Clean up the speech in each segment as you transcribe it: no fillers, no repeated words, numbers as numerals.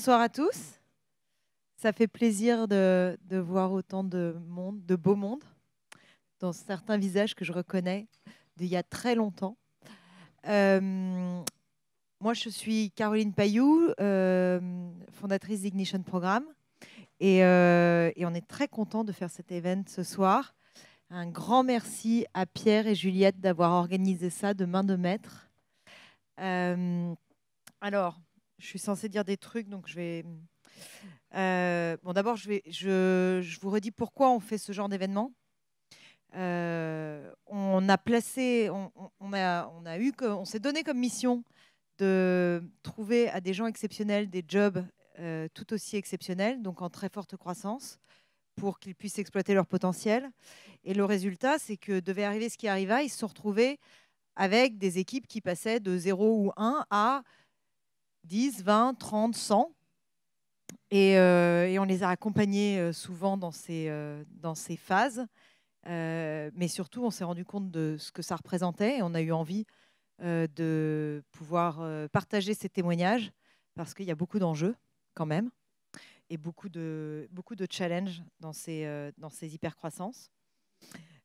Bonsoir à tous. Ça fait plaisir de voir autant de monde, de beau monde, dans certains visages que je reconnais d'il y a très longtemps. Moi, je suis Caroline Payou, fondatrice d'Ignition Programme. Et on est très content de faire cet event ce soir. Un grand merci à Pierre et Juliette d'avoir organisé ça de main de maître. Alors, je suis censée dire des trucs, donc je vais... bon, d'abord, je vous redis pourquoi on fait ce genre d'événement. On s'est donné comme mission de trouver à des gens exceptionnels des jobs tout aussi exceptionnels, donc en très forte croissance, pour qu'ils puissent exploiter leur potentiel. Et le résultat, c'est que devait arriver ce qui arriva, ils se sont retrouvés avec des équipes qui passaient de 0 ou 1 à 10, 20, 30, 100. Et on les a accompagnés souvent dans ces phases. Mais surtout, on s'est rendu compte de ce que ça représentait et on a eu envie de pouvoir partager ces témoignages parce qu'il y a beaucoup d'enjeux quand même et beaucoup de challenges dans ces hypercroissances.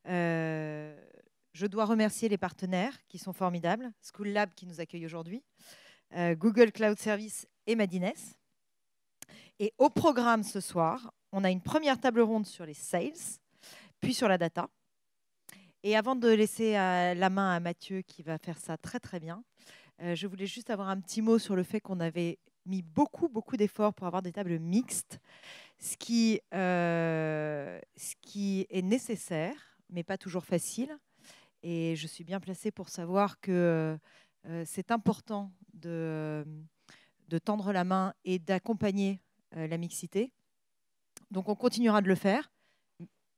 Je dois remercier les partenaires qui sont formidables, School Lab qui nous accueille aujourd'hui, Google Cloud Service et Madines. Et au programme ce soir, on a une première table ronde sur les sales, puis sur la data. Et avant de laisser la main à Mathieu qui va faire ça très très bien, je voulais juste avoir un petit mot sur le fait qu'on avait mis beaucoup d'efforts pour avoir des tables mixtes, ce qui est nécessaire, mais pas toujours facile. Et je suis bien placée pour savoir que c'est important de tendre la main et d'accompagner la mixité. Donc on continuera de le faire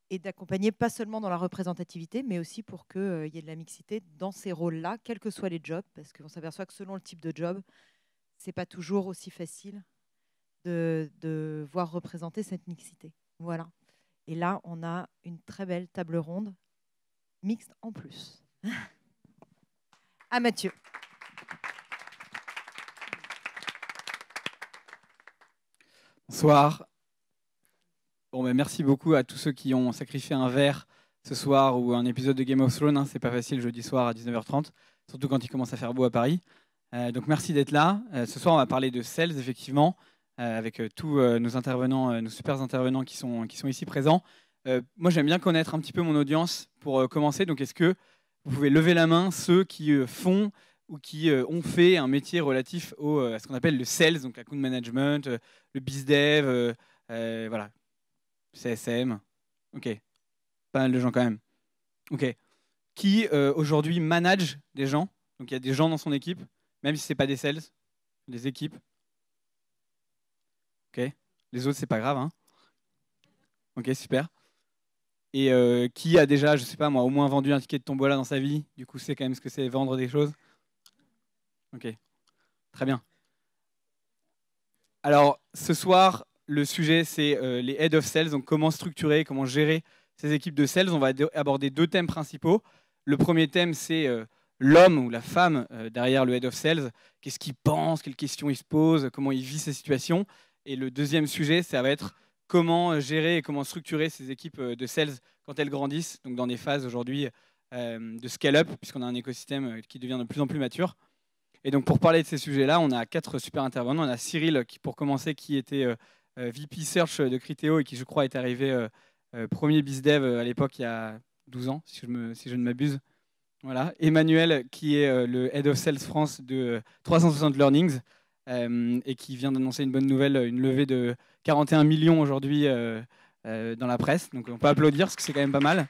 et d'accompagner pas seulement dans la représentativité, mais aussi pour qu'il y ait de la mixité dans ces rôles-là, quels que soient les jobs, parce qu'on s'aperçoit que selon le type de job, c'est pas toujours aussi facile de voir représenter cette mixité. Voilà. Et là, on a une très belle table ronde mixte en plus. À Mathieu. Bonsoir. Bon, ben, merci beaucoup à tous ceux qui ont sacrifié un verre ce soir ou un épisode de Game of Thrones. Hein. C'est pas facile jeudi soir à 19h30, surtout quand il commence à faire beau à Paris. Donc merci d'être là. Ce soir, on va parler de sales, effectivement, avec tous nos intervenants, nos super intervenants qui sont ici présents. Moi, j'aime bien connaître un petit peu mon audience pour commencer. Donc, est-ce que vous pouvez lever la main ceux qui font ou qui ont fait un métier relatif à ce qu'on appelle le sales, donc l'account management, le bizdev, voilà, CSM. Ok, pas mal de gens quand même. Ok, qui aujourd'hui manage des gens. Donc il y a des gens dans son équipe, même si c'est pas des sales, des équipes. Ok, les autres c'est pas grave. Hein. Ok, super. Et qui a déjà, je sais pas moi, au moins vendu un ticket de tombola dans sa vie. Du coup, c'est quand même ce que c'est vendre des choses. Ok, très bien. Alors, ce soir, le sujet, c'est les head of sales, donc comment structurer, comment gérer ces équipes de sales. On va aborder deux thèmes principaux. Le premier thème, c'est l'homme ou la femme derrière le head of sales. Qu'est-ce qu'il pense, quelles questions il se pose, comment il vit ces situations. Et le deuxième sujet, ça va être comment gérer et comment structurer ces équipes de sales quand elles grandissent, donc dans des phases aujourd'hui de scale-up, puisqu'on a un écosystème qui devient de plus en plus mature. Et donc pour parler de ces sujets-là, on a 4 super intervenants. On a Cyril, qui, pour commencer, qui était VP Search de Criteo et qui, je crois, est arrivé premier BizDev à l'époque, il y a 12 ans, si je ne m'abuse. Voilà. Emmanuel, qui est le Head of Sales France de 360 Learnings et qui vient d'annoncer une bonne nouvelle, une levée de 41 millions aujourd'hui dans la presse. Donc on peut applaudir, parce que c'est quand même pas mal.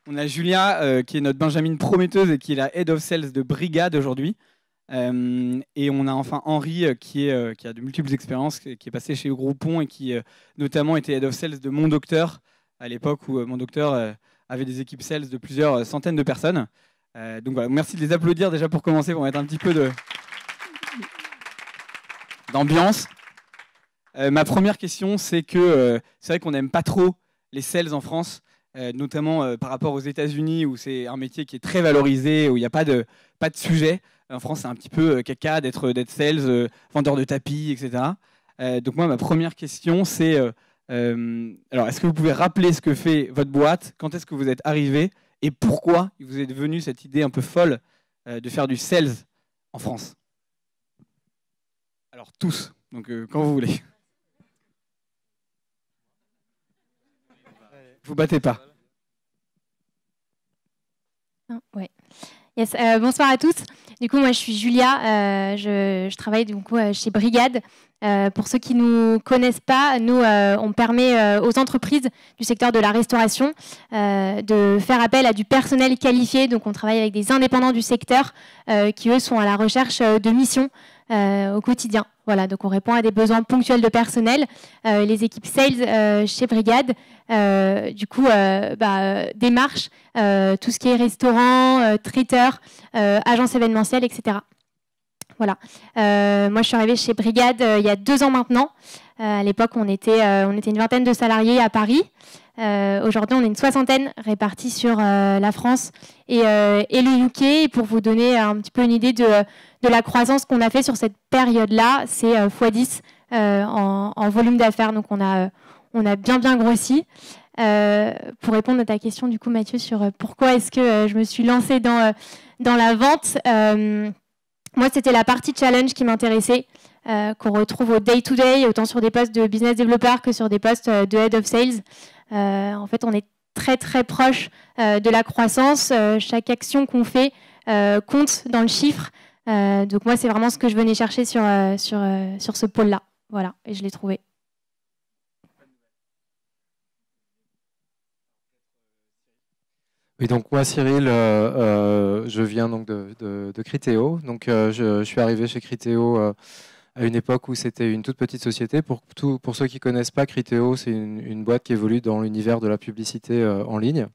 On a Julia, qui est notre Benjamin prometteuse et qui est la Head of Sales de Brigade aujourd'hui. Et on a enfin Henri, qui a de multiples expériences, qui est passé chez Groupon et qui notamment était Head of Sales de Mon Docteur, à l'époque où Mon Docteur avait des équipes sales de plusieurs centaines de personnes. Donc voilà, merci de les applaudir déjà pour commencer, pour mettre un petit peu d'ambiance. Ma première question, c'est que c'est vrai qu'on n'aime pas trop les sales en France. notamment par rapport aux États-Unis où c'est un métier qui est très valorisé, où il n'y a pas de sujet. En France, c'est un petit peu caca d'être sales, vendeur de tapis, etc. Donc moi, ma première question, c'est alors, est-ce que vous pouvez rappeler ce que fait votre boîte? Quand est-ce que vous êtes arrivé? Et pourquoi il vous est venu cette idée un peu folle de faire du sales en France? Alors, tous. Donc, quand vous voulez. Vous battez pas. Ouais. Yes, bonsoir à tous. Du coup, moi, je suis Julia. Je travaille du coup, chez Brigade. Pour ceux qui ne nous connaissent pas, nous, on permet aux entreprises du secteur de la restauration de faire appel à du personnel qualifié. Donc, on travaille avec des indépendants du secteur qui, eux, sont à la recherche de missions au quotidien. Voilà, donc on répond à des besoins ponctuels de personnel. Les équipes sales chez Brigade, du coup, démarchent tout ce qui est restaurant, traiteur, agence événementielle, etc. Voilà. Moi, je suis arrivée chez Brigade il y a 2 ans maintenant. À l'époque, on était une vingtaine de salariés à Paris. Aujourd'hui, on est une 60aine répartis sur la France et le UK. Et pour vous donner un petit peu une idée de la croissance qu'on a fait sur cette période-là, c'est x10 en volume d'affaires. Donc, on a bien grossi. Pour répondre à ta question, du coup, Mathieu, sur pourquoi est-ce que je me suis lancée dans la vente, moi, c'était la partie challenge qui m'intéressait, qu'on retrouve au day-to-day, autant sur des postes de business developer que sur des postes de head of sales. En fait, on est très proche de la croissance. Chaque action qu'on fait compte dans le chiffre. Donc moi, c'est vraiment ce que je venais chercher sur ce pôle-là. Voilà, et je l'ai trouvé. Oui, donc moi Cyril, je viens donc de Criteo. Donc je suis arrivé chez Criteo à une époque où c'était une toute petite société. Pour ceux qui ne connaissent pas, Criteo, c'est une boîte qui évolue dans l'univers de la publicité en ligne,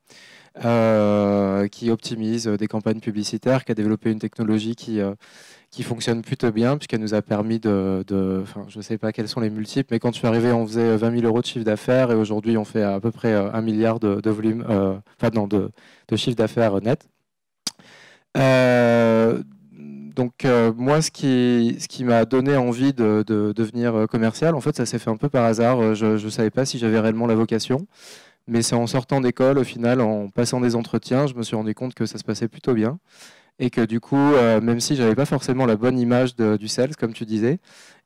qui optimise des campagnes publicitaires, qui a développé une technologie qui fonctionne plutôt bien, puisqu'elle nous a permis enfin, je ne sais pas quels sont les multiples, mais quand je suis arrivé, on faisait 20 000 euros de chiffre d'affaires, et aujourd'hui, on fait à peu près 1 milliard de volume, de chiffre d'affaires net. Donc moi, ce qui m'a donné envie de devenir commercial, en fait, ça s'est fait un peu par hasard. Je ne savais pas si j'avais réellement la vocation, mais c'est en sortant d'école, au final, en passant des entretiens, je me suis rendu compte que ça se passait plutôt bien. Et que du coup, même si je n'avais pas forcément la bonne image du sales, comme tu disais,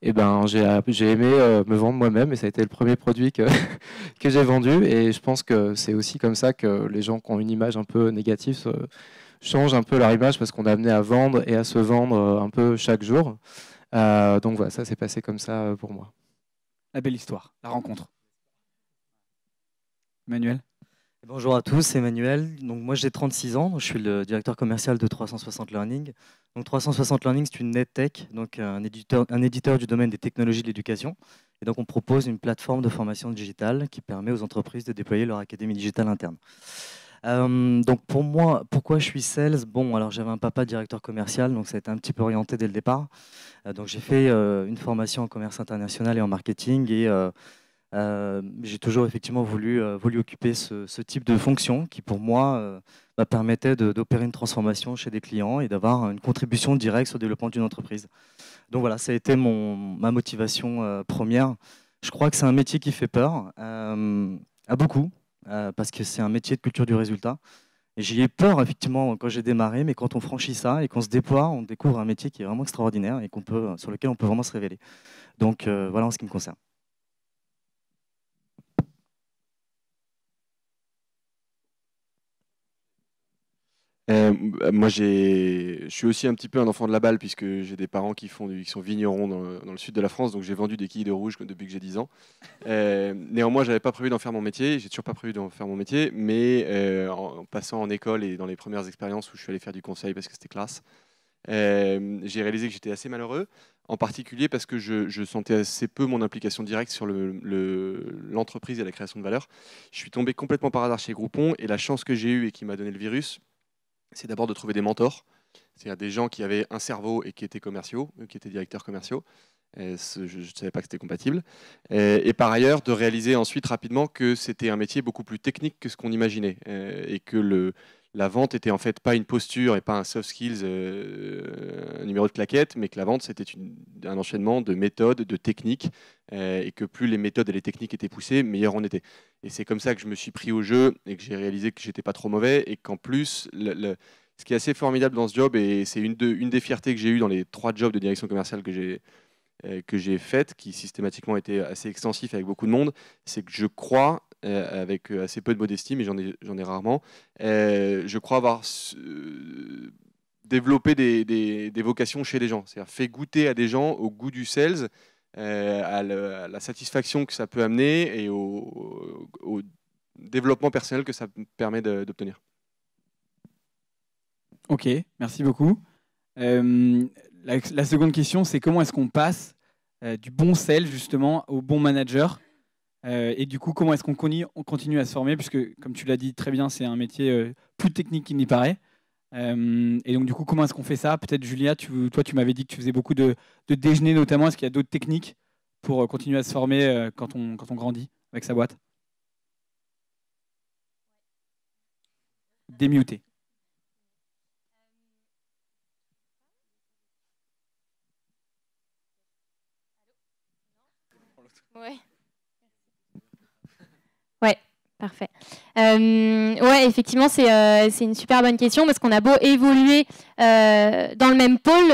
eh ben, j'ai aimé me vendre moi-même, et ça a été le premier produit que j'ai vendu. Et je pense que c'est aussi comme ça que les gens qui ont une image un peu négative changent un peu leur image, parce qu'on est amené à vendre et à se vendre un peu chaque jour. Donc voilà, ça s'est passé comme ça pour moi. La belle histoire, la rencontre. Emmanuel? Bonjour à tous, c'est Emmanuel. Donc moi j'ai 36 ans, je suis le directeur commercial de 360 Learning. Donc 360 Learning, c'est une NetTech, donc un éditeur du domaine des technologies de l'éducation. Et donc on propose une plateforme de formation digitale qui permet aux entreprises de déployer leur académie digitale interne. Donc pour moi, pourquoi je suis sales? Bon, alors j'avais un papa directeur commercial, donc ça a été un petit peu orienté dès le départ. Donc j'ai fait une formation en commerce international et en marketing, et j'ai toujours effectivement voulu occuper ce type de fonction qui, pour moi, permettait d'opérer une transformation chez des clients et d'avoir une contribution directe au développement d'une entreprise. Donc voilà, ça a été ma motivation première. Je crois que c'est un métier qui fait peur à beaucoup, parce que c'est un métier de culture du résultat. Et j'y ai peur, effectivement, quand j'ai démarré, mais quand on franchit ça et qu'on se déploie, on découvre un métier qui est vraiment extraordinaire et sur lequel on peut vraiment se révéler. Donc voilà en ce qui me concerne. Moi, je suis aussi un petit peu un enfant de la balle, puisque j'ai des parents qui sont vignerons dans le sud de la France, donc j'ai vendu des quilles de rouge depuis que j'ai 10 ans. Néanmoins, j'avais pas prévu d'en faire mon métier, j'ai toujours pas prévu d'en faire mon métier, mais en passant en école et dans les premières expériences où je suis allé faire du conseil parce que c'était classe, j'ai réalisé que j'étais assez malheureux, en particulier parce que je sentais assez peu mon implication directe sur l'entreprise et la création de valeur. Je suis tombé complètement par hasard chez Groupon, et la chance que j'ai eue et qui m'a donné le virus, c'est d'abord de trouver des mentors, c'est-à-dire des gens qui avaient un cerveau et qui étaient commerciaux, qui étaient directeurs commerciaux, Je ne savais pas que c'était compatible. Et par ailleurs, de réaliser ensuite rapidement que c'était un métier beaucoup plus technique que ce qu'on imaginait. Et que la vente était en fait pas une posture et pas un soft skills, un numéro de claquette, mais que la vente c'était un enchaînement de méthodes, de techniques, et que plus les méthodes et les techniques étaient poussées, meilleur on était. Et c'est comme ça que je me suis pris au jeu et que j'ai réalisé que j'étais pas trop mauvais et qu'en plus, ce qui est assez formidable dans ce job, et c'est une des fiertés que j'ai eues dans les 3 jobs de direction commerciale que j'ai faites, qui systématiquement étaient assez extensifs avec beaucoup de monde, c'est que je crois, avec assez peu de modestie, mais j'en ai rarement, je crois avoir développé des vocations chez les gens. C'est-à-dire fait goûter à des gens au goût du sales, à la satisfaction que ça peut amener et au développement personnel que ça permet d'obtenir. Ok, merci beaucoup. La seconde question, c'est comment est-ce qu'on passe du bon sales justement au bon manager, et du coup comment est-ce qu'on continue à se former, puisque comme tu l'as dit très bien, c'est un métier plus technique qu'il n'y paraît. Et donc du coup comment est-ce qu'on fait ça? Peut-être Julia, toi tu m'avais dit que tu faisais beaucoup de déjeuners notamment. Est-ce qu'il y a d'autres techniques pour continuer à se former quand on grandit avec sa boîte? Démuté. Ouais, parfait. Ouais, effectivement, c'est une super bonne question parce qu'on a beau évoluer dans le même pôle.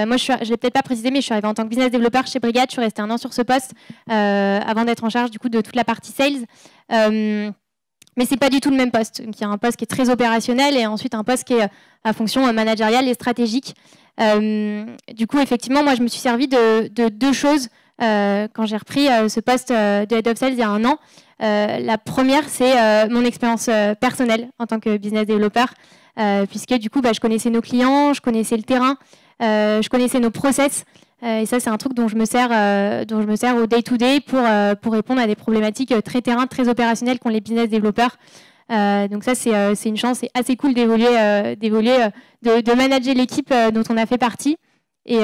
Moi, je l'ai peut-être pas précisé, mais je suis arrivée en tant que business développeur chez Brigade. Je suis restée 1 an sur ce poste avant d'être en charge du coup de toute la partie sales. Mais c'est pas du tout le même poste. Donc, il y a un poste qui est très opérationnel et ensuite un poste qui est à fonction managériale et stratégique. Du coup, effectivement, moi, je me suis servi de 2 choses quand j'ai repris ce poste de Head of Sales il y a 1 an. La première, c'est mon expérience personnelle en tant que business développeur, puisque du coup, je connaissais nos clients, je connaissais le terrain, je connaissais nos process. Et ça, c'est un truc dont je me sers au day-to-day pour répondre à des problématiques très terrain, très opérationnelles qu'ont les business développeurs. Donc ça, c'est une chance, c'est assez cool d'évoluer, de manager l'équipe dont on a fait partie. Et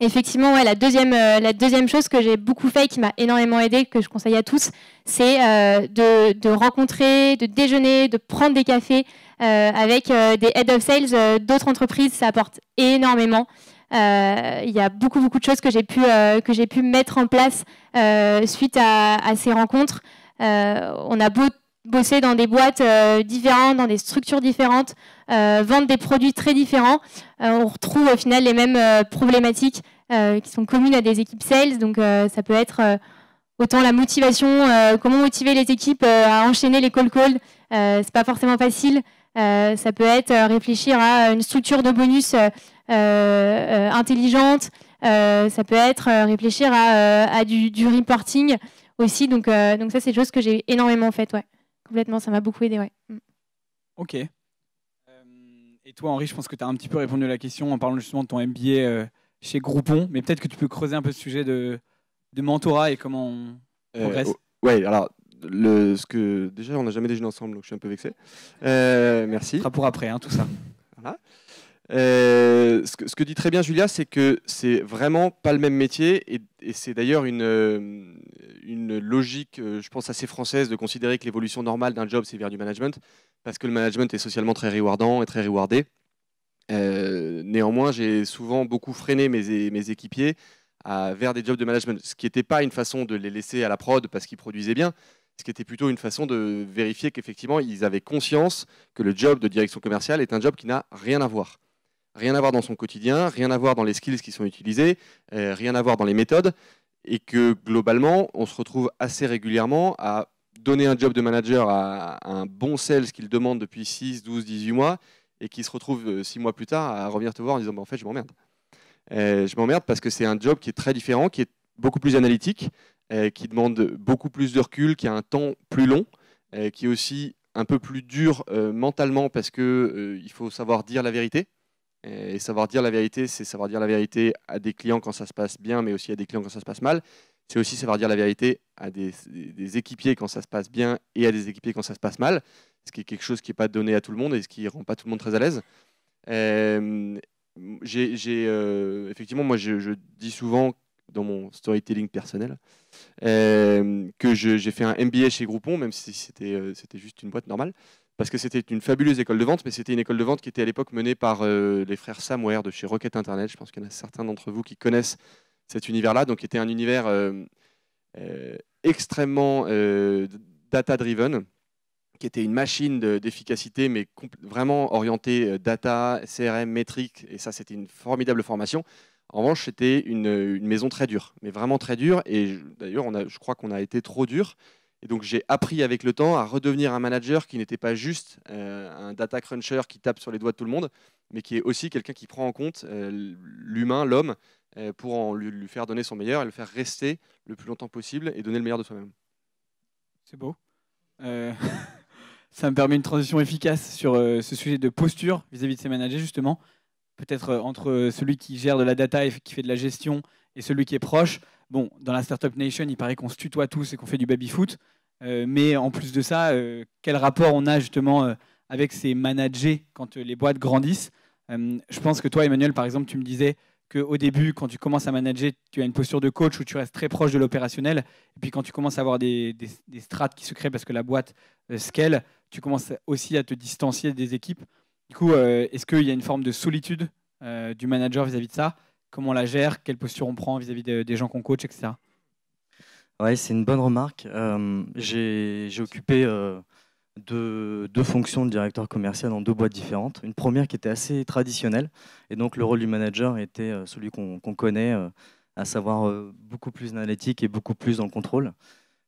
effectivement, ouais, la deuxième chose que j'ai beaucoup fait et qui m'a énormément aidé, que je conseille à tous, c'est de rencontrer, de déjeuner, de prendre des cafés avec des head of sales d'autres entreprises. Ça apporte énormément. Il y a beaucoup de choses que j'ai pu mettre en place suite à ces rencontres. On a bosser dans des boîtes différentes, dans des structures différentes, vendre des produits très différents. On retrouve au final les mêmes problématiques qui sont communes à des équipes sales. Donc ça peut être autant la motivation, comment motiver les équipes à enchaîner les call calls. C'est pas forcément facile. Ça peut être réfléchir à une structure de bonus intelligente. Ça peut être réfléchir à du reporting aussi. Donc ça, c'est des choses que j'ai énormément faites. Ouais. Complètement, ça m'a beaucoup aidé. Ouais. Ok. Et toi, Henri, je pense que tu as un petit peu répondu à la question en parlant justement de ton MBA chez Groupon, mais peut-être que tu peux creuser un peu ce sujet de mentorat et comment on progresse. Ouais, alors, déjà, on n'a jamais déjeuné ensemble, donc je suis un peu vexé. Merci. Ce sera pour après, hein, tout ça. Voilà. Ce que dit très bien Julia, c'est que c'est vraiment pas le même métier et c'est d'ailleurs une logique, je pense, assez française de considérer que l'évolution normale d'un job, c'est vers du management, parce que le management est socialement très rewardant et très rewardé. Néanmoins, j'ai souvent beaucoup freiné mes équipiers vers des jobs de management, ce qui n'était pas une façon de les laisser à la prod parce qu'ils produisaient bien, ce qui était plutôt une façon de vérifier qu'effectivement, ils avaient conscience que le job de direction commerciale est un job qui n'a rien à voir. Rien à voir dans son quotidien, rien à voir dans les skills qui sont utilisés, rien à voir dans les méthodes, et que globalement, on se retrouve assez régulièrement à donner un job de manager à un bon sales qu'il demande depuis 6, 12, 18 mois, et qui se retrouve 6 mois plus tard à revenir te voir en disant en fait, je m'emmerde. Je m'emmerde parce que c'est un job qui est très différent, qui est beaucoup plus analytique, qui demande beaucoup plus de recul, qui a un temps plus long, qui est aussi un peu plus dur mentalement parce qu'il faut savoir dire la vérité. Et savoir dire la vérité, c'est savoir dire la vérité à des clients quand ça se passe bien, mais aussi à des clients quand ça se passe mal. C'est aussi savoir dire la vérité à des équipiers quand ça se passe bien et à des équipiers quand ça se passe mal, ce qui est quelque chose qui n'est pas donné à tout le monde et ce qui ne rend pas tout le monde très à l'aise. Effectivement, moi, je dis souvent dans mon storytelling personnel, que j'ai fait un MBA chez Groupon, même si c'était juste une boîte normale, parce que c'était une fabuleuse école de vente, mais c'était une école de vente qui était à l'époque menée par les frères Sam Ware de chez Rocket Internet. Je pense qu'il y en a certains d'entre vous qui connaissent cet univers-là, donc qui était un univers extrêmement data-driven, qui était une machine d'efficacité, mais vraiment orientée data, CRM, métrique, et ça c'était une formidable formation. En revanche, c'était une maison très dure, mais vraiment très dure, et d'ailleurs je crois qu'on a été trop dur, et donc j'ai appris avec le temps à redevenir un manager qui n'était pas juste un data cruncher qui tape sur les doigts de tout le monde, mais qui est aussi quelqu'un qui prend en compte l'humain, l'homme, pour lui faire donner son meilleur et le faire rester le plus longtemps possible et donner le meilleur de soi-même. C'est beau. Ça me permet une transition efficace sur ce sujet de posture vis-à-vis de ses managers, justement. Peut-être entre celui qui gère de la data et qui fait de la gestion et celui qui est proche. Bon, dans la Startup Nation, il paraît qu'on se tutoie tous et qu'on fait du baby-foot. Mais en plus de ça, quel rapport on a justement avec ces managers quand les boîtes grandissent? Je pense que toi, Emmanuel, par exemple, tu me disais qu'au début, quand tu commences à manager, tu as une posture de coach où tu restes très proche de l'opérationnel. Et puis quand tu commences à avoir des strates qui se créent parce que la boîte scale, tu commences aussi à te distancier des équipes. Du coup, est-ce qu'il y a une forme de solitude du manager vis-à-vis de ça? Comment on la gère? Quelle posture on prend vis-à-vis des gens qu'on coach, etc. Ouais, c'est une bonne remarque. J'ai occupé deux fonctions de directeur commercial dans 2 boîtes différentes. Une première qui était assez traditionnelle, et donc le rôle du manager était celui qu'on connaît, à savoir beaucoup plus analytique et beaucoup plus dans le contrôle.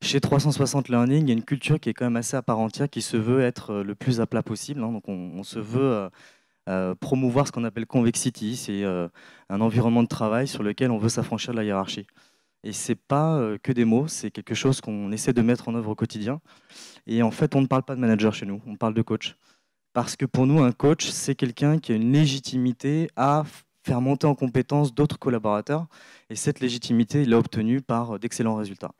Chez 360 Learning, il y a une culture qui est quand même assez à part entière, qui se veut être le plus à plat possible. Hein. Donc on se veut promouvoir ce qu'on appelle convexity, c'est un environnement de travail sur lequel on veut s'affranchir de la hiérarchie. Et ce n'est pas que des mots, c'est quelque chose qu'on essaie de mettre en œuvre au quotidien. Et en fait, on ne parle pas de manager chez nous, on parle de coach. Parce que pour nous, un coach, c'est quelqu'un qui a une légitimité à faire monter en compétence d'autres collaborateurs. Et cette légitimité, il l'a obtenue par d'excellents résultats.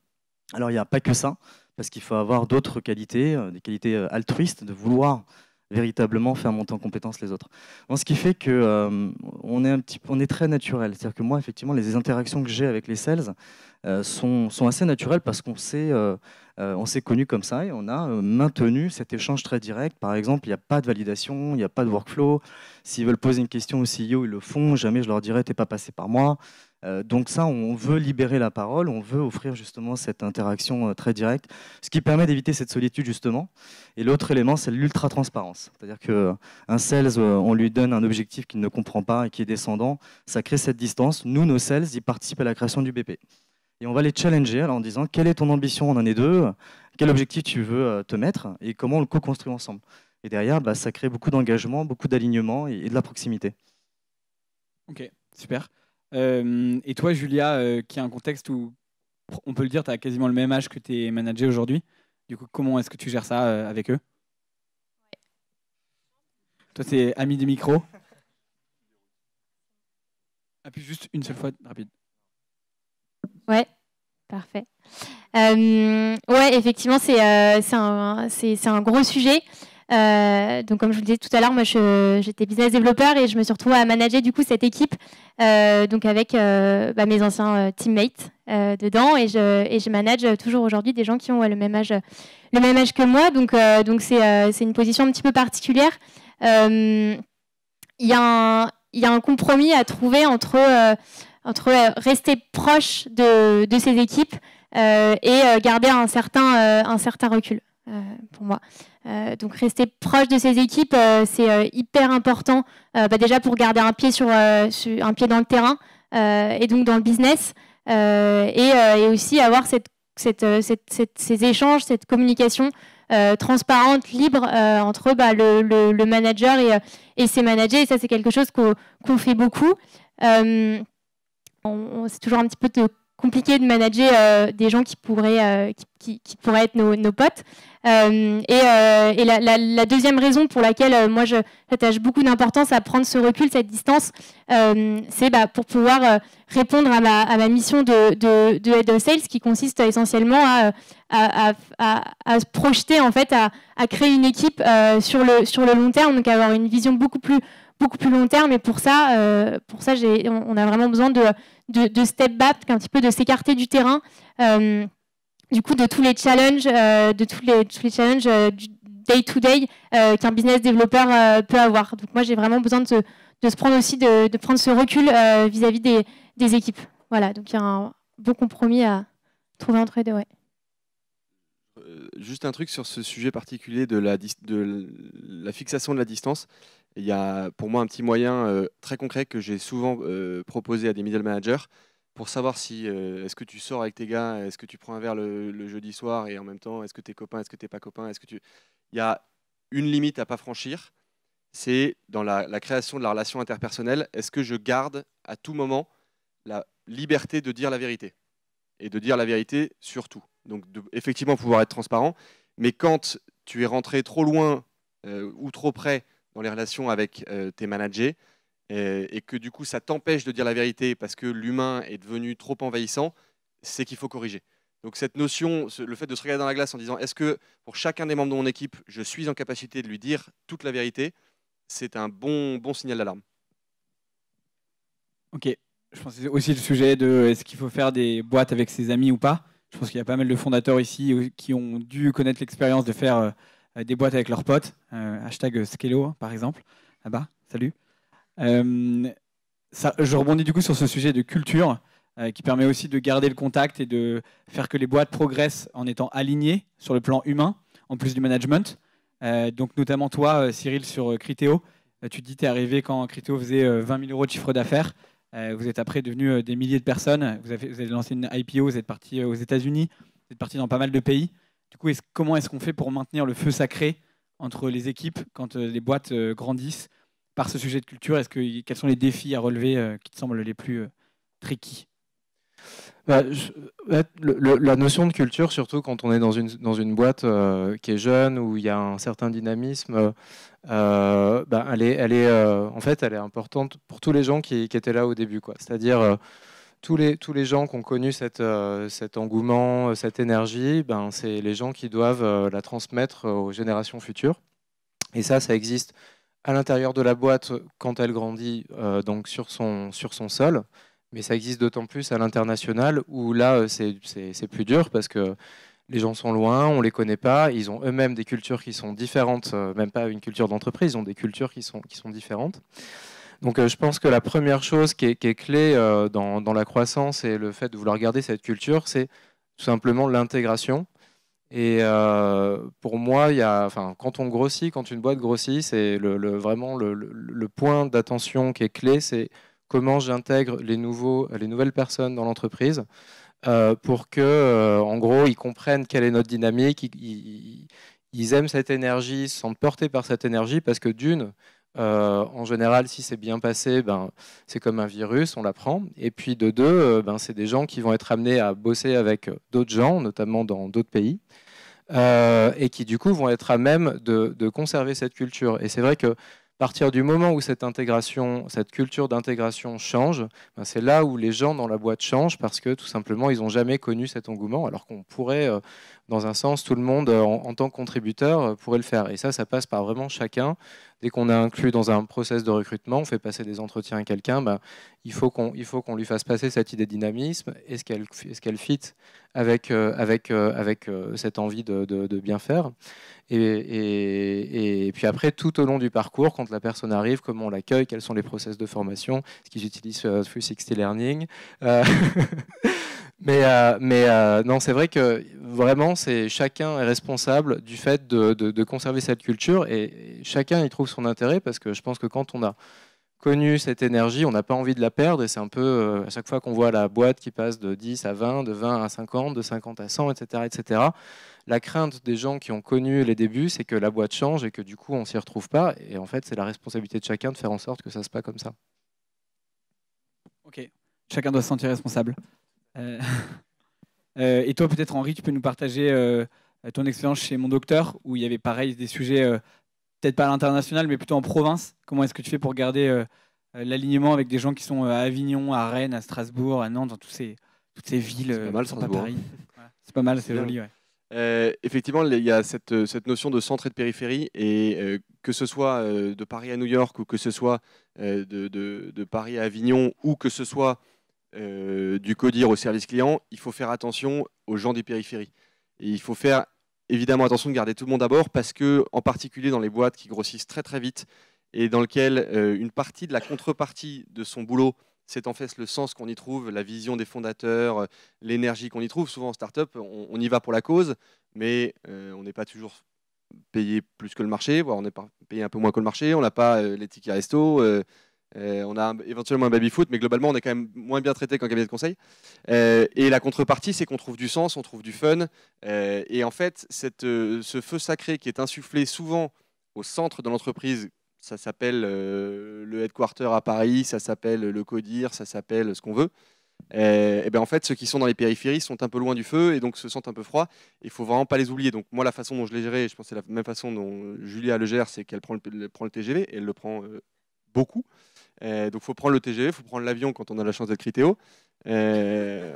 Alors, il n'y a pas que ça, parce qu'il faut avoir d'autres qualités, des qualités altruistes, de vouloir véritablement faire monter en compétence les autres. Donc, ce qui fait qu'on est très naturel. C'est-à-dire que moi, effectivement, les interactions que j'ai avec les sales sont assez naturelles parce qu'on s'est connus comme ça et on a maintenu cet échange très direct. Par exemple, il n'y a pas de validation, il n'y a pas de workflow. S'ils veulent poser une question au CEO, ils le font. Jamais je leur dirai « t'es pas passé par moi ». Donc ça, on veut libérer la parole, on veut offrir justement cette interaction très directe, ce qui permet d'éviter cette solitude justement. Et l'autre élément, c'est l'ultra-transparence. C'est-à-dire qu'un sales, on lui donne un objectif qu'il ne comprend pas et qui est descendant, ça crée cette distance. Nous, nos sales, ils participent à la création du BP. Et on va les challenger en disant quelle est ton ambition en année 2, quel objectif tu veux te mettre et comment on le co-construit ensemble. Et derrière, ça crée beaucoup d'engagement, beaucoup d'alignement et de la proximité. Ok, super. Et toi, Julia, qui a un contexte où, on peut le dire, tu as quasiment le même âge que tes managers aujourd'hui. Du coup, comment est-ce que tu gères ça avec eux? Toi, c'est ami des micros. Appuie juste une seule fois, rapide. Ouais, parfait. Ouais, effectivement, c'est un gros sujet. Donc, comme je vous le disais tout à l'heure, moi, j'étais business développeur et je me suis retrouvée à manager du coup cette équipe, donc avec mes anciens teammates dedans, et je manage toujours aujourd'hui des gens qui ont le même âge que moi. Donc c'est une position un petit peu particulière. Il y a un compromis à trouver entre rester proche de ces équipes et garder un certain recul pour moi. Donc rester proche de ces équipes, c'est hyper important, déjà pour garder un pied un pied dans le terrain et donc dans le business, et aussi avoir ces échanges, cette communication transparente, libre entre le manager et ses managers. Et ça, c'est quelque chose qu'on fait beaucoup. C'est toujours un petit peu compliqué de manager des gens qui pourraient être nos potes. Et la deuxième raison pour laquelle moi j'attache beaucoup d'importance à prendre ce recul, cette distance, c'est pour pouvoir répondre à ma mission de Head of Sales, qui consiste essentiellement à se projeter, en fait, à créer une équipe sur le long terme, donc avoir une vision beaucoup plus long terme. Et pour ça on a vraiment besoin de step back, un petit peu de s'écarter du terrain, du coup, de tous les challenges, du day to day qu'un business développeur peut avoir. Donc moi, j'ai vraiment besoin de se prendre aussi de prendre ce recul vis-à-vis des équipes. Voilà, donc il y a un bon compromis à trouver entre les deux. Ouais. Juste un truc sur ce sujet particulier de la fixation de la distance. Il y a pour moi un petit moyen très concret que j'ai souvent proposé à des middle managers pour savoir si est-ce que tu sors avec tes gars, est-ce que tu prends un verre le jeudi soir et en même temps est-ce que tu es copain, est-ce que tu n'es pas copain, il y a une limite à pas franchir, c'est dans la création de la relation interpersonnelle. Est-ce que je garde à tout moment la liberté de dire la vérité et de dire la vérité sur tout. Donc effectivement pouvoir être transparent, mais quand tu es rentré trop loin ou trop près dans les relations avec tes managers et que du coup ça t'empêche de dire la vérité parce que l'humain est devenu trop envahissant, c'est qu'il faut corriger. Donc cette notion, le fait de se regarder dans la glace en disant est-ce que pour chacun des membres de mon équipe, je suis en capacité de lui dire toute la vérité, c'est un bon signal d'alarme. Ok, je pense que c'est aussi le sujet de est-ce qu'il faut faire des boîtes avec ses amis ou pas. Je pense qu'il y a pas mal de fondateurs ici qui ont dû connaître l'expérience de faire des boîtes avec leurs potes. Hashtag Skello, par exemple. Là-bas, salut. Je rebondis du coup sur ce sujet de culture qui permet aussi de garder le contact et de faire que les boîtes progressent en étant alignées sur le plan humain, en plus du management. Donc notamment toi, Cyril, sur Criteo. Tu te dis, tu es arrivé quand Criteo faisait 20 000 € de chiffre d'affaires. Vous êtes après devenu des milliers de personnes. Vous avez lancé une IPO, vous êtes parti aux États-Unis, vous êtes parti dans pas mal de pays. Du coup, comment est-ce qu'on fait pour maintenir le feu sacré entre les équipes quand les boîtes grandissent par ce sujet de culture? Quels sont les défis à relever qui te semblent les plus tricky? La notion de culture, surtout quand on est dans une boîte qui est jeune, où il y a un certain dynamisme, elle est importante pour tous les gens qui étaient là au début, quoi. C'est-à-dire tous les gens qui ont connu cet engouement, cette énergie, c'est les gens qui doivent la transmettre aux générations futures. Et ça existe à l'intérieur de la boîte quand elle grandit, donc sur son sol. Mais ça existe d'autant plus à l'international où là, c'est plus dur parce que les gens sont loin, on ne les connaît pas, ils ont eux-mêmes des cultures qui sont différentes, même pas une culture d'entreprise, ils ont des cultures qui sont différentes. Donc je pense que la première chose qui est clé dans la croissance et le fait de vouloir garder cette culture, c'est tout simplement l'intégration. Et pour moi, quand on grossit, quand une boîte grossit, c'est vraiment le point d'attention qui est clé, c'est comment j'intègre les nouvelles personnes dans l'entreprise pour que, en gros, ils comprennent quelle est notre dynamique, ils aiment cette énergie, se sentent portés par cette énergie, parce que en général, si c'est bien passé, c'est comme un virus, on l'apprend. Et puis de deux, c'est des gens qui vont être amenés à bosser avec d'autres gens, notamment dans d'autres pays, et qui du coup vont être à même de conserver cette culture. Et c'est vrai que à partir du moment où cette culture d'intégration change, c'est là où les gens dans la boîte changent parce que tout simplement, ils n'ont jamais connu cet engouement, alors qu'on pourrait, dans un sens, tout le monde, en tant que contributeur, pourrait le faire. Et ça passe par vraiment chacun. Dès qu'on a inclus dans un process de recrutement, on fait passer des entretiens à quelqu'un, il faut qu'on lui fasse passer cette idée de dynamisme. Est-ce qu'elle fit avec cette envie de bien faire? Et puis après, tout au long du parcours, quand la personne arrive, comment on l'accueille, quels sont les process de formation, est-ce qu'ils utilisent 360 Learning non, c'est vrai que vraiment, chacun est responsable du fait de conserver cette culture et chacun y trouve son intérêt parce que je pense que quand on a connu cette énergie, on n'a pas envie de la perdre et c'est un peu à chaque fois qu'on voit la boîte qui passe de 10 à 20, de 20 à 50, de 50 à 100, etc. La crainte des gens qui ont connu les débuts, c'est que la boîte change et que du coup, on ne s'y retrouve pas. Et en fait, c'est la responsabilité de chacun de faire en sorte que ça se passe comme ça. Ok, chacun doit se sentir responsable. Et toi, peut-être, Henri, tu peux nous partager ton expérience chez Mon Docteur, où il y avait pareil des sujets, peut-être pas à l'international, mais plutôt en province. Comment est-ce que tu fais pour garder l'alignement avec des gens qui sont à Avignon, à Rennes, à Strasbourg, à Nantes, dans toutes ces villes C'est pas mal, qui sont pas Strasbourg, Paris. Voilà. C'est pas mal, c'est bien. joli. Ouais. Effectivement, il y a cette notion de centre et de périphérie, et que ce soit de Paris à New York, ou que ce soit de Paris à Avignon, ou que ce soit du codir au service client, il faut faire attention aux gens des périphéries. Et il faut faire évidemment attention de garder tout le monde à bord, parce que, en particulier dans les boîtes qui grossissent très très vite, et dans lesquelles une partie de la contrepartie de son boulot, c'est en fait le sens qu'on y trouve, la vision des fondateurs, l'énergie qu'on y trouve. Souvent en start-up, on y va pour la cause, mais on n'est pas toujours payé plus que le marché, voire on est payé un peu moins que le marché, on n'a pas les tickets resto, on a éventuellement un baby-foot, mais globalement on est quand même moins bien traité qu'en cabinet de conseil. Et la contrepartie, c'est qu'on trouve du sens, on trouve du fun, et en fait, ce feu sacré qui est insufflé souvent au centre de l'entreprise, ça s'appelle le headquarter à Paris, ça s'appelle le CODIR, ça s'appelle ce qu'on veut. Et ben en fait, ceux qui sont dans les périphéries sont un peu loin du feu et donc se sentent un peu froids. Il faut vraiment pas les oublier. Donc moi, la façon dont je l'ai géré, je pense que c'est la même façon dont Julia le gère, c'est qu'elle prend le TGV, et elle le prend beaucoup. Donc il faut prendre le TGV, il faut prendre l'avion quand on a la chance d'être Criteo. Mais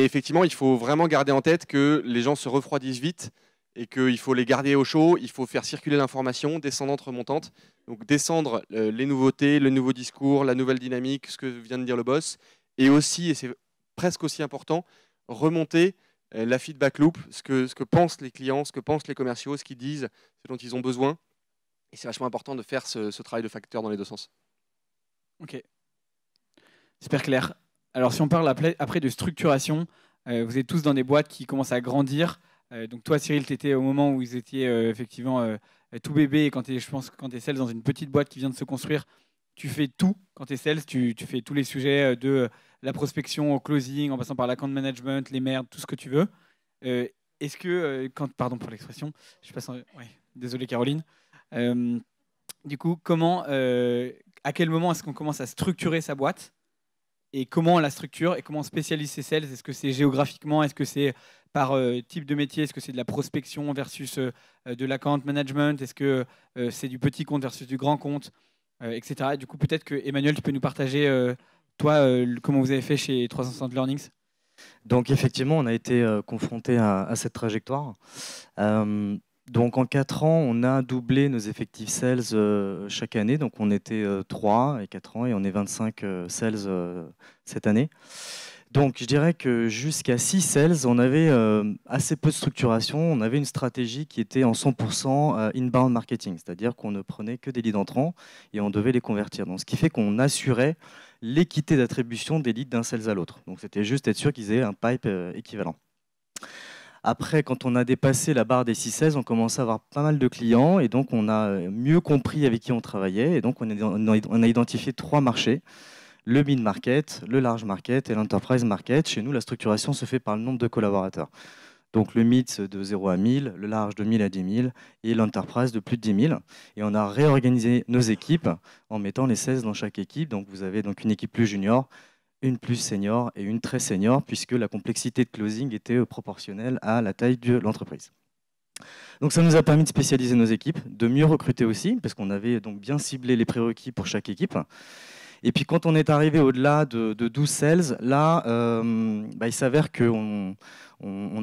effectivement, il faut vraiment garder en tête que les gens se refroidissent vite, et qu'il faut les garder au chaud, il faut faire circuler l'information, descendante, remontante. Donc descendre les nouveautés, le nouveau discours, la nouvelle dynamique, ce que vient de dire le boss, et aussi, et c'est presque aussi important, remonter la feedback loop, ce que pensent les clients, ce que pensent les commerciaux, ce qu'ils disent, ce dont ils ont besoin. Et c'est vachement important de faire ce travail de facteur dans les deux sens. Ok, super clair. Alors si on parle après de structuration, vous êtes tous dans des boîtes qui commencent à grandir. Donc toi, Cyril, tu étais au moment où ils étaient effectivement tout bébé, et je pense que quand tu es sales dans une petite boîte qui vient de se construire, tu fais tout. Quand tu es sales, tu fais tous les sujets de la prospection au closing, en passant par l'account management, les merdes, tout ce que tu veux. Est-ce que, pardon pour l'expression, je passe ouais, désolé Caroline. Du coup, à quel moment est-ce qu'on commence à structurer sa boîte, et comment on la structure, et comment on spécialise ses sales? Est-ce que c'est géographiquement? Est-ce que c'est par type de métier? Est-ce que c'est de la prospection versus de l'account management? Est-ce que c'est du petit compte versus du grand compte, etc. Et du coup, peut-être que Emmanuel, tu peux nous partager, toi, comment vous avez fait chez 360 Learnings? Donc effectivement, on a été confronté à cette trajectoire. Donc en 4 ans, on a doublé nos effectifs sales chaque année. Donc on était 3 et 4 ans, et on est 25 sales cette année. Donc je dirais que jusqu'à 6 sales, on avait assez peu de structuration. On avait une stratégie qui était en 100% inbound marketing, c'est-à-dire qu'on ne prenait que des leads entrants et on devait les convertir. Donc, ce qui fait qu'on assurait l'équité d'attribution des leads d'un sales à l'autre. Donc c'était juste être sûr qu'ils aient un pipe équivalent. Après, quand on a dépassé la barre des 6-16, on commençait à avoir pas mal de clients, et donc on a mieux compris avec qui on travaillait, et donc on a identifié 3 marchés: le mid-market, le large market et l'enterprise market. Chez nous, la structuration se fait par le nombre de collaborateurs. Donc le mid de 0 à 1000, le large de 1000 à 10 000 et l'enterprise de plus de 10 000. Et on a réorganisé nos équipes en mettant les 16 dans chaque équipe. Donc vous avez donc une équipe plus junior, une plus senior et une très senior, puisque la complexité de closing était proportionnelle à la taille de l'entreprise. Donc ça nous a permis de spécialiser nos équipes, de mieux recruter aussi, parce qu'on avait donc bien ciblé les prérequis pour chaque équipe. Et puis quand on est arrivé au-delà de 12 sales, là, il s'avère qu'on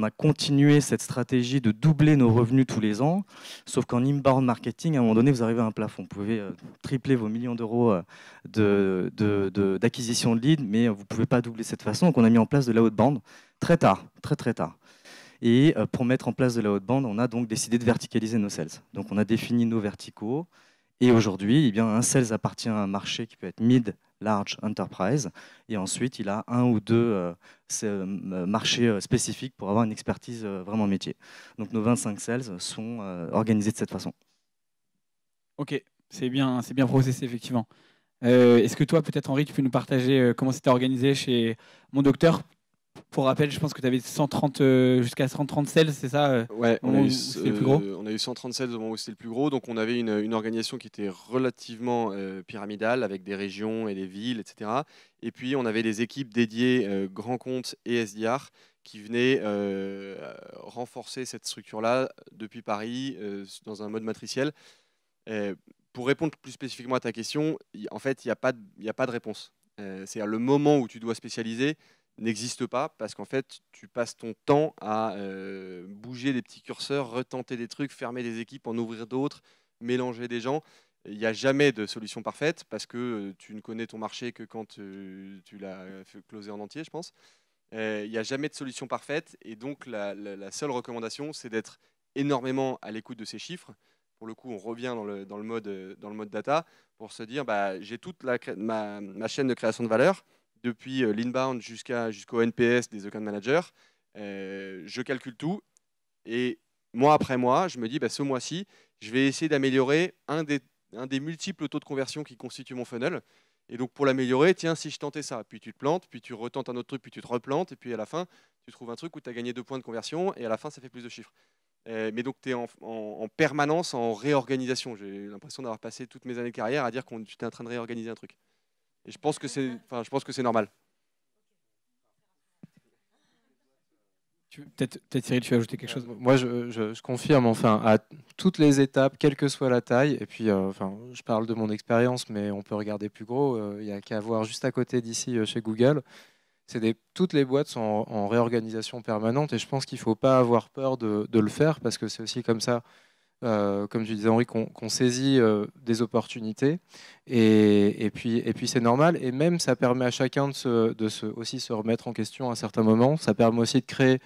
a continué cette stratégie de doubler nos revenus tous les ans, sauf qu'en inbound marketing, à un moment donné, vous arrivez à un plafond. Vous pouvez tripler vos millions d'euros d'acquisition de leads, mais vous ne pouvez pas doubler de cette façon. Donc on a mis en place de l'outbound très tard, très tard. Et pour mettre en place de l'outbound, on a donc décidé de verticaliser nos sales. Donc on a défini nos verticaux. Et aujourd'hui, un sales appartient à un marché qui peut être mid, large, enterprise. Et ensuite, il a 1 ou 2 marchés spécifiques pour avoir une expertise vraiment métier. Donc nos 25 sales sont organisés de cette façon. Ok, c'est bien processé, effectivement. Est-ce que toi, peut-être Henri, tu peux nous partager comment c'était organisé chez Mon Docteur? Pour rappel, je pense que tu avais 130 jusqu'à 130 sales, c'est ça Ouais, au moment où c'était le plus gros. on a eu 130 sales au moment où c'était le plus gros. Donc, on avait une organisation qui était relativement pyramidale, avec des régions et des villes, etc. Et puis, on avait des équipes dédiées grands comptes et SDR qui venaient renforcer cette structure-là depuis Paris dans un mode matriciel. Pour répondre plus spécifiquement à ta question, en fait, il n'y a pas de réponse. C'est-à-dire le moment où tu dois spécialiser n'existe pas parce qu'en fait, tu passes ton temps à bouger des petits curseurs, retenter des trucs, fermer des équipes, en ouvrir d'autres, mélanger des gens. Il n'y a jamais de solution parfaite parce que tu ne connais ton marché que quand tu l'as fait closer en entier, je pense. Il n'y a jamais de solution parfaite et donc la seule recommandation, c'est d'être énormément à l'écoute de ces chiffres. Pour le coup, on revient dans le mode data pour se dire j'ai toute ma chaîne de création de valeur, depuis l'inbound jusqu'au NPS des account managers. Je calcule tout et mois après mois, je me dis ce mois-ci, je vais essayer d'améliorer un des multiples taux de conversion qui constituent mon funnel. Et donc pour l'améliorer, tiens, si je tentais ça, puis tu te plantes, puis tu retentes un autre truc, puis tu te replantes, et puis à la fin, tu trouves un truc où tu as gagné 2 points de conversion, et à la fin, ça fait plus de chiffres. Mais donc, tu es en permanence en réorganisation. J'ai l'impression d'avoir passé toutes mes années de carrière à dire que tu es en train de réorganiser un truc. Et je pense que c'est normal. Peut-être Cyril, tu veux ajouter quelque chose? Moi, je confirme, enfin, à toutes les étapes, quelle que soit la taille, et puis, je parle de mon expérience, mais on peut regarder plus gros, il n'y a qu'à voir juste à côté d'ici, chez Google. Toutes les boîtes sont en réorganisation permanente, et je pense qu'il ne faut pas avoir peur de le faire, parce que c'est aussi comme ça, comme tu disais Henri, qu'on saisit des opportunités, et puis c'est normal, et même ça permet à chacun aussi se remettre en question à un certain moment. Ça permet aussi de créer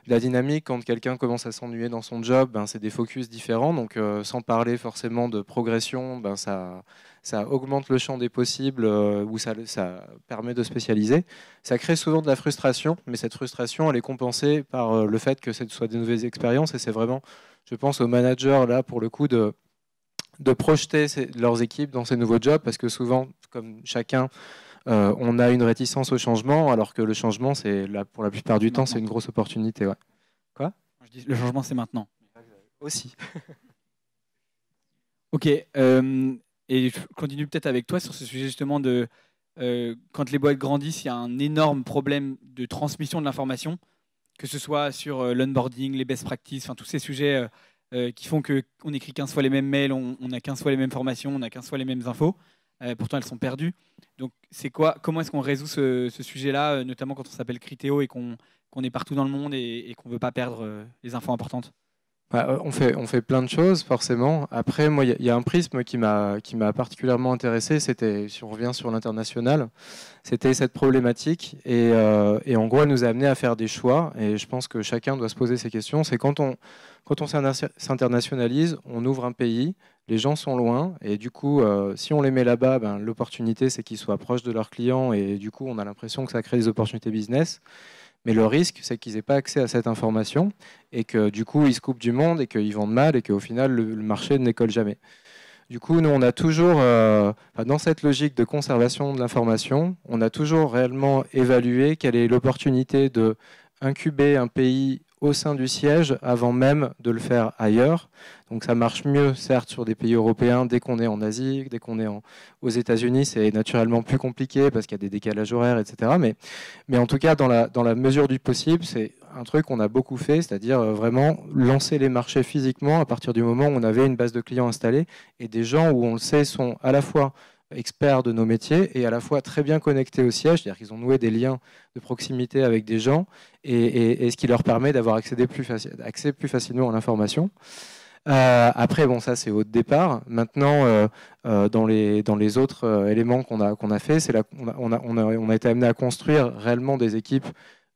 la dynamique. Quand quelqu'un commence à s'ennuyer dans son job, c'est des focus différents, donc sans parler forcément de progression, ça augmente le champ des possibles, ou ça permet de spécialiser. Ça crée souvent de la frustration, mais cette frustration, elle est compensée par le fait que ce soit des nouvelles expériences, et c'est vraiment, je pense, aux managers, là, pour le coup, de projeter leurs équipes dans ces nouveaux jobs, parce que souvent, comme chacun, on a une réticence au changement, alors que le changement, pour la plupart du temps, c'est une grosse opportunité. Ouais. Quoi ? Je dis, le changement, c'est maintenant. Aussi. Ok. Et je continue peut-être avec toi sur ce sujet justement de quand les boîtes grandissent, il y a un énorme problème de transmission de l'information, que ce soit sur l'onboarding, les best practices, tous ces sujets qui font qu'on écrit 15 fois les mêmes mails, on a 15 fois les mêmes formations, on a 15 fois les mêmes infos. Pourtant, elles sont perdues. Donc, comment est-ce qu'on résout ce sujet-là, notamment quand on s'appelle Criteo et qu'on est partout dans le monde et qu'on ne veut pas perdre les infos importantes? On fait plein de choses, forcément. Après, moi, il y a un prisme qui m'a particulièrement intéressé. C'était, si on revient sur l'international, c'était cette problématique. Et en gros, elle nous a amené à faire des choix. Et je pense que chacun doit se poser ces questions. C'est quand on s'internationalise, on ouvre un pays, les gens sont loin. Et du coup, si on les met là-bas, l'opportunité, c'est qu'ils soient proches de leurs clients. Et du coup, on a l'impression que ça crée des opportunités business. Mais le risque, c'est qu'ils n'aient pas accès à cette information et que du coup, ils se coupent du monde et qu'ils vendent mal et qu'au final, le marché ne décolle jamais. Du coup, nous, on a toujours, dans cette logique de conservation de l'information, on a toujours réellement évalué quelle est l'opportunité de incuber un pays au sein du siège avant même de le faire ailleurs. Donc ça marche mieux, certes, sur des pays européens. Dès qu'on est en Asie, dès qu'on est aux États-Unis, c'est naturellement plus compliqué parce qu'il y a des décalages horaires, etc. Mais en tout cas, dans la mesure du possible, c'est un truc qu'on a beaucoup fait, c'est-à-dire vraiment lancer les marchés physiquement à partir du moment où on avait une base de clients installée et des gens où on le sait sont à la fois experts de nos métiers et à la fois très bien connectés au siège, c'est-à-dire qu'ils ont noué des liens de proximité avec des gens et ce qui leur permet d'avoir accès plus facilement à l'information. Après, bon, ça c'est au départ. Maintenant, dans les autres éléments qu'on a fait, on a été amené à construire réellement des équipes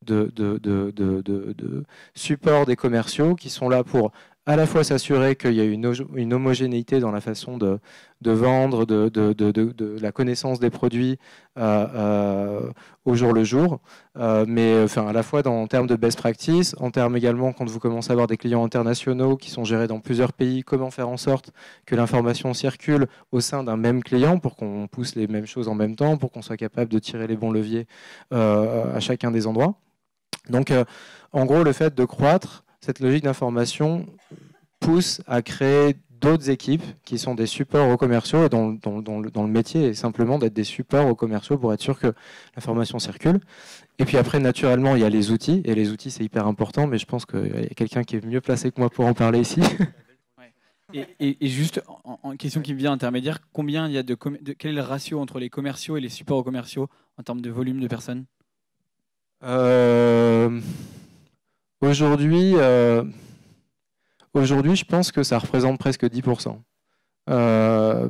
de support des commerciaux qui sont là pour à la fois s'assurer qu'il y a une homogénéité dans la façon de vendre, de la connaissance des produits au jour le jour, mais à la fois en termes de best practice, en termes également quand vous commencez à avoir des clients internationaux qui sont gérés dans plusieurs pays, comment faire en sorte que l'information circule au sein d'un même client pour qu'on pousse les mêmes choses en même temps, pour qu'on soit capable de tirer les bons leviers à chacun des endroits. Donc, en gros, le fait de croître, cette logique d'information pousse à créer d'autres équipes qui sont des supports aux commerciaux et dont le métier est simplement d'être des supports aux commerciaux pour être sûr que l'information circule. Et puis après, naturellement, il y a les outils. Et les outils, c'est hyper important, mais je pense qu'il y a quelqu'un qui est mieux placé que moi pour en parler ici. Et juste, en question qui me vient intermédiaire, combien il y a quel est le ratio entre les commerciaux et les supports aux commerciaux en termes de volume de personnes? Aujourd'hui, je pense que ça représente presque 10%.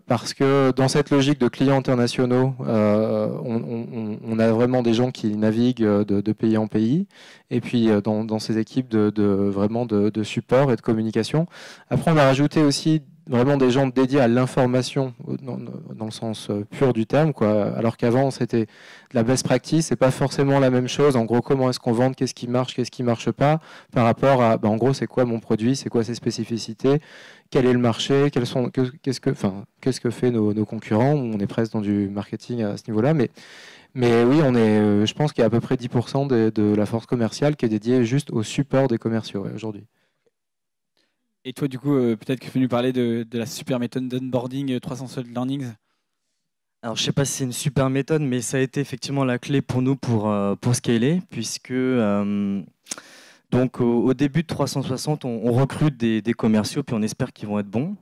Parce que dans cette logique de clients internationaux, on a vraiment des gens qui naviguent de pays en pays, et puis dans ces équipes vraiment de support et de communication. Après, on a rajouté aussi vraiment des gens dédiés à l'information dans le sens pur du terme, quoi. Alors qu'avant c'était de la best practice, c'est pas forcément la même chose. En gros, comment est-ce qu'on vend, qu'est-ce qui marche pas, par rapport à, en gros, c'est quoi mon produit, c'est quoi ses spécificités, quel est le marché, qu'est-ce que fait nos concurrents. On est presque dans du marketing à ce niveau-là, mais oui, je pense qu'il y a à peu près 10% de la force commerciale qui est dédiée juste au support des commerciaux aujourd'hui. Et toi, du coup, peut-être que tu peux nous parler de la super méthode d'onboarding 360 Learnings. Alors, je ne sais pas si c'est une super méthode, mais ça a été effectivement la clé pour nous pour scaler, puisque donc, au début de 360, on recrute des commerciaux, puis on espère qu'ils vont être bons.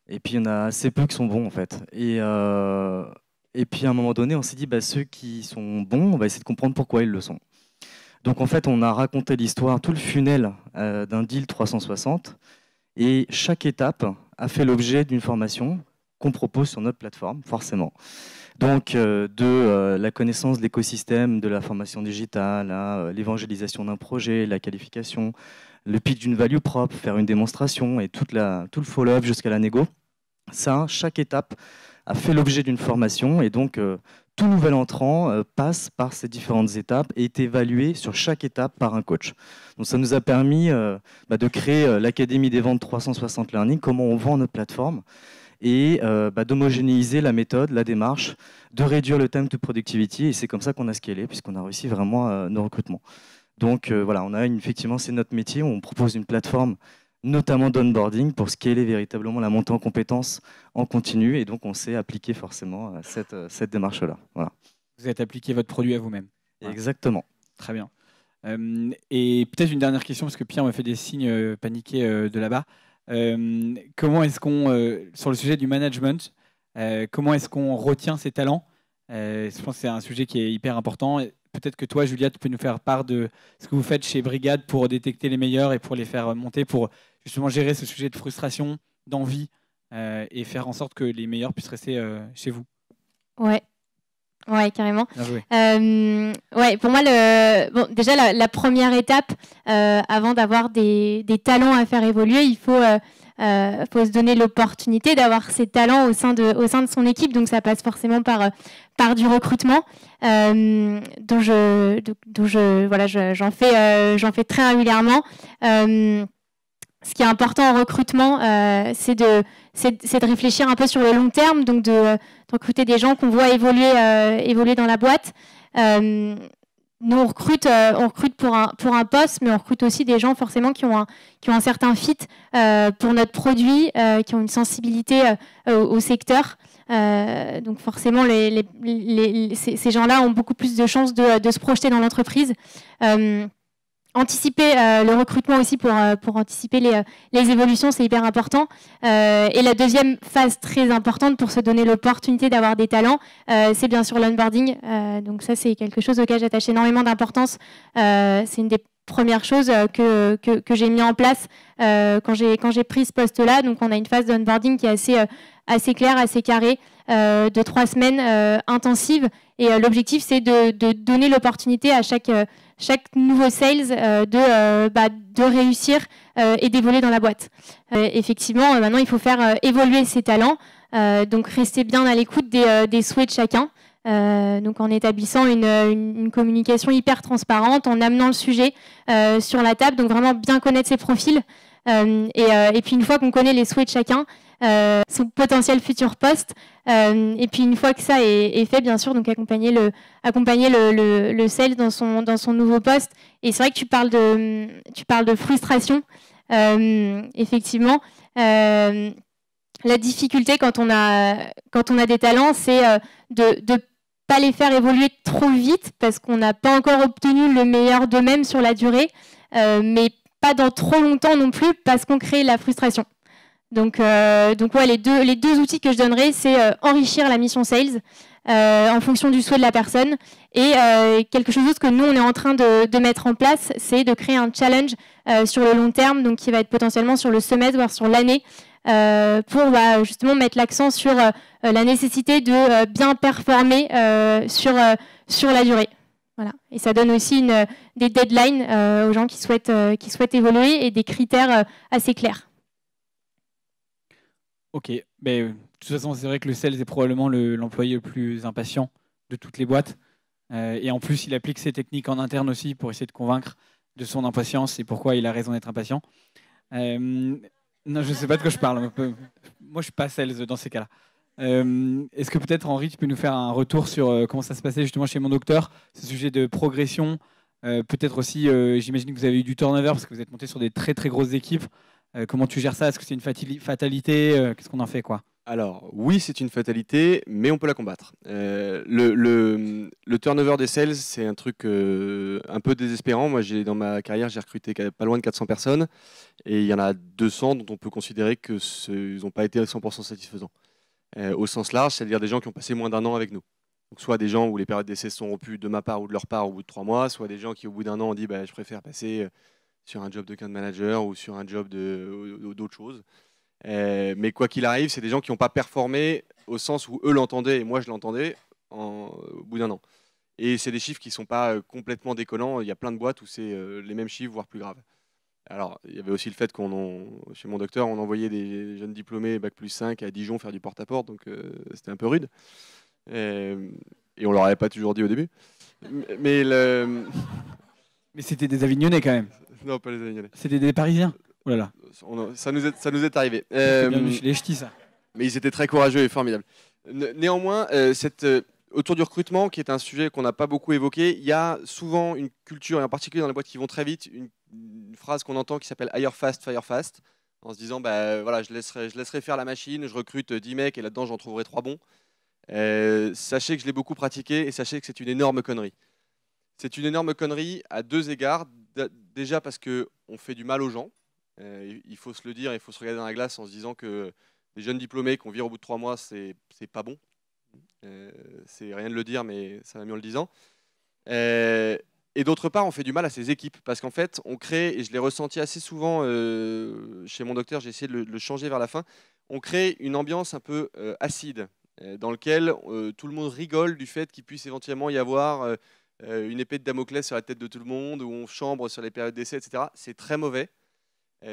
Et puis, il y en a assez peu qui sont bons, en fait. Et puis, à un moment donné, on s'est dit, ceux qui sont bons, on va essayer de comprendre pourquoi ils le sont. Donc, en fait, on a raconté l'histoire, tout le funnel d'un deal 360. Et chaque étape a fait l'objet d'une formation qu'on propose sur notre plateforme, forcément. Donc, de la connaissance de l'écosystème, de la formation digitale, à l'évangélisation d'un projet, la qualification, le pitch d'une value propre, faire une démonstration et tout le follow-up jusqu'à la négo. Ça, chaque étape a fait l'objet d'une formation et donc tout nouvel entrant passe par ces différentes étapes et est évalué sur chaque étape par un coach. Donc ça nous a permis de créer l'Académie des ventes 360 Learning, comment on vend notre plateforme, et d'homogénéiser la méthode, la démarche, de réduire le time to productivity, et c'est comme ça qu'on a scalé, puisqu'on a réussi vraiment nos recrutements. Donc voilà, effectivement, c'est notre métier, on propose une plateforme notamment d'onboarding pour scaler véritablement la montée en compétences en continu, et donc on s'est appliqué forcément à cette démarche-là. Voilà. Vous avez appliqué votre produit à vous-même. Exactement. Très bien. Et peut-être une dernière question, parce que Pierre m'a fait des signes paniqués de là-bas. Comment est-ce qu'on, sur le sujet du management, comment est-ce qu'on retient ses talents? Je pense que c'est un sujet qui est hyper important. Peut-être que toi, Julia, tu peux nous faire part de ce que vous faites chez Brigade pour détecter les meilleurs et pour les faire monter, pour justement gérer ce sujet de frustration, d'envie, et faire en sorte que les meilleurs puissent rester chez vous. Ouais, carrément. Bien joué. Pour moi, déjà la première étape, avant d'avoir des talents à faire évoluer, il faut se donner l'opportunité d'avoir ces talents au sein de son équipe. Donc ça passe forcément par du recrutement, dont j'en fais très régulièrement. Ce qui est important en recrutement, c'est de réfléchir un peu sur le long terme, donc de recruter des gens qu'on voit évoluer dans la boîte. Nous, on recrute pour un poste, mais on recrute aussi des gens forcément qui ont un certain fit pour notre produit, qui ont une sensibilité au secteur. Donc forcément, ces gens-là ont beaucoup plus de chances de se projeter dans l'entreprise. Anticiper le recrutement aussi pour anticiper les évolutions, c'est hyper important. Et la deuxième phase très importante pour se donner l'opportunité d'avoir des talents, c'est bien sûr l'onboarding. Donc ça, c'est quelque chose auquel j'attache énormément d'importance. C'est une des premières choses que j'ai mis en place quand j'ai pris ce poste-là. Donc on a une phase d'onboarding qui est assez claire, assez carrée, de 3 semaines intensives. Et l'objectif, c'est de donner l'opportunité à chaque nouveau sales de réussir et d'évoluer dans la boîte. Effectivement, maintenant, il faut faire évoluer ses talents. Donc, rester bien à l'écoute des souhaits de chacun. Donc, en établissant une communication hyper transparente, en amenant le sujet sur la table. Donc, vraiment bien connaître ses profils. Et puis, une fois qu'on connaît les souhaits de chacun, son potentiel futur poste. Et puis une fois que ça est fait, bien sûr, donc accompagner le sales dans son nouveau poste. Et c'est vrai que tu parles de frustration. Effectivement, la difficulté quand on a des talents, c'est de pas les faire évoluer trop vite parce qu'on n'a pas encore obtenu le meilleur d'eux-mêmes sur la durée, mais pas dans trop longtemps non plus parce qu'on crée la frustration. Donc ouais, les deux outils que je donnerais, c'est enrichir la mission sales en fonction du souhait de la personne et quelque chose d'autre que nous, on est en train de mettre en place, c'est de créer un challenge sur le long terme, donc qui va être potentiellement sur le semestre, voire sur l'année, pour justement mettre l'accent sur la nécessité de bien performer sur la durée. Voilà. Et ça donne aussi des deadlines aux gens qui souhaitent évoluer et des critères assez clairs. Ok, mais de toute façon, c'est vrai que le sales est probablement l'employé le plus impatient de toutes les boîtes. Et en plus, il applique ses techniques en interne aussi pour essayer de convaincre de son impatience et pourquoi il a raison d'être impatient. Non, je ne sais pas de quoi je parle. Moi, je ne suis pas sales dans ces cas-là. Est-ce que peut-être, Henri, tu peux nous faire un retour sur comment ça se passait justement chez Mon Docteur, ce sujet de progression, peut-être aussi, j'imagine que vous avez eu du turnover parce que vous êtes monté sur des très très grosses équipes. Comment tu gères ça? Est-ce que c'est une fatalité? Qu'est-ce qu'on en fait, quoi? Alors, oui, c'est une fatalité, mais on peut la combattre. Le turnover des sales, c'est un truc un peu désespérant. Moi, dans ma carrière, j'ai recruté pas loin de 400 personnes, et il y en a 200 dont on peut considérer qu'ils n'ont pas été 100% satisfaisants. Au sens large, c'est-à-dire des gens qui ont passé moins d'un an avec nous. Donc, soit des gens où les périodes d'essai sont rompues de ma part ou de leur part au bout de 3 mois, soit des gens qui, au bout d'un an, ont dit je préfère passer sur un job de account manager ou sur un job d'autre chose. Mais quoi qu'il arrive, c'est des gens qui n'ont pas performé au sens où eux l'entendaient et moi je l'entendais au bout d'un an. Et c'est des chiffres qui ne sont pas complètement déconnants. Il y a plein de boîtes où c'est les mêmes chiffres, voire plus graves. Alors, il y avait aussi le fait chez Mon Docteur, on envoyait des jeunes diplômés Bac+5 à Dijon faire du porte-à-porte, donc c'était un peu rude. Et on ne leur avait pas toujours dit au début. Mais c'était des Avignonnais quand même. Non, pas les Avignonnais. C'était des Parisiens. Oh là là. Ça nous est arrivé. Bienvenue chez les ch'tis, ça. Mais ils étaient très courageux et formidables. Néanmoins, autour du recrutement, qui est un sujet qu'on n'a pas beaucoup évoqué, il y a souvent une culture, et en particulier dans les boîtes qui vont très vite, une phrase qu'on entend qui s'appelle hire fast, fire fast, en se disant voilà, je laisserai faire la machine, je recrute 10 mecs et là-dedans j'en trouverai 3 bons. Sachez que je l'ai beaucoup pratiqué et sachez que c'est une énorme connerie. C'est une énorme connerie à 2 égards. Déjà parce qu'on fait du mal aux gens. Il faut se le dire, il faut se regarder dans la glace en se disant que les jeunes diplômés qu'on vire au bout de 3 mois, c'est pas bon. C'est rien de le dire, mais ça va mieux en le disant. Et d'autre part, on fait du mal à ces équipes parce qu'en fait, on crée, et je l'ai ressenti assez souvent chez Mon Docteur, j'ai essayé de le changer vers la fin, on crée une ambiance un peu acide dans laquelle tout le monde rigole du fait qu'il puisse éventuellement y avoir une épée de Damoclès sur la tête de tout le monde, où on chambre sur les périodes d'essai, etc. C'est très mauvais.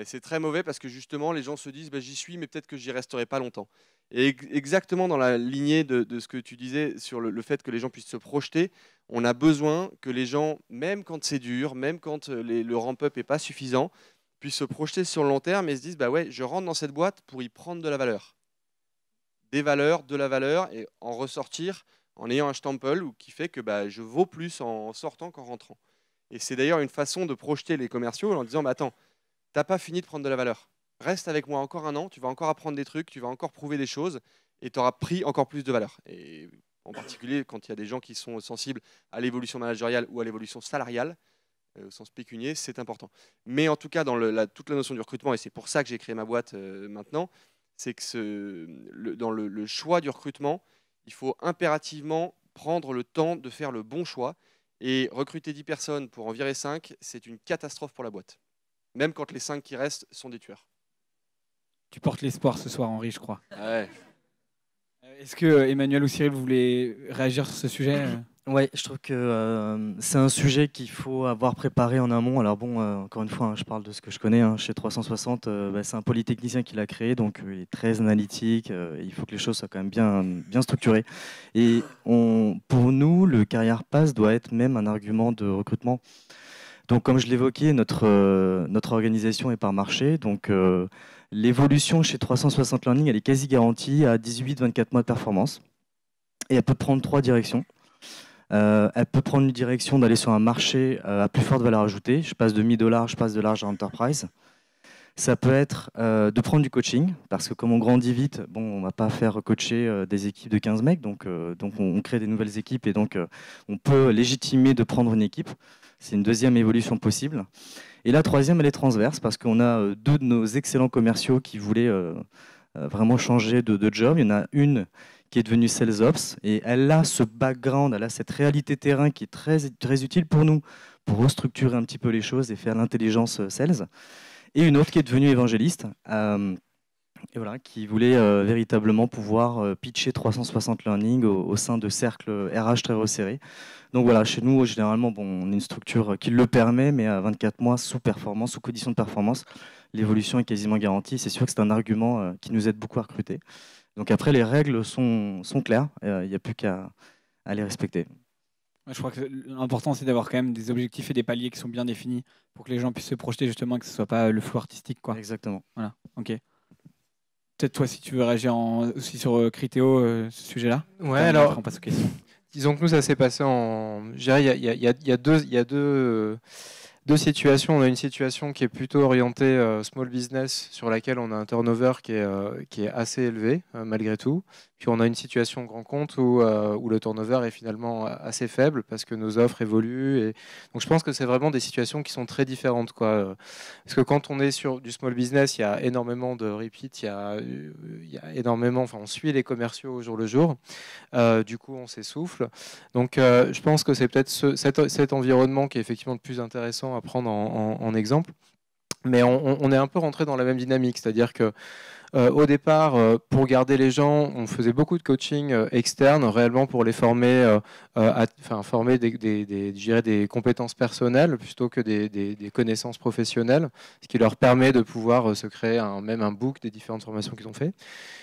C'est très mauvais parce que justement, les gens se disent j'y suis, mais peut-être que j'y resterai pas longtemps. Et exactement dans la lignée de ce que tu disais sur le fait que les gens puissent se projeter, on a besoin que les gens, même quand c'est dur, même quand le ramp-up n'est pas suffisant, puissent se projeter sur le long terme et se disent ouais, je rentre dans cette boîte pour y prendre de la valeur. Des valeurs, de la valeur, et en ressortir en ayant un stempel qui fait que je vaux plus en sortant qu'en rentrant. Et c'est d'ailleurs une façon de projeter les commerciaux en disant attends, t'as pas fini de prendre de la valeur. Reste avec moi encore un an, tu vas encore apprendre des trucs, tu vas encore prouver des choses et tu auras pris encore plus de valeur. Et en particulier, quand il y a des gens qui sont sensibles à l'évolution managériale ou à l'évolution salariale, au sens pécunier, c'est important. Mais en tout cas, dans toute la notion du recrutement, et c'est pour ça que j'ai créé ma boîte maintenant, c'est que dans le choix du recrutement, il faut impérativement prendre le temps de faire le bon choix. Et recruter 10 personnes pour en virer 5, c'est une catastrophe pour la boîte. Même quand les 5 qui restent sont des tueurs. Tu portes l'espoir ce soir, Henri, je crois. Ouais. Est-ce que Emmanuel ou Cyril, vous voulez réagir sur ce sujet? Ouais, je trouve que c'est un sujet qu'il faut avoir préparé en amont. Alors bon, encore une fois, je parle de ce que je connais. Chez 360, c'est un polytechnicien qui l'a créé, donc il est très analytique. Il faut que les choses soient quand même bien structurées. Et pour nous, le Career Pass doit être même un argument de recrutement. Donc, comme je l'évoquais, notre organisation est par marché. Donc, l'évolution chez 360 Learning, elle est quasi garantie à 18-24 mois de performance. Et elle peut prendre 3 directions. Elle peut prendre une direction d'aller sur un marché à plus forte valeur ajoutée. Je passe de $1000, je passe de large à enterprise. Ça peut être de prendre du coaching, parce que comme on grandit vite, bon, on ne va pas faire coacher des équipes de 15 mecs, donc on crée des nouvelles équipes et donc on peut légitimer de prendre une équipe. C'est une deuxième évolution possible. Et la troisième, elle est transverse, parce qu'on a 2 de nos excellents commerciaux qui voulaient vraiment changer de job. Il y en a une qui est devenue Sales Ops, et elle a ce background, elle a cette réalité terrain qui est très, très utile pour nous, pour restructurer un petit peu les choses et faire l'intelligence sales. Et une autre qui est devenue évangéliste, et voilà, qui voulait véritablement pouvoir pitcher 360 Learning au sein de cercles RH très resserrés. Donc voilà, chez nous, généralement, bon, on est une structure qui le permet, mais à 24 mois, sous performance, sous condition de performance, l'évolution est quasiment garantie. C'est sûr que c'est un argument qui nous aide beaucoup à recruter. Donc après, les règles sont claires, il n'y a plus qu'à les respecter. Je crois que l'important, c'est d'avoir quand même des objectifs et des paliers qui sont bien définis pour que les gens puissent se projeter, justement, que ce ne soit pas le flou artistique, quoi. Exactement. Voilà, ok. Peut-être toi, si tu veux réagir aussi sur Criteo, ce sujet-là. Ouais, alors, après, on passe aux questions. Disons que nous, ça s'est passé en... Je dirais, il y a deux situations. On a une situation qui est plutôt orientée small business, sur laquelle on a un turnover qui est assez élevé, malgré tout. Puis on a une situation grand compte où le turnover est finalement assez faible parce que nos offres évoluent. Et... Donc je pense que c'est vraiment des situations qui sont très différentes, quoi. Parce que quand on est sur du small business, il y a énormément de repeat, il y a énormément... Enfin, on suit les commerciaux au jour le jour. Du coup, on s'essouffle. Donc je pense que c'est peut-être cet environnement qui est effectivement le plus intéressant à prendre en exemple. Mais on est un peu rentré dans la même dynamique, c'est-à-dire que au départ, pour garder les gens, on faisait beaucoup de coaching externe, réellement pour les former, former des compétences personnelles plutôt que des connaissances professionnelles, ce qui leur permet de pouvoir se créer même un book des différentes formations qu'ils ont fait.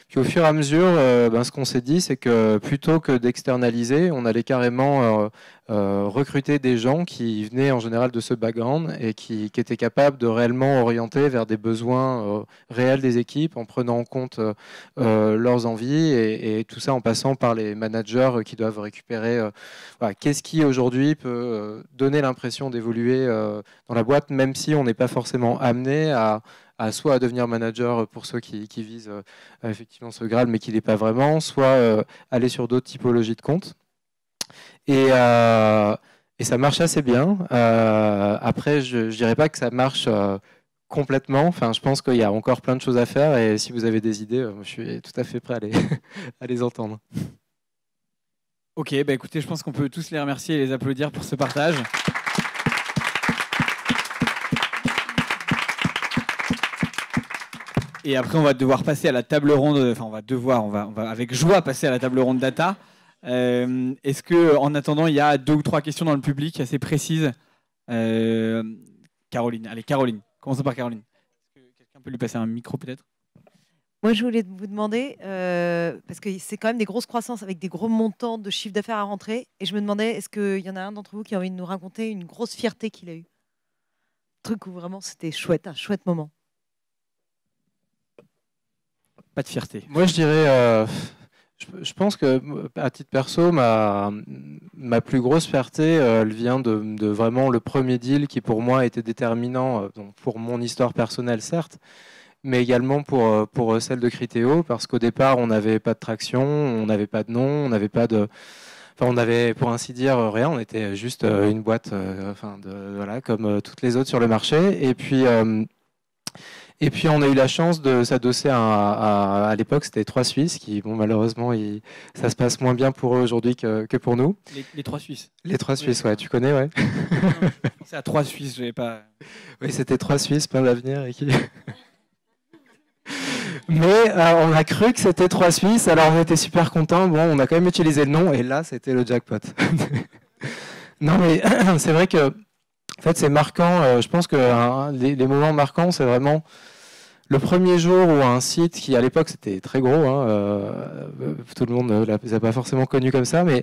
Puis au fur et à mesure, ce qu'on s'est dit, c'est que plutôt que d'externaliser, on allait carrément recruter des gens qui venaient en général de ce background et qui étaient capables de réellement orienter vers des besoins réels des équipes en prenant en compte leurs envies et tout ça en passant par les managers qui doivent récupérer qu'est-ce qui aujourd'hui peut donner l'impression d'évoluer dans la boîte, même si on n'est pas forcément amené à soit à devenir manager pour ceux qui visent effectivement ce grade mais qui n'est pas vraiment, soit aller sur d'autres typologies de comptes. Et ça marche assez bien. Après, je ne dirais pas que ça marche complètement. Enfin, je pense qu'il y a encore plein de choses à faire. Et si vous avez des idées, je suis tout à fait prêt à les entendre. Ok, bah écoutez, je pense qu'on peut tous les remercier et les applaudir pour ce partage. Et après, on va devoir passer à la table ronde. Enfin, on va avec joie passer à la table ronde data. Est-ce que, en attendant, il y a 2 ou 3 questions dans le public assez précises? Caroline, allez, Caroline. Commençons par Caroline. Est-ce que quelqu'un peut lui passer un micro, peut-être? Moi, je voulais vous demander, parce que c'est quand même des grosses croissances avec des gros montants de chiffre d'affaires à rentrer, et je me demandais, est-ce qu'il y en a un d'entre vous qui a envie de nous raconter une grosse fierté qu'il a eue? Un truc où vraiment c'était chouette, un chouette moment. Pas de fierté. Moi, je dirais, je pense que à titre perso, ma plus grosse fierté, elle vient de vraiment le premier deal qui pour moi était déterminant pour mon histoire personnelle, certes, mais également pour celle de Criteo, parce qu'au départ, on n'avait pas de traction, on n'avait pas de nom, on n'avait pas de... Enfin, on avait, pour ainsi dire, rien. On était juste une boîte, voilà, comme toutes les autres sur le marché. Et puis, on a eu la chance de s'adosser à l'époque, c'était 3 Suisses, qui, bon, malheureusement, ça se passe moins bien pour eux aujourd'hui que pour nous. Les 3 Suisses. Les 3 Suisses, ouais, tu connais, ouais. C'est à 3 Suisses, je n'avais pas... Oui, c'était 3 Suisses, plein d'avenir. Mais on a cru que c'était 3 Suisses, alors on était super contents. Bon, on a quand même utilisé le nom, et là, c'était le jackpot. Non, mais c'est vrai que, en fait, c'est marquant. Je pense que les moments marquants, c'est vraiment le premier jour où un site qui, à l'époque, c'était très gros, tout le monde ne les a pas forcément connu comme ça, mais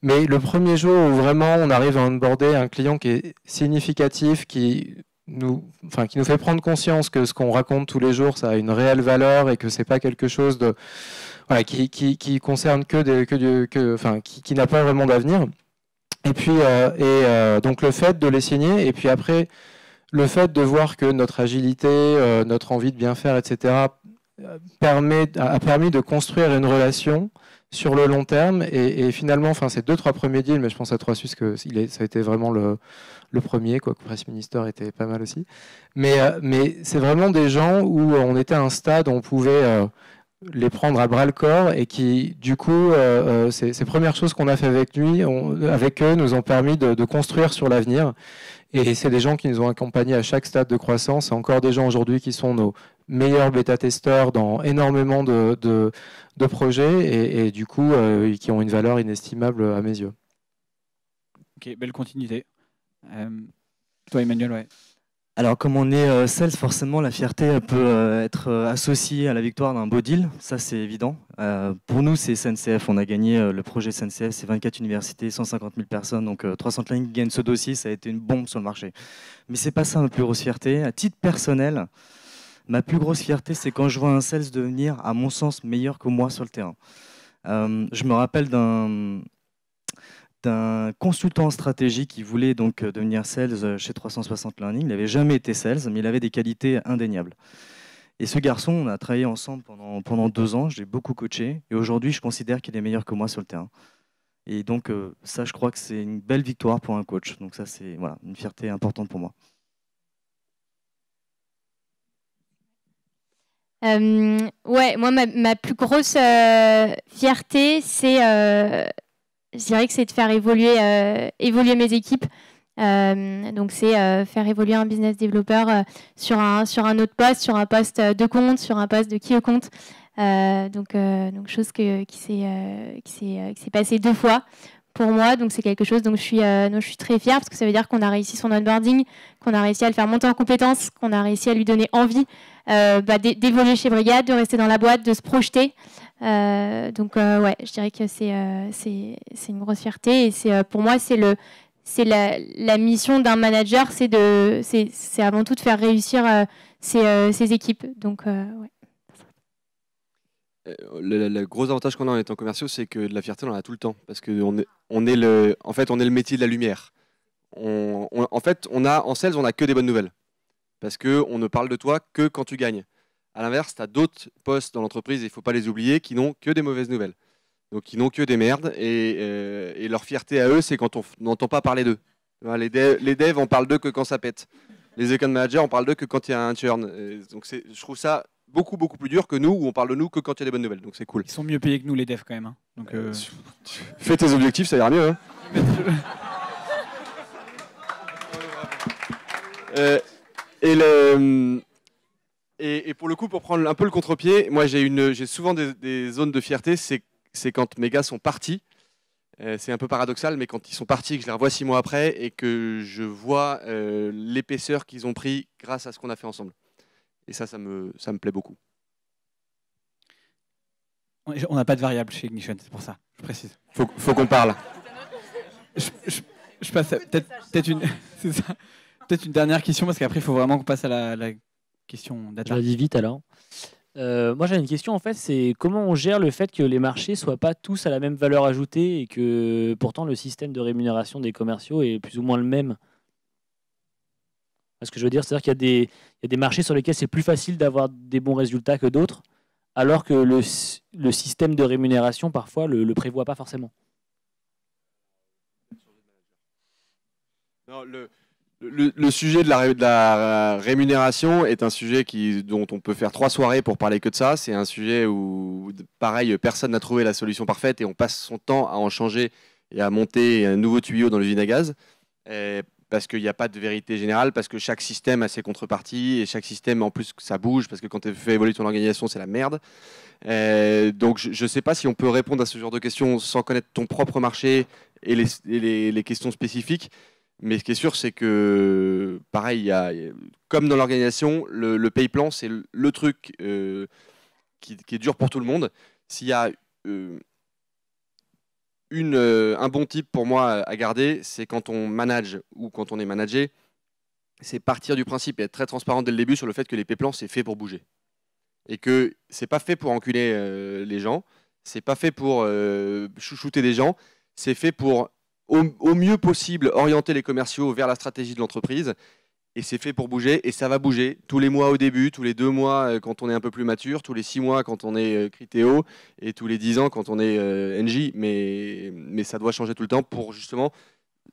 Mais le premier jour où vraiment on arrive à onboarder un client qui est significatif, qui nous fait prendre conscience que ce qu'on raconte tous les jours, ça a une réelle valeur et que c'est pas quelque chose de, voilà, qui concerne qui n'a pas vraiment d'avenir. Et puis donc le fait de les signer, et puis après le fait de voir que notre agilité, notre envie de bien faire, etc., a permis de construire une relation sur le long terme. Et finalement, enfin, ces 2-3 premiers deals, mais je pense à 3Sus que ça a été vraiment le premier, quoi, que Press Minister était pas mal aussi. Mais c'est vraiment des gens où on était à un stade où on pouvait les prendre à bras le corps et qui, du coup, ces premières choses qu'on a fait avec eux nous ont permis de construire sur l'avenir. Et c'est des gens qui nous ont accompagnés à chaque stade de croissance. C'est encore des gens aujourd'hui qui sont nos meilleurs bêta-testeurs dans énormément de projets et du coup, qui ont une valeur inestimable à mes yeux. Ok, belle continuité. Toi, Emmanuel, ouais. Alors, comme on est sales, forcément, la fierté peut être associée à la victoire d'un beau deal. Ça, c'est évident. Pour nous, c'est SNCF. On a gagné le projet SNCF. C'est 24 universités, 150 000 personnes. Donc, 300 Lines gagne ce dossier. Ça a été une bombe sur le marché. Mais c'est pas ça ma plus grosse fierté. À titre personnel, ma plus grosse fierté, c'est quand je vois un sales devenir, à mon sens, meilleur que moi sur le terrain. Je me rappelle d'un consultant en stratégie qui voulait donc devenir sales chez 360 Learning. Il n'avait jamais été sales, mais il avait des qualités indéniables. Et ce garçon, on a travaillé ensemble pendant 2 ans, je l'ai beaucoup coaché, et aujourd'hui, je considère qu'il est meilleur que moi sur le terrain. Et donc, ça, je crois que c'est une belle victoire pour un coach. Donc ça, c'est voilà, une fierté importante pour moi. Ouais, moi, ma plus grosse fierté, c'est... je dirais que c'est de faire évoluer mes équipes. Donc, c'est faire évoluer un business developer sur un autre poste, sur un poste de compte, sur un poste de key account. Donc, chose qui s'est passée 2 fois pour moi. Donc, c'est quelque chose dont je suis très fière parce que ça veut dire qu'on a réussi son onboarding, qu'on a réussi à le faire monter en compétences, qu'on a réussi à lui donner envie d'évoluer chez Brigade, de rester dans la boîte, de se projeter. Donc ouais, je dirais que c'est une grosse fierté et pour moi c'est la mission d'un manager, c'est avant tout de faire réussir ses équipes. Donc ouais. Le gros avantage qu'on a en étant commerciaux, c'est que de la fierté, on en a tout le temps, parce qu'on est le métier de la lumière. En sales, on n'a que des bonnes nouvelles, parce qu'on ne parle de toi que quand tu gagnes. À l'inverse, tu as d'autres postes dans l'entreprise, il ne faut pas les oublier, qui n'ont que des mauvaises nouvelles. Donc, qui n'ont que des merdes. Et leur fierté à eux, c'est quand on n'entend pas parler d'eux. Les devs, on parle d'eux que quand ça pète. Les account managers, on parle d'eux que quand il y a un churn. Donc, je trouve ça beaucoup, beaucoup plus dur que nous, où on parle de nous que quand il y a des bonnes nouvelles. Donc, c'est cool. Ils sont mieux payés que nous, les devs, quand même. Hein. Donc, fais tes objectifs, ça ira mieux. Hein. Et pour le coup, pour prendre un peu le contre-pied, moi j'ai souvent des zones de fierté, c'est quand mes gars sont partis. C'est un peu paradoxal, mais quand ils sont partis, que je les revois 6 mois après et que je vois l'épaisseur qu'ils ont pris grâce à ce qu'on a fait ensemble. Et ça me plaît beaucoup. On n'a pas de variable chez Ignition, c'est pour ça, je précise. Faut qu'on parle. Je passe peut-être une dernière question, parce qu'après, il faut vraiment qu'on passe à la question data. Je la dis vite alors. Moi, j'ai une question, en fait, c'est comment on gère le fait que les marchés ne soient pas tous à la même valeur ajoutée et que pourtant le système de rémunération des commerciaux est plus ou moins le même. Ce que je veux dire, c'est-à-dire qu'il y a des marchés sur lesquels c'est plus facile d'avoir des bons résultats que d'autres, alors que le système de rémunération, parfois, le prévoit pas forcément. Non, le sujet de la rémunération est un sujet dont on peut faire 3 soirées pour parler que de ça. C'est un sujet où, pareil, personne n'a trouvé la solution parfaite et on passe son temps à en changer et à monter un nouveau tuyau dans l'usine à gaz. Parce qu'il n'y a pas de vérité générale, parce que chaque système a ses contreparties et chaque système, en plus, ça bouge, parce que quand tu fais évoluer ton organisation, c'est la merde. Donc, je ne sais pas si on peut répondre à ce genre de questions sans connaître ton propre marché et les questions spécifiques. Mais ce qui est sûr, c'est que, pareil, comme dans l'organisation, le pay plan, c'est le truc qui est dur pour tout le monde. S'il y a un bon type pour moi à garder, c'est quand on manage ou quand on est managé, c'est partir du principe et être très transparent dès le début sur le fait que les P-plans, c'est fait pour bouger. Et que c'est pas fait pour enculer les gens, c'est pas fait pour chouchouter des gens, c'est fait pour au mieux possible orienter les commerciaux vers la stratégie de l'entreprise. Et c'est fait pour bouger, et ça va bouger tous les mois au début, tous les 2 mois quand on est un peu plus mature, tous les 6 mois quand on est Criteo, et tous les 10 ans quand on est NJ. Mais ça doit changer tout le temps pour justement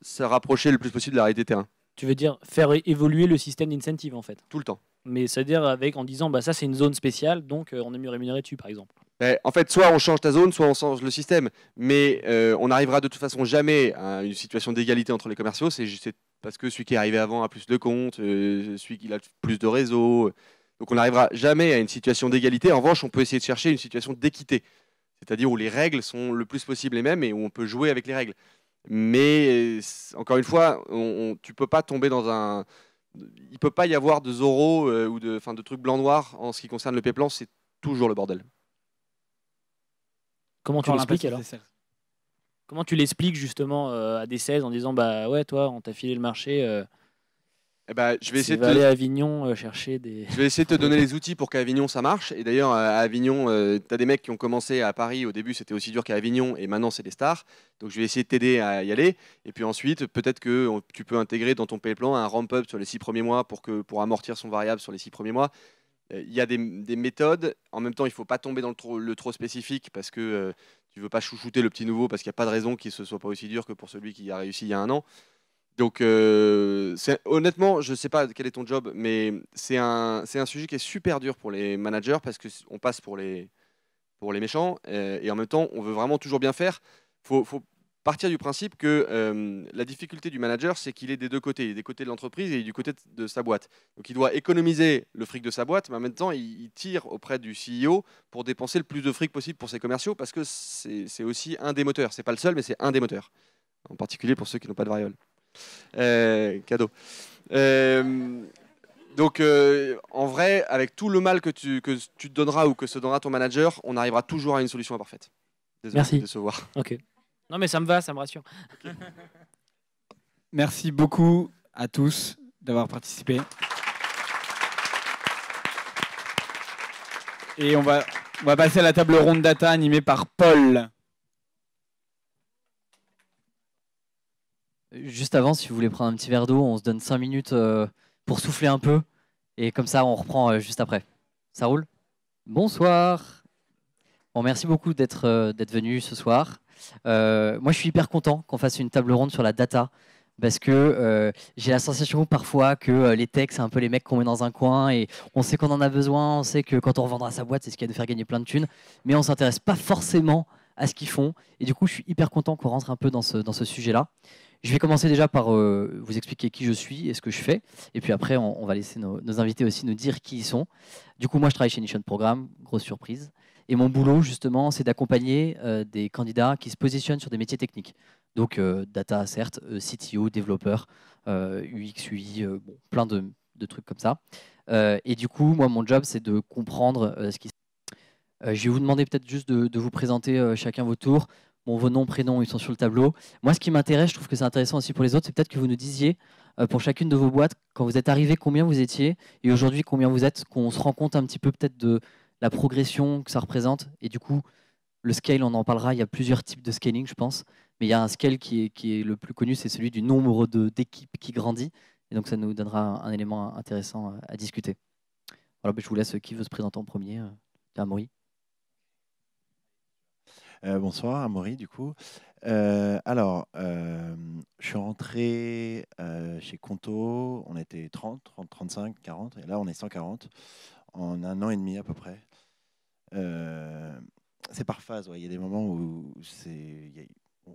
se rapprocher le plus possible de la réalité terrain. Tu veux dire faire évoluer le système d'incentive en fait. Tout le temps. Mais c'est-à-dire en disant bah ça c'est une zone spéciale, donc on est mieux rémunéré dessus par exemple. En fait, soit on change ta zone, soit on change le système. Mais on n'arrivera de toute façon jamais à une situation d'égalité entre les commerciaux. C'est parce que celui qui est arrivé avant a plus de comptes, celui qui a plus de réseaux. Donc on n'arrivera jamais à une situation d'égalité. En revanche, on peut essayer de chercher une situation d'équité. C'est-à-dire où les règles sont le plus possible les mêmes et où on peut jouer avec les règles. Mais encore une fois, tu peux pas tomber dans un... Il ne peut pas y avoir de Zorro ou de trucs blanc-noir en ce qui concerne le P-plan. C'est toujours le bordel. Comment tu l'expliques alors? Comment tu l'expliques justement à des 16 en disant bah ouais toi on t'a filé le marché je vais essayer de aller à Avignon chercher des... Je vais essayer de te donner les outils pour qu'à Avignon ça marche. Et d'ailleurs à Avignon tu as des mecs qui ont commencé à Paris, au début c'était aussi dur qu'à Avignon et maintenant c'est des stars. Donc je vais essayer de t'aider à y aller. Et puis ensuite peut-être que tu peux intégrer dans ton pay-plan un ramp-up sur les 6 premiers mois pour amortir son variable sur les 6 premiers mois. Il y a des méthodes. En même temps, il ne faut pas tomber dans le trop spécifique parce que tu ne veux pas chouchouter le petit nouveau parce qu'il n'y a pas de raison qu'il ne soit pas aussi dur que pour celui qui a réussi il y a 1 an. Donc, honnêtement, je ne sais pas quel est ton job, mais c'est un sujet qui est super dur pour les managers parce qu'on passe pour les méchants et en même temps, on veut vraiment toujours bien faire. Faut partir du principe que la difficulté du manager, c'est qu'il est des deux côtés. Il est des côtés de l'entreprise et du côté de sa boîte. Donc il doit économiser le fric de sa boîte, mais en même temps, il tire auprès du CEO pour dépenser le plus de fric possible pour ses commerciaux, parce que c'est aussi un des moteurs. C'est pas le seul, mais c'est un des moteurs. En particulier pour ceux qui n'ont pas de variable. Cadeau. Donc en vrai, avec tout le mal que tu te donneras ou que se donnera ton manager, on arrivera toujours à une solution imparfaite. Désolé Merci. de décevoir. Ok. Non mais ça me va, ça me rassure. Okay. Merci beaucoup à tous d'avoir participé. Et on va passer à la table ronde data animée par Paul. Juste avant, si vous voulez prendre un petit verre d'eau, on se donne 5 minutes pour souffler un peu. Et comme ça, on reprend juste après. Ça roule? Bonsoir. Bon, merci beaucoup d'être venu ce soir. Moi, je suis hyper content qu'on fasse une table ronde sur la data. Parce que j'ai la sensation parfois que les techs, c'est un peu les mecs qu'on met dans un coin et on sait qu'on en a besoin, on sait que quand on revendra sa boîte, c'est ce qui va nous faire gagner plein de thunes, mais on ne s'intéresse pas forcément à ce qu'ils font. Et du coup, je suis hyper content qu'on rentre un peu dans ce sujet-là. Je vais commencer déjà par vous expliquer qui je suis et ce que je fais. Et puis après, on va laisser nos invités aussi nous dire qui ils sont. Du coup, moi, je travaille chez Nation Programme, grosse surprise. Et mon boulot, justement, c'est d'accompagner des candidats qui se positionnent sur des métiers techniques. Donc, data, certes, CTO, développeur, UX, UI, bon, plein de trucs comme ça. Et du coup, moi, mon job, c'est de comprendre ce qui se passe. Je vais vous demander peut-être juste de vous présenter chacun votre tour. Bon, vos noms, prénoms, ils sont sur le tableau. Moi, ce qui m'intéresse, je trouve que c'est intéressant aussi pour les autres, c'est peut-être que vous nous disiez, pour chacune de vos boîtes, quand vous êtes arrivé, combien vous étiez, et aujourd'hui, combien vous êtes, qu'on se rend compte un petit peu peut-être de la progression que ça représente. Et du coup, le scale, on en parlera, il y a plusieurs types de scaling, je pense. Mais il y a un scale qui est le plus connu, c'est celui du nombre d'équipes qui grandit. Et donc, ça nous donnera un élément intéressant à discuter. Voilà, je vous laisse qui veut se présenter en premier. Amaury. Bonsoir, Amaury, du coup. Je suis rentré chez Conto, on était 30, 35, 40, et là on est 140 en 1 an et demi à peu près. C'est par phase, ouais. Il y a des moments où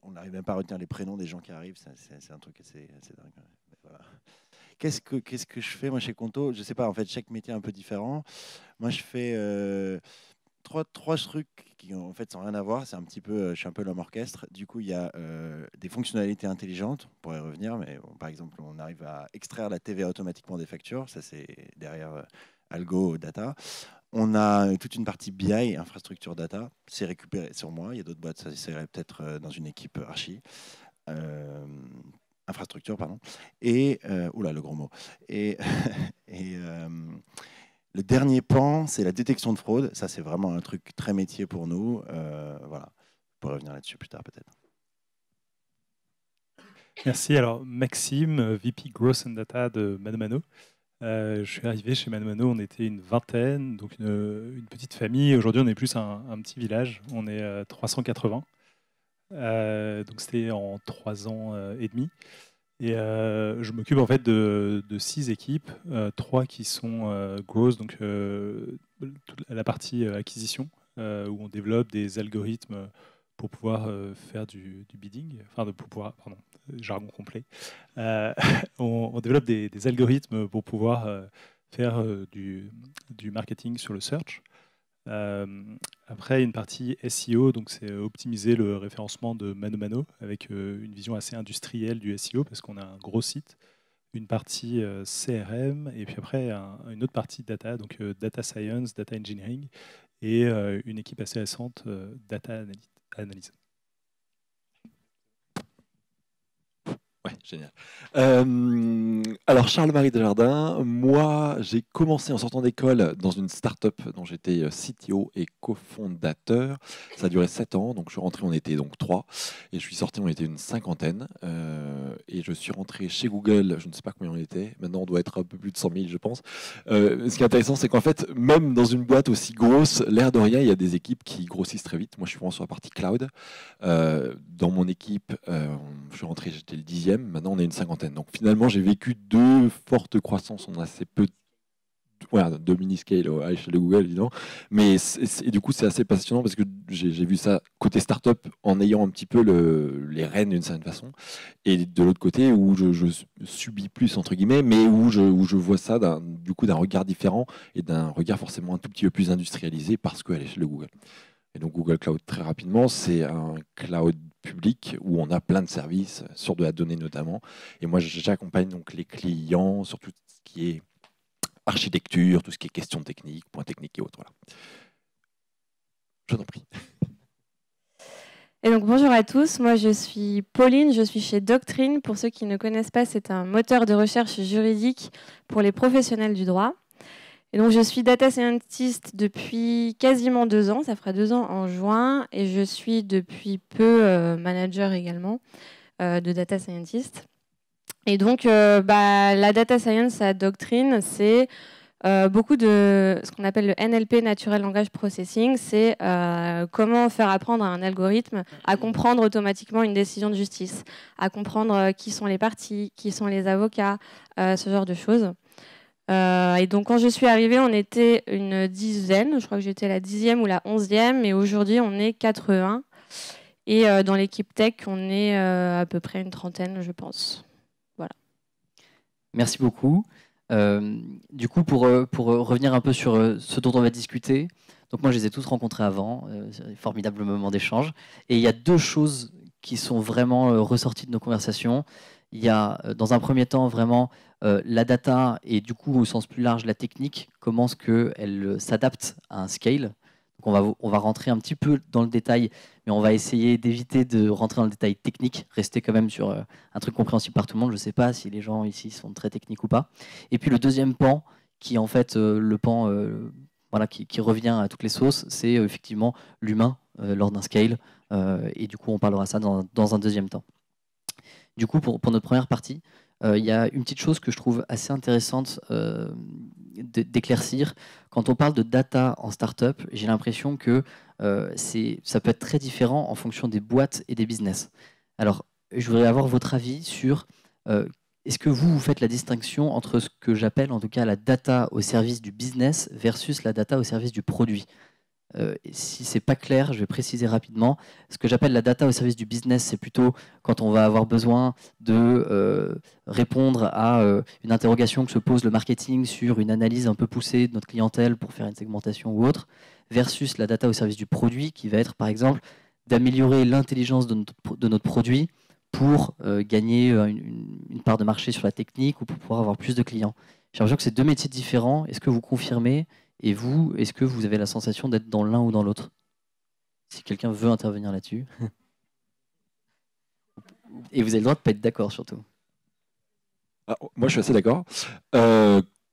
on n'arrive même pas à retenir les prénoms des gens qui arrivent, c'est un truc assez dingue. Voilà. Qu'est-ce que je fais moi chez Conto? Je sais pas, en fait chaque métier est un peu différent. Moi je fais trois trucs qui en fait sans rien à voir. C'est un petit peu, je suis un peu l'homme orchestre. Du coup il y a des fonctionnalités intelligentes, on pourrait revenir, mais bon, par exemple on arrive à extraire la TVA automatiquement des factures, ça c'est derrière Algo Data. On a toute une partie BI, infrastructure data. C'est récupéré sur moi. Il y a d'autres boîtes, ça serait peut-être dans une équipe archi. Infrastructure, pardon. Et, oula, le gros mot. Et le dernier pan, c'est la détection de fraude. Ça, c'est vraiment un truc très métier pour nous. Voilà. On pourrait revenir là-dessus plus tard, peut-être. Merci. Alors, Maxime, VP Growth and Data de ManoMano. Je suis arrivé chez ManoMano, on était une vingtaine, donc une petite famille. Aujourd'hui, on est plus un petit village. On est 380. Donc, c'était en 3 ans et demi. Et je m'occupe en fait de 6 équipes, 3 qui sont growth, donc la partie acquisition, où on développe des algorithmes pour pouvoir faire du bidding, enfin pour pouvoir, pardon, jargon complet. On développe des algorithmes pour pouvoir faire du marketing sur le search. Après, une partie SEO, donc c'est optimiser le référencement de ManoMano avec une vision assez industrielle du SEO parce qu'on a un gros site, une partie CRM et puis après une autre partie data, donc data science, data engineering et une équipe assez récente data analyse. Ouais, génial. Alors, Charles-Marie Desjardins, moi, j'ai commencé en sortant d'école dans une start-up dont j'étais CTO et cofondateur. Ça a duré 7 ans, donc je suis rentré, on était donc 3, et je suis sorti, on était une 50aine. Et je suis rentré chez Google, je ne sais pas combien on était, maintenant on doit être un peu plus de 100 000, je pense. Ce qui est intéressant, c'est qu'en fait, même dans une boîte aussi grosse, l'air de rien, il y a des équipes qui grossissent très vite. Moi, je suis vraiment sur la partie cloud. Dans mon équipe, je suis rentré, j'étais le 10e. Maintenant, on est une 50aine. Donc, finalement, j'ai vécu 2 fortes croissances. On a assez peu de mini-scale à l'échelle de Google, évidemment. Mais et du coup, c'est assez passionnant parce que j'ai vu ça côté startup en ayant un petit peu les rênes d'une certaine façon. Et de l'autre côté, où je subis plus, entre guillemets, mais où je vois ça d'un regard différent et d'un regard forcément un tout petit peu plus industrialisé parce qu'à l'échelle de Google. Et donc Google Cloud, très rapidement, c'est un cloud public où on a plein de services, sur de la donnée notamment. Et moi, j'accompagne donc les clients sur tout ce qui est architecture, tout ce qui est questions techniques, points techniques et autres. Voilà. Je t'en prie. Et donc bonjour à tous, moi je suis Pauline, je suis chez Doctrine. Pour ceux qui ne connaissent pas, c'est un moteur de recherche juridique pour les professionnels du droit. Et donc, je suis data scientist depuis quasiment 2 ans, ça fera 2 ans en juin, et je suis depuis peu manager également de data scientist. Et donc, la data science à Doctrine, c'est beaucoup de ce qu'on appelle le NLP, Natural Language Processing, c'est comment faire apprendre à un algorithme à comprendre automatiquement une décision de justice, à comprendre qui sont les parties, qui sont les avocats, ce genre de choses. Et donc quand je suis arrivée, on était une dizaine, je crois que j'étais la 10e ou la 11e, et aujourd'hui on est 80. Et dans l'équipe tech, on est à peu près une 30aine, je pense. Voilà. Merci beaucoup. Du coup, pour revenir un peu sur ce dont on va discuter, donc moi je les ai tous rencontrés avant, formidable moment d'échange, et il y a 2 choses qui sont vraiment ressorties de nos conversations. Il y a dans un premier temps vraiment la data et du coup au sens plus large la technique, comment est-ce qu'elle s'adapte à un scale. Donc on va rentrer un petit peu dans le détail, mais on va essayer d'éviter de rentrer dans le détail technique, rester quand même sur un truc compréhensible par tout le monde. Je ne sais pas si les gens ici sont très techniques ou pas. Et puis le deuxième pan, qui est en fait le pan qui revient à toutes les sauces, c'est effectivement l'humain lors d'un scale. Et du coup, on parlera ça dans un deuxième temps. Du coup, pour notre première partie, il y a une petite chose que je trouve assez intéressante d'éclaircir. Quand on parle de data en startup, j'ai l'impression que ça peut être très différent en fonction des boîtes et des business. Alors, je voudrais avoir votre avis sur est-ce que vous faites la distinction entre ce que j'appelle en tout cas la data au service du business versus la data au service du produit. Si c'est pas clair, je vais préciser rapidement. Ce que j'appelle la data au service du business, c'est plutôt quand on va avoir besoin de répondre à une interrogation que se pose le marketing sur une analyse un peu poussée de notre clientèle pour faire une segmentation ou autre, versus la data au service du produit, qui va être par exemple d'améliorer l'intelligence de notre produit pour gagner une part de marché sur la technique ou pour pouvoir avoir plus de clients. J'ai l'impression que c'est 2 métiers différents. Est-ce que vous confirmez? Et vous, est-ce que vous avez la sensation d'être dans l'un ou dans l'autre? Si quelqu'un veut intervenir là-dessus. Et vous avez le droit de ne pas être d'accord, surtout. Ah, moi, je suis assez d'accord.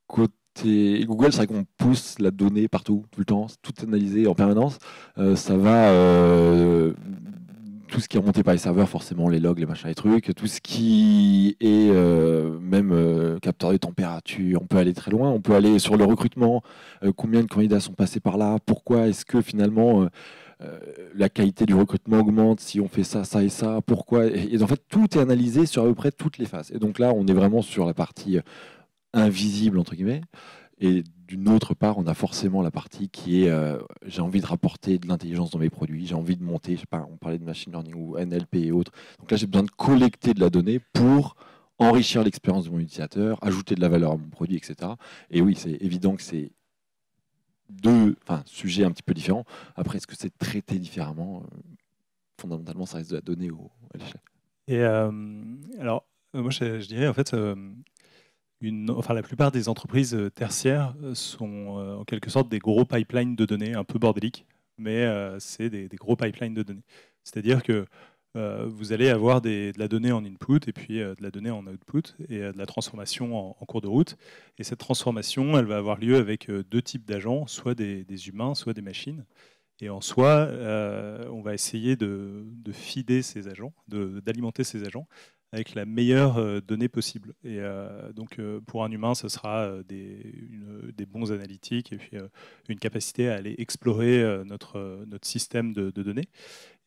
Côté Google, c'est vrai qu'on pousse la donnée partout, tout le temps, tout analysé en permanence. Ça va, tout ce qui est remonté par les serveurs, forcément, les logs, les machins, les trucs, tout ce qui est même capteur de température, on peut aller très loin, on peut aller sur le recrutement, combien de candidats sont passés par là, pourquoi est-ce que finalement la qualité du recrutement augmente si on fait ça, ça et ça, pourquoi, et en fait, tout est analysé sur à peu près toutes les phases. Et donc là, on est vraiment sur la partie invisible, entre guillemets. Et d'une autre part, on a forcément la partie qui est j'ai envie de rapporter de l'intelligence dans mes produits, j'ai envie de monter, je sais pas, on parlait de machine learning ou NLP et autres. Donc là, j'ai besoin de collecter de la donnée pour enrichir l'expérience de mon utilisateur, ajouter de la valeur à mon produit, etc. Et oui, c'est évident que c'est deux sujets un petit peu différents. Après, est-ce que c'est traité différemment? Fondamentalement, ça reste de la donnée à l'échelle. Et alors, moi, je dirais, en fait, la plupart des entreprises tertiaires sont en quelque sorte des gros pipelines de données, un peu bordéliques, mais c'est des gros pipelines de données. C'est-à-dire que vous allez avoir de la donnée en input et puis de la donnée en output et de la transformation en cours de route. Et cette transformation, elle va avoir lieu avec deux types d'agents, soit des humains, soit des machines. Et en soi, on va essayer de feeder ces agents, d'alimenter ces agents avec la meilleure donnée possible. Et donc, pour un humain, ce sera des bons analytiques et puis une capacité à aller explorer notre système de données.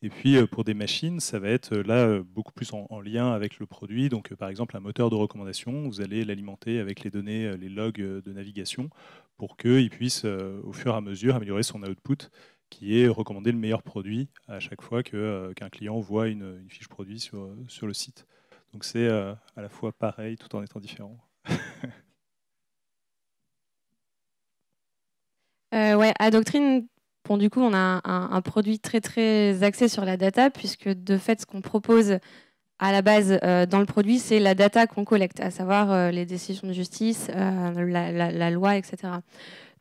Et puis, pour des machines, ça va être là beaucoup plus en lien avec le produit. Donc, par exemple, un moteur de recommandation, vous allez l'alimenter avec les données, les logs de navigation pour qu'il puisse, au fur et à mesure, améliorer son output, qui est recommander le meilleur produit à chaque fois qu'un client voit une fiche produit sur le site. Donc c'est à la fois pareil tout en étant différent. Ouais, à Doctrine, bon, du coup, on a un produit très très axé sur la data, puisque de fait, ce qu'on propose à la base dans le produit, c'est la data qu'on collecte, à savoir les décisions de justice, la loi, etc.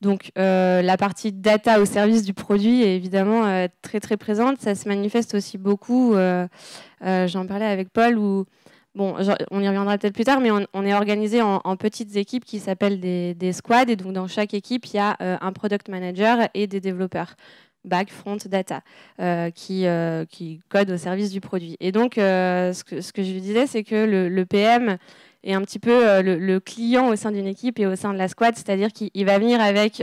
Donc la partie data au service du produit est évidemment très très présente. Ça se manifeste aussi beaucoup. J'en parlais avec Paul où bon, on y reviendra peut-être plus tard, mais on est organisé en petites équipes qui s'appellent des squads. Et donc, dans chaque équipe, il y a un product manager et des développeurs, back, front, data, qui codent au service du produit. Et donc, ce que je lui disais, c'est que le PM est un petit peu le client au sein d'une équipe et au sein de la squad, c'est-à-dire qu'il va venir avec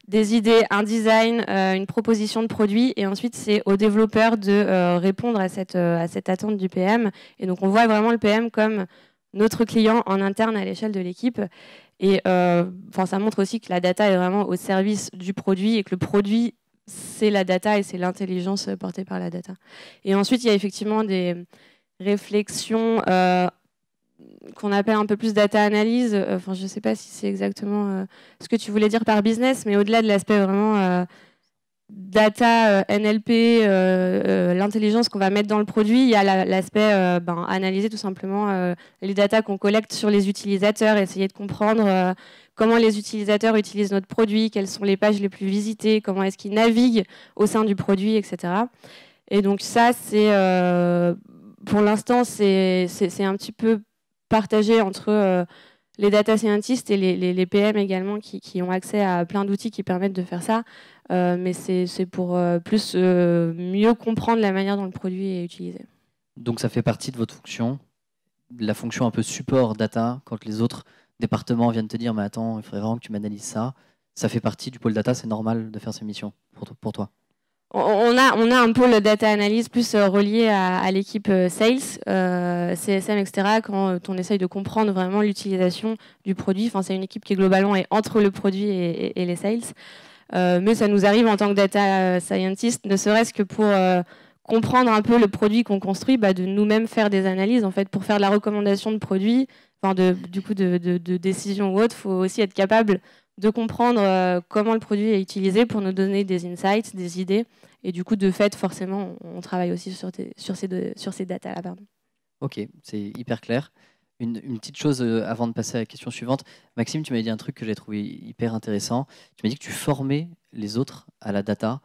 des idées, un design, une proposition de produit, et ensuite c'est aux développeurs de répondre à cette attente du PM. Et donc on voit vraiment le PM comme notre client en interne à l'échelle de l'équipe. Et ça montre aussi que la data est vraiment au service du produit et que le produit, c'est la data et c'est l'intelligence portée par la data. Et ensuite, il y a effectivement des réflexions qu'on appelle un peu plus data analyse. Enfin, je ne sais pas si c'est exactement ce que tu voulais dire par business, mais au-delà de l'aspect vraiment data, NLP, l'intelligence qu'on va mettre dans le produit, il y a l'aspect analyser tout simplement les data qu'on collecte sur les utilisateurs, essayer de comprendre comment les utilisateurs utilisent notre produit, quelles sont les pages les plus visitées, comment est-ce qu'ils naviguent au sein du produit, etc. Et donc ça, c'est pour l'instant, c'est un petit peu partagé entre les data scientists et les PM également qui ont accès à plein d'outils qui permettent de faire ça. Mais c'est pour plus mieux comprendre la manière dont le produit est utilisé. Donc ça fait partie de votre fonction, la fonction un peu support data, quand les autres départements viennent te dire mais attends, il faudrait vraiment que tu m'analyses ça. Ça fait partie du pôle data, c'est normal de faire ces missions pour toi. On a un pôle data analyse plus relié à l'équipe sales, CSM, etc. Quand on essaye de comprendre vraiment l'utilisation du produit. Enfin, c'est une équipe qui globalement est entre le produit et les sales. Mais ça nous arrive en tant que data scientist, ne serait-ce que pour comprendre un peu le produit qu'on construit, de nous-mêmes faire des analyses en fait, pour faire de la recommandation de produits, enfin de décision ou autre. Il faut aussi être capable de comprendre comment le produit est utilisé pour nous donner des insights, des idées. Et du coup, de fait, forcément, on travaille aussi sur ces data-là. Ok, c'est hyper clair. Une petite chose avant de passer à la question suivante. Maxime, tu m'avais dit un truc que j'ai trouvé hyper intéressant. Tu m'as dit que tu formais les autres à la data.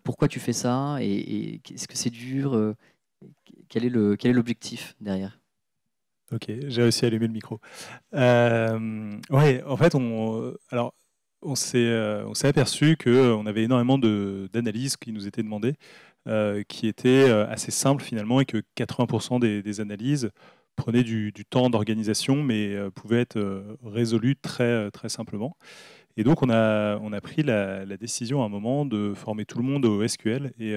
Pourquoi tu fais ça et est-ce que c'est dur quel est l'objectif derrière? Ok, j'ai réussi à allumer le micro. Ouais, en fait, on s'est aperçu qu'on avait énormément d'analyses qui nous étaient demandées, qui étaient assez simples finalement, et que 80% des analyses prenaient du temps d'organisation, mais pouvaient être résolues très simplement. Et donc, on a pris la décision à un moment de former tout le monde au SQL et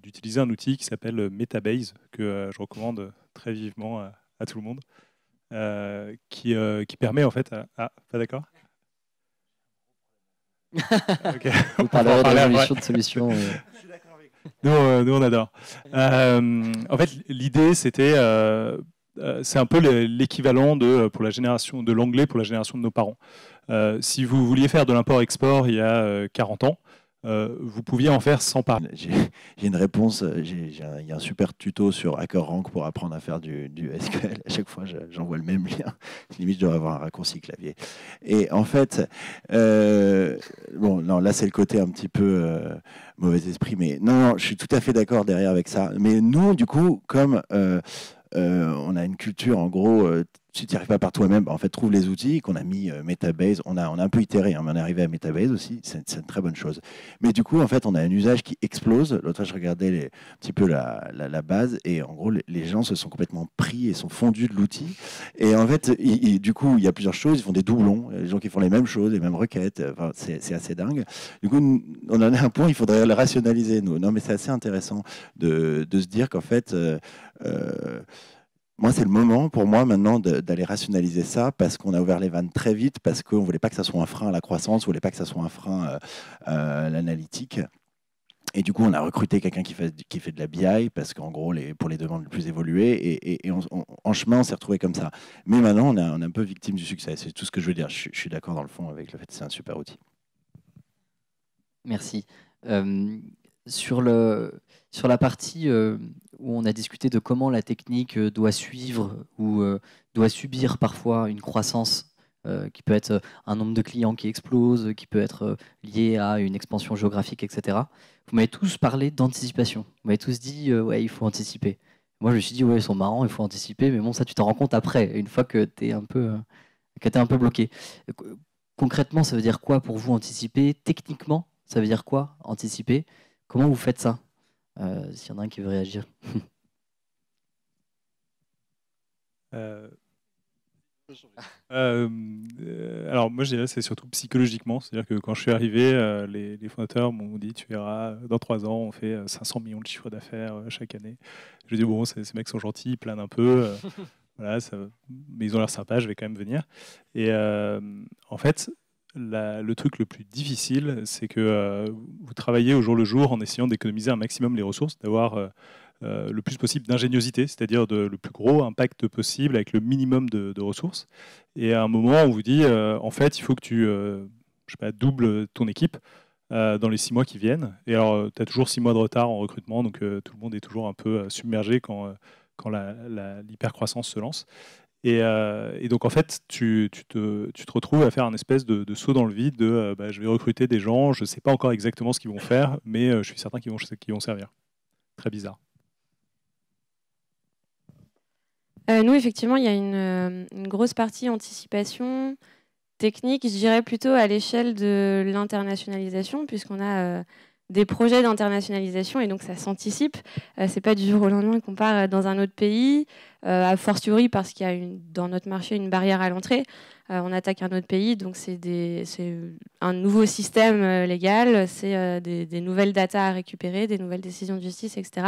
d'utiliser un outil qui s'appelle Metabase, que je recommande très vivement à tout le monde, qui permet en fait Ah, pas d'accord? Okay. Vous parlerez de résolution de solutions. Nous, on adore. En fait, l'idée, c'était... c'est un peu l'équivalent pour la génération de l'anglais pour la génération de nos parents. Si vous vouliez faire de l'import-export il y a 40 ans, vous pouviez en faire sans parler. J'ai une réponse. Il y a un super tuto sur HackerRank pour apprendre à faire du SQL. À chaque fois, j'envoie le même lien. Limite, je dois avoir un raccourci clavier. Et en fait, bon, non, là, c'est le côté un petit peu mauvais esprit. Mais non, je suis tout à fait d'accord derrière avec ça. Mais nous, du coup, comme on a une culture, en gros, si tu n'y arrives pas par toi-même, en fait, trouve les outils qu'on a mis Metabase. On a un peu itéré, hein, mais on est arrivé à Metabase aussi. C'est une très bonne chose. Mais du coup, en fait, on a un usage qui explose. L'autre fois, je regardais un petit peu la base, et en gros, les gens se sont complètement pris et sont fondus de l'outil. Et en fait, du coup, il y a plusieurs choses. Ils font des doublons. Les gens qui font les mêmes choses, les mêmes requêtes. Enfin, c'est assez dingue. Du coup, on en a un point. Il faudrait le rationaliser, nous. Non, mais c'est assez intéressant de se dire qu'en fait, moi, c'est le moment pour moi maintenant d'aller rationaliser ça, parce qu'on a ouvert les vannes très vite, parce qu'on ne voulait pas que ça soit un frein à la croissance, on ne voulait pas que ça soit un frein à l'analytique. Et du coup, on a recruté quelqu'un qui fait de la BI, parce qu'en gros, pour les demandes les plus évoluées, et en chemin, on s'est retrouvé comme ça. Mais maintenant, on est un peu victime du succès. C'est tout ce que je veux dire. Je suis d'accord dans le fond avec le fait que c'est un super outil. Merci. Sur la partie où on a discuté de comment la technique doit suivre ou doit subir parfois une croissance qui peut être un nombre de clients qui explose, qui peut être lié à une expansion géographique, etc. Vous m'avez tous parlé d'anticipation. Vous m'avez tous dit ouais, il faut anticiper. Moi, je me suis dit ouais, ils sont marrants, il faut anticiper, mais bon, ça, tu t'en rends compte après, une fois que tu es un peu bloqué. Concrètement, ça veut dire quoi pour vous anticiper? Techniquement, ça veut dire quoi anticiper? Comment vous faites ça? S'il y en a un qui veut réagir. Alors moi je dirais c'est surtout psychologiquement, c'est-à-dire que quand je suis arrivé, les fondateurs m'ont dit tu verras, dans 3 ans on fait 500 millions de chiffres d'affaires chaque année. Je dis bon, ces mecs sont gentils, ils planent un peu, voilà, mais ils ont l'air sympas, je vais quand même venir. Et en fait, le truc le plus difficile, c'est que vous travaillez au jour le jour en essayant d'économiser un maximum les ressources, d'avoir le plus possible d'ingéniosité, c'est-à-dire le plus gros impact possible avec le minimum de ressources. Et à un moment, on vous dit, en fait, il faut que tu je sais pas, doubles ton équipe dans les 6 mois qui viennent. Et alors, tu as toujours 6 mois de retard en recrutement, donc tout le monde est toujours un peu submergé quand l'hypercroissance se lance. Et donc, en fait, tu te retrouves à faire un espèce de saut dans le vide de je vais recruter des gens, je ne sais pas encore exactement ce qu'ils vont faire, mais je suis certain qu'ils vont servir. Très bizarre. Nous, effectivement, il y a une grosse partie anticipation technique, je dirais plutôt à l'échelle de l'internationalisation, puisqu'on a des projets d'internationalisation et donc ça s'anticipe. C'est pas du jour au lendemain qu'on part dans un autre pays, a fortiori parce qu'il y a dans notre marché une barrière à l'entrée. On attaque un autre pays, donc c'est un nouveau système légal, c'est des nouvelles datas à récupérer, des nouvelles décisions de justice, etc.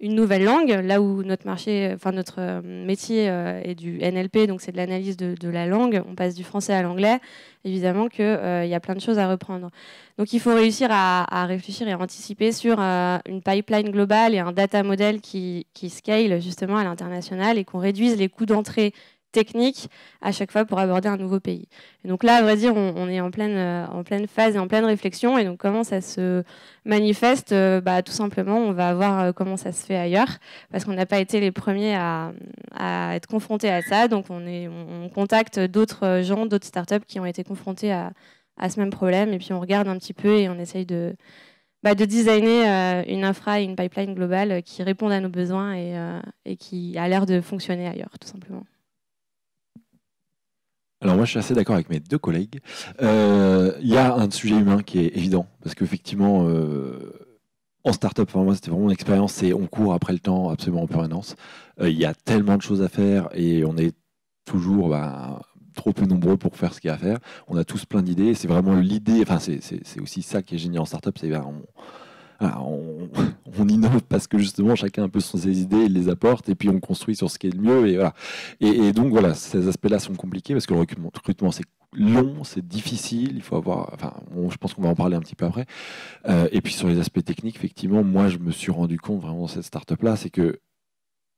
Une nouvelle langue, là où notre métier est du NLP, donc c'est de l'analyse de la langue. On passe du français à l'anglais. Évidemment qu'il y a plein de choses à reprendre. Donc il faut réussir à réfléchir et à anticiper sur une pipeline globale et un data model qui scale justement à l'international et qu'on réduise les coûts d'entrée techniques à chaque fois pour aborder un nouveau pays. Et donc là, à vrai dire, on est en pleine phase et en pleine réflexion. Et donc comment ça se manifeste tout simplement, on va voir comment ça se fait ailleurs, parce qu'on n'a pas été les premiers à être confrontés à ça. Donc on contacte d'autres gens, d'autres startups qui ont été confrontés à ce même problème. Et puis on regarde un petit peu et on essaye de designer une infra et une pipeline globale qui répondent à nos besoins et qui a l'air de fonctionner ailleurs, tout simplement. Alors moi, je suis assez d'accord avec mes deux collègues. Il y a un sujet humain qui est évident, parce qu'effectivement, en start-up, enfin, moi, c'était vraiment une expérience, c'est on court après le temps absolument en permanence. Il y a tellement de choses à faire et on est toujours trop peu nombreux pour faire ce qu'il y a à faire. On a tous plein d'idées. C'est vraiment l'idée, enfin, c'est aussi ça qui est génial en start-up, c'est on innove parce que justement chacun a un peu ses idées, il les apporte et puis on construit sur ce qui est le mieux et voilà. Et donc voilà, ces aspects-là sont compliqués parce que le recrutement c'est long, c'est difficile, il faut avoir, je pense qu'on va en parler un petit peu après. Et puis sur les aspects techniques, effectivement, moi je me suis rendu compte vraiment dans cette start-up-là, c'est que,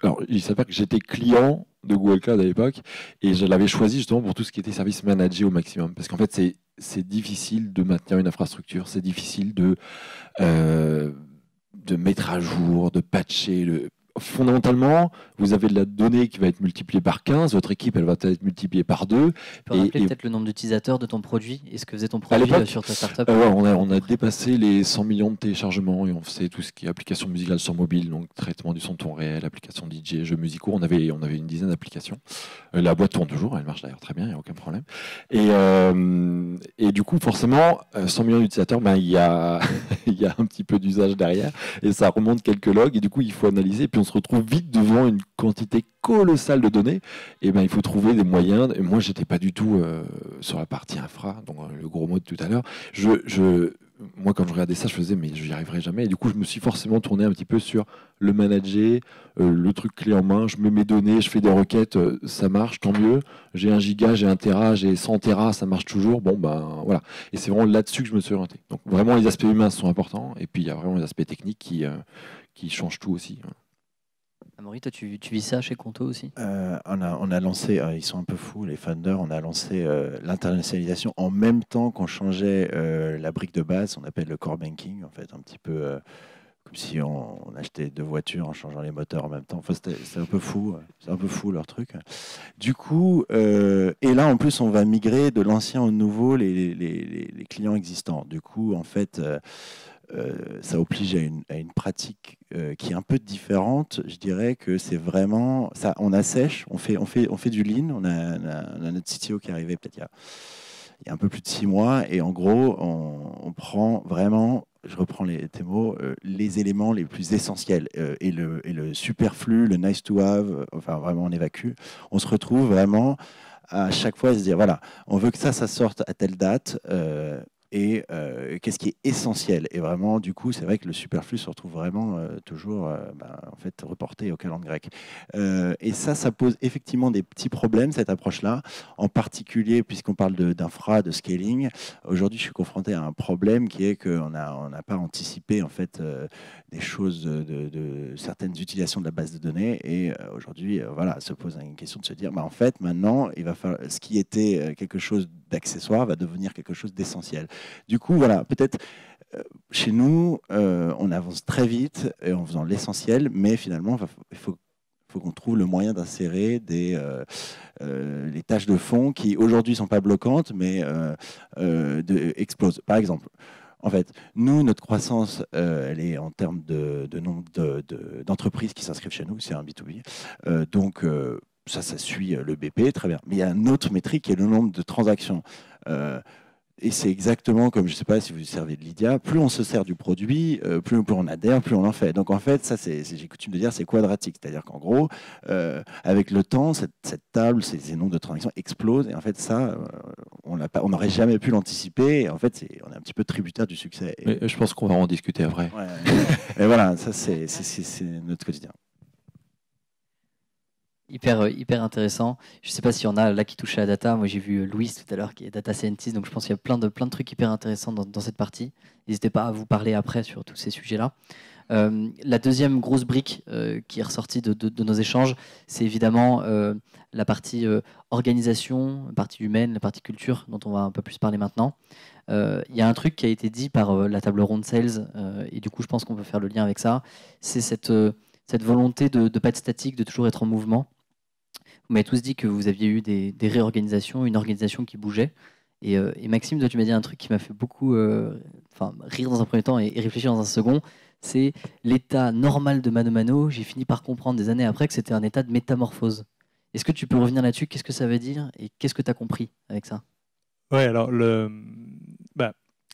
alors il s'avère que j'étais client de Google Cloud à l'époque et je l'avais choisi justement pour tout ce qui était service managé au maximum parce qu'en fait c'est difficile de maintenir une infrastructure, c'est difficile de mettre à jour, de patcher. Fondamentalement, vous avez de la donnée qui va être multipliée par 15, votre équipe elle va être multipliée par 2. Tu peux rappeler peut-être le nombre d'utilisateurs de ton produit et ce que faisait ton À produit l'époque, sur ta startup? on a dépassé les 100 millions de téléchargements et on faisait tout ce qui est application musicale sur mobile, donc traitement du son temps réel, application DJ, jeux musicaux. On avait une dizaine d'applications. La boîte tourne toujours, elle marche d'ailleurs très bien, il n'y a aucun problème. Et du coup, forcément, 100 millions d'utilisateurs, il y a un petit peu d'usage derrière et ça remonte quelques logs et du coup, il faut analyser. Et puis on se retrouve vite devant une quantité colossale de données. Et il faut trouver des moyens. Et moi, j'étais pas du tout sur la partie infra, donc le gros mot de tout à l'heure. Moi, quand je regardais ça, je faisais, mais je n'y arriverai jamais. Et du coup, je me suis forcément tourné un petit peu sur le manager, le truc clé en main. Je mets mes données, je fais des requêtes, ça marche, tant mieux. J'ai 1 giga, j'ai 1 téra, j'ai 100 téra, ça marche toujours. Bon, voilà. Et c'est vraiment là-dessus que je me suis orienté. Donc, vraiment, les aspects humains sont importants. Et puis, il y a vraiment les aspects techniques qui changent tout aussi. Amaury, toi, tu vis ça chez Conto aussi? On a lancé, ils sont un peu fous, les founders, on a lancé l'internationalisation en même temps qu'on changeait la brique de base, on appelle le core banking, en fait, un petit peu comme si on achetait 2 voitures en changeant les moteurs en même temps. Enfin, c'est un peu fou, leur truc. Du coup, et là, en plus, on va migrer de l'ancien au nouveau les clients existants. Du coup, en fait, ça oblige à une pratique qui est un peu différente. Je dirais que c'est vraiment ça. On assèche, on fait du lean. On a notre CTO qui est arrivé peut-être il y a un peu plus de 6 mois. Et en gros, on prend vraiment, je reprends tes mots, les éléments les plus essentiels et le superflu, le nice to have. Enfin, vraiment, on évacue. On se retrouve vraiment à chaque fois à se dire voilà, on veut que ça sorte à telle date. Et qu'est-ce qui est essentiel. Et vraiment, du coup, c'est vrai que le superflu se retrouve vraiment toujours en fait, reporté au calendrier grec. Et ça pose effectivement des petits problèmes, cette approche-là. En particulier, puisqu'on parle d'infra, de scaling, aujourd'hui, je suis confronté à un problème qui est qu'on n'a pas anticipé en fait, des choses de certaines utilisations de la base de données. Et aujourd'hui, voilà, se pose une question de se dire, en fait, maintenant, il va falloir, ce qui était quelque chose d'accessoire va devenir quelque chose d'essentiel. Du coup, voilà, peut-être chez nous, on avance très vite en faisant l'essentiel, mais finalement, il faut qu'on trouve le moyen d'insérer les tâches de fond qui aujourd'hui ne sont pas bloquantes, mais explosent. Par exemple, en fait, nous, notre croissance, elle est en termes de nombre d'entreprises qui s'inscrivent chez nous, c'est un B2B. Donc, ça suit le BP, très bien. Mais il y a une autre métrique qui est le nombre de transactions. Et c'est exactement comme, je ne sais pas si vous servez de Lydia, plus on se sert du produit, plus on adhère, plus on en fait. Donc en fait, ça, j'ai coutume de dire, c'est quadratique. C'est-à-dire qu'en gros, avec le temps, cette table, ces nombres de transactions explosent. Et en fait, ça, on n'aurait jamais pu l'anticiper. Et en fait, on est un petit peu tributaire du succès. Mais je pense qu'on va en discuter après. Ouais. Et voilà, ça, c'est notre quotidien. Hyper intéressant. Je ne sais pas s'il y en a là qui touchent à la data. Moi, j'ai vu Louis tout à l'heure qui est data scientist. Donc, je pense qu'il y a plein de trucs hyper intéressants dans cette partie. N'hésitez pas à vous parler après sur tous ces sujets-là. La deuxième grosse brique qui est ressortie de nos échanges, c'est évidemment la partie organisation, la partie humaine, la partie culture, dont on va un peu plus parler maintenant. Il y a un truc qui a été dit par la table ronde Sales, et du coup je pense qu'on peut faire le lien avec ça, c'est cette volonté de ne pas être statique, de toujours être en mouvement. Vous m'avez tous dit que vous aviez eu des réorganisations, une organisation qui bougeait. Et Maxime, toi tu m'as dit un truc qui m'a fait beaucoup rire dans un premier temps et réfléchir dans un second, c'est l'état normal de Mano Mano. J'ai fini par comprendre des années après que c'était un état de métamorphose. Est-ce que tu peux revenir là-dessus? Qu'est-ce que ça veut dire et qu'est-ce que tu as compris avec ça? Ouais, alors il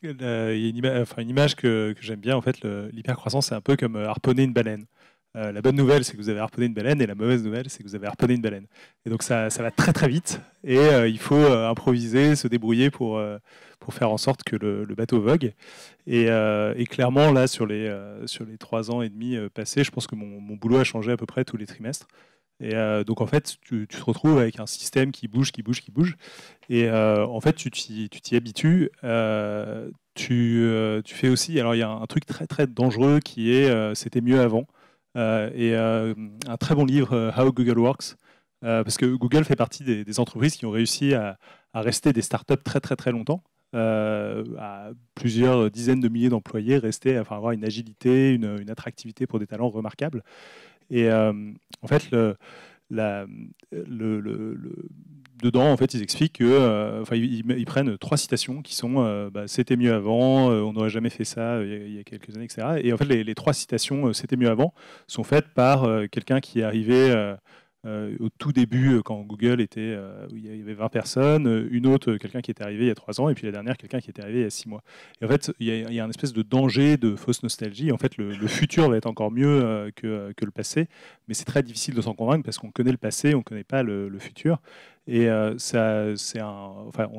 y a une image que j'aime bien. En fait, l'hypercroissance, c'est un peu comme harponner une baleine. La bonne nouvelle, c'est que vous avez harponné une baleine, et la mauvaise nouvelle, c'est que vous avez harponné une baleine. Et donc ça va très très vite, et il faut improviser, se débrouiller pour faire en sorte que le bateau vogue. Et clairement, là, sur les 3 ans et demi passés, je pense que mon boulot a changé à peu près tous les trimestres. Et donc en fait, tu te retrouves avec un système qui bouge. Et en fait, tu t'y habitues. Tu fais aussi. Alors il y a un truc très très dangereux qui est c'était mieux avant. Un très bon livre, How Google Works, parce que Google fait partie des entreprises qui ont réussi à rester des startups très très très longtemps, à plusieurs dizaines de milliers d'employés, avoir une agilité, une attractivité pour des talents remarquables. Et en fait, dedans, en fait, ils expliquent que, ils prennent 3 citations qui sont c'était mieux avant, on n'aurait jamais fait ça il y a quelques années, etc. Et en fait, les 3 citations c'était mieux avant sont faites par quelqu'un qui est arrivé au tout début, quand Google était, où il y avait 20 personnes, une autre, quelqu'un qui était arrivé il y a 3 ans, et puis la dernière, quelqu'un qui était arrivé il y a 6 mois. Et en fait, il y a un espèce de danger de fausse nostalgie. En fait, le futur va être encore mieux que le passé, mais c'est très difficile de s'en convaincre parce qu'on connaît le passé, on ne connaît pas le futur. Et on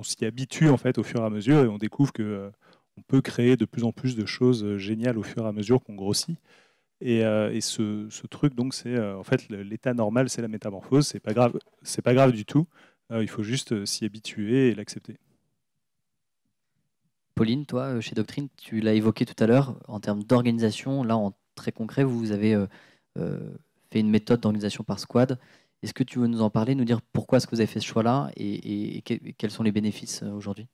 s'y habitue en fait au fur et à mesure, et on découvre que on peut créer de plus en plus de choses géniales au fur et à mesure qu'on grossit. Et ce truc, donc, c'est en fait l'état normal, c'est la métamorphose. C'est pas grave du tout. Il faut juste s'y habituer et l'accepter. Pauline, toi, chez Doctrine, tu l'as évoqué tout à l'heure, en termes d'organisation, là, en très concret, vous avez fait une méthode d'organisation par squad. Est-ce que tu veux nous en parler, nous dire pourquoi est-ce que vous avez fait ce choix-là et quels sont les bénéfices aujourd'hui?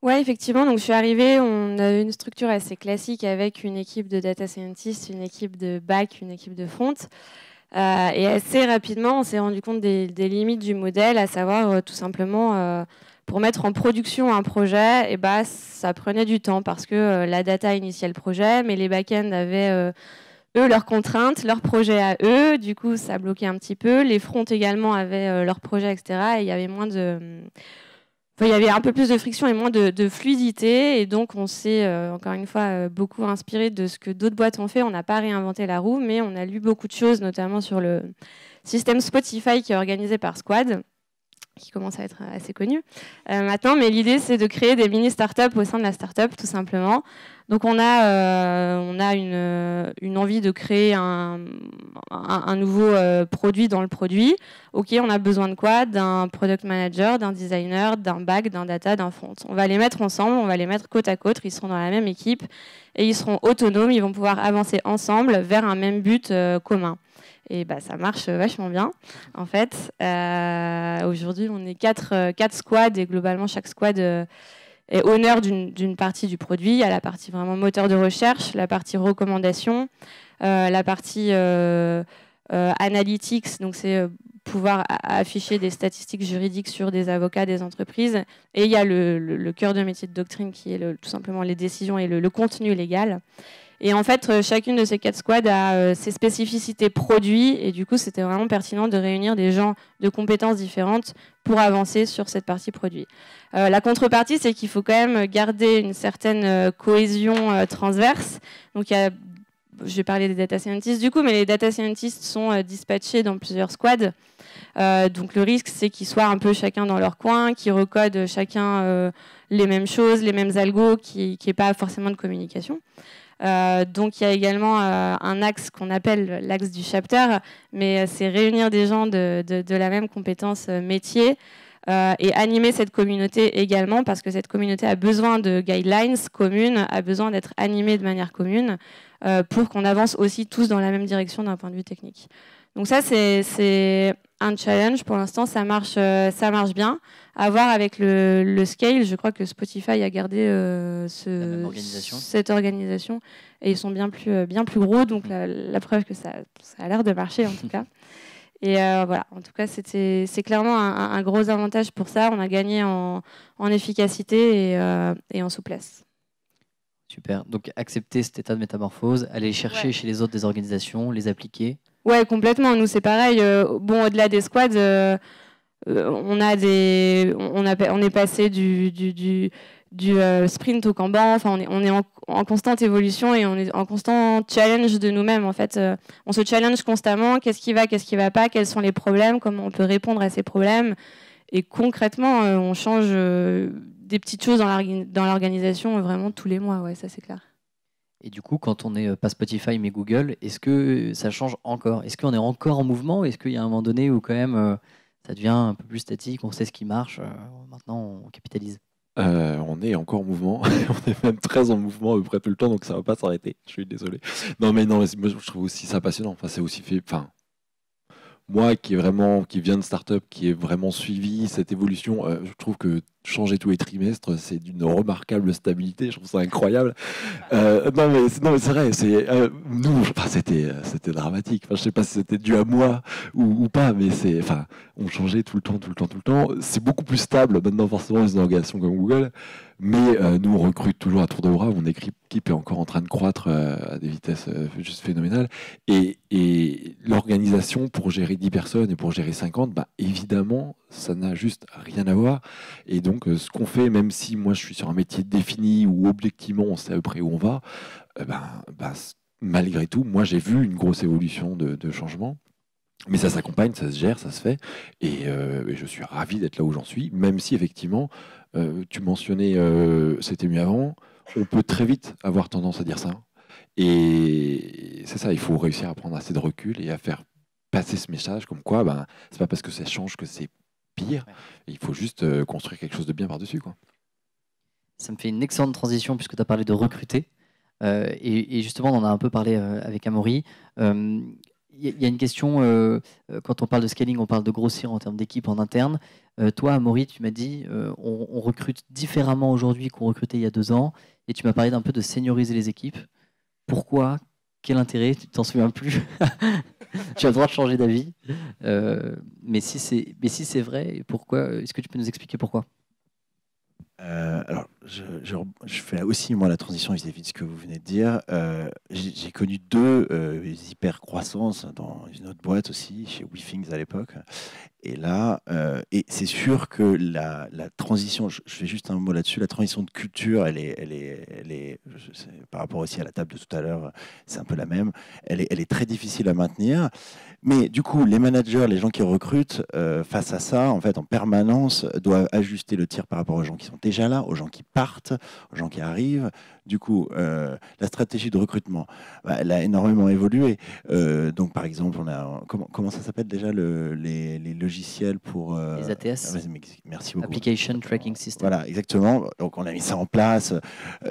Oui, effectivement. Donc, je suis arrivée, on a une structure assez classique avec une équipe de data scientists, une équipe de back, une équipe de front. Et assez rapidement, on s'est rendu compte des limites du modèle, à savoir tout simplement, pour mettre en production un projet, ça prenait du temps parce que la data initiait le projet, mais les back-end avaient eux leurs contraintes, leurs projets à eux. Du coup, ça bloquait un petit peu. Les fronts également avaient leurs projets, etc. Et il y avait il y avait un peu plus de friction et moins de fluidité. Et donc, on s'est, encore une fois, beaucoup inspiré de ce que d'autres boîtes ont fait. On n'a pas réinventé la roue, mais on a lu beaucoup de choses, notamment sur le système Spotify qui est organisé par Squad, qui commence à être assez connu maintenant. Mais l'idée, c'est de créer des mini-startups au sein de la startup, tout simplement. Donc, on a une envie de créer un nouveau produit dans le produit. OK, on a besoin de quoi? D'un product manager, d'un designer, d'un back, d'un data, d'un front. On va les mettre ensemble, on va les mettre côte à côte. Ils seront dans la même équipe et ils seront autonomes. Ils vont pouvoir avancer ensemble vers un même but commun. Et ça marche vachement bien, en fait. Aujourd'hui, on est 4 squads et globalement, chaque squad est honneur d'une partie du produit. Il y a la partie vraiment moteur de recherche, la partie recommandation, la partie analytics, donc c'est pouvoir afficher des statistiques juridiques sur des avocats, des entreprises. Et il y a le cœur de métier de Doctrine qui est tout simplement les décisions et le contenu légal. Et en fait, chacune de ces 4 squads a ses spécificités produits. Et du coup, c'était vraiment pertinent de réunir des gens de compétences différentes pour avancer sur cette partie produit. La contrepartie, c'est qu'il faut quand même garder une certaine cohésion transverse. Donc, je vais parler des data scientists du coup, mais les data scientists sont dispatchés dans plusieurs squads. Donc, le risque, c'est qu'ils soient un peu chacun dans leur coin, qu'ils recodent chacun les mêmes choses, les mêmes algos, qu'il n'y ait pas forcément de communication. Donc il y a également un axe qu'on appelle l'axe du chapter, mais c'est réunir des gens de la même compétence métier et animer cette communauté également, parce que cette communauté a besoin de guidelines communes, a besoin d'être animée de manière commune pour qu'on avance aussi tous dans la même direction d'un point de vue technique. Donc ça, c'est un challenge. Pour l'instant, ça marche bien. À voir avec le scale. Je crois que Spotify a gardé cette organisation et ils sont bien plus gros. Donc la preuve que ça a l'air de marcher en tout cas. Et voilà, en tout cas, c'est clairement un gros avantage pour ça. On a gagné en efficacité et en souplesse. Super. Donc accepter cet état de métamorphose, aller chercher chez les autres des organisations, les appliquer. Ouais, complètement. Nous, c'est pareil. Bon, au-delà des squads, on est passé du sprint au Kanban. Enfin, on est en constante évolution et on est en constant challenge de nous-mêmes. En fait, on se challenge constamment. Qu'est-ce qui va pas, quels sont les problèmes, comment on peut répondre à ces problèmes. Et concrètement, on change des petites choses dans l'organisation vraiment tous les mois. Ouais, ça c'est clair. Et du coup, quand on n'est pas Spotify mais Google, est-ce que ça change encore? Est-ce qu'on est encore en mouvement? Est-ce qu'il y a un moment donné où quand même ça devient un peu plus statique, on sait ce qui marche, maintenant on capitalise? On est encore en mouvement, on est même très en mouvement à peu près tout le temps, donc ça va pas s'arrêter. Je suis désolé. Non, mais moi je trouve aussi ça passionnant. Enfin, c'est aussi fait. Enfin, moi qui viens de start-up, qui est vraiment suivi cette évolution, je trouve que changer tous les trimestres, c'est d'une remarquable stabilité. Je trouve ça incroyable. Non mais c'est vrai. Nous, c'était dramatique. Enfin, je sais pas si c'était dû à moi ou pas, mais on changeait tout le temps. C'est beaucoup plus stable maintenant, forcément, les organisations comme Google. Mais nous, on recrute toujours à tour de bras. Mon équipe est encore en train de croître à des vitesses juste phénoménales. Et l'organisation, pour gérer 10 personnes et pour gérer 50, évidemment, ça n'a juste rien à voir. Et donc, ce qu'on fait, même si moi, je suis sur un métier défini où objectivement, on sait à peu près où on va, malgré tout, moi, j'ai vu une grosse évolution de changement. Mais ça s'accompagne, ça se gère, ça se fait. Et je suis ravi d'être là où j'en suis, même si effectivement, tu mentionnais c'était mieux avant. On peut très vite avoir tendance à dire ça. Et c'est ça, il faut réussir à prendre assez de recul et à faire passer ce message comme quoi c'est pas parce que ça change que c'est pire. Il faut juste construire quelque chose de bien par-dessus, quoi. Ça me fait une excellente transition puisque tu as parlé de recruter. Et justement, on en a un peu parlé avec Amaury. Il y a une question, quand on parle de scaling, on parle de grossir en termes d'équipe en interne. Toi, Amaury, tu m'as dit on recrute différemment aujourd'hui qu'on recrutait il y a 2 ans. Et tu m'as parlé d'un peu de senioriser les équipes. Pourquoi? Quel intérêt? Tu t'en souviens plus? Tu as le droit de changer d'avis. Mais si c'est vrai, pourquoi? Est-ce que tu peux nous expliquer pourquoi? Alors, je fais aussi moi la transition vis-à-vis de ce que vous venez de dire. J'ai connu 2 hyper croissances dans une autre boîte aussi, chez WeThings à l'époque. Et là, et c'est sûr que la transition, je fais juste un mot là-dessus, la transition de culture, elle est par rapport aussi à la table de tout à l'heure, c'est un peu la même. Elle est très difficile à maintenir. Mais du coup, les managers, les gens qui recrutent, face à ça, en fait, en permanence, doivent ajuster le tir par rapport aux gens qui sont déjà là, aux gens qui partent, aux gens qui arrivent. Du coup, la stratégie de recrutement, elle a énormément évolué. Donc, par exemple, on a comment ça s'appelle déjà les logiciels pour les ATS. Merci beaucoup. Application Tracking System. Voilà, exactement. Donc, on a mis ça en place.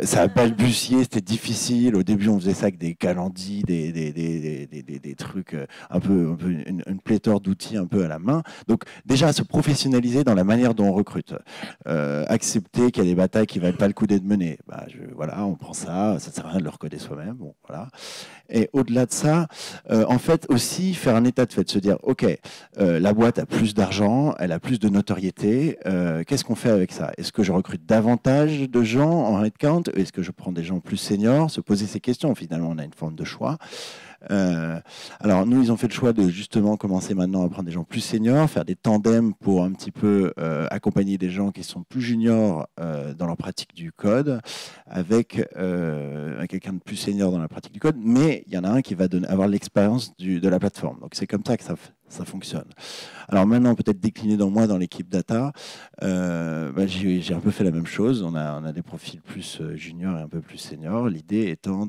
Ça a balbutié, c'était difficile. Au début, on faisait ça avec des calendis, des trucs un peu une pléthore d'outils un peu à la main. Donc, déjà, se professionnaliser dans la manière dont on recrute. Accepter qu'il y a des batailles qui ne valent pas le coup d'être menées. Voilà, on prend ça ne sert à rien de le recoder soi-même. Bon, voilà. Et au-delà de ça, en fait, aussi faire un état de fait, se dire, OK, la boîte a plus d'argent, elle a plus de notoriété, qu'est-ce qu'on fait avec ça? Est-ce que je recrute davantage de gens en headcount? Est-ce que je prends des gens plus seniors? Se poser ces questions, finalement, on a une forme de choix. Alors nous, ils ont fait le choix de justement commencer maintenant à prendre des gens plus seniors, faire des tandems pour un petit peu accompagner des gens qui sont plus juniors dans leur pratique du code, avec quelqu'un de plus senior dans la pratique du code, mais il y en a un qui va avoir l'expérience de la plateforme. Donc c'est comme ça que ça fonctionne. Alors maintenant, peut-être décliné dans l'équipe data, j'ai un peu fait la même chose. On a des profils plus juniors et un peu plus seniors. L'idée étant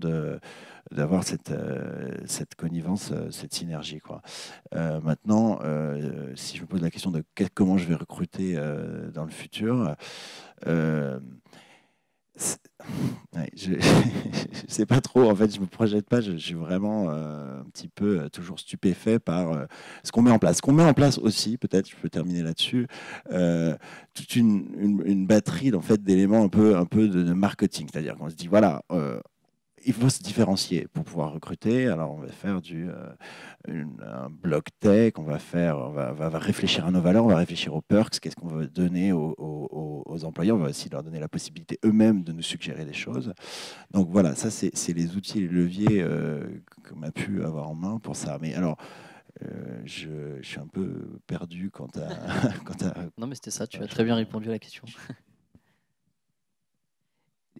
d'avoir cette connivence, cette synergie, quoi. Maintenant, si je me pose la question de comment je vais recruter dans le futur, je ne sais pas trop, en fait, je me projette pas, je suis vraiment un petit peu toujours stupéfait par ce qu'on met en place. Ce qu'on met en place aussi, peut-être, je peux terminer là-dessus, toute une batterie en fait, d'éléments un peu de marketing, c'est-à-dire qu'on se dit, voilà, il faut se différencier pour pouvoir recruter. Alors, on va faire un bloc tech, on va réfléchir à nos valeurs, on va réfléchir aux perks, qu'est-ce qu'on veut donner aux employés. On va aussi leur donner la possibilité eux-mêmes de nous suggérer des choses. Donc voilà, ça, c'est les outils, les leviers qu'on a pu avoir en main pour ça. Mais alors, je suis un peu perdu quant à... Non, mais c'était ça, tu as très bien répondu à la question.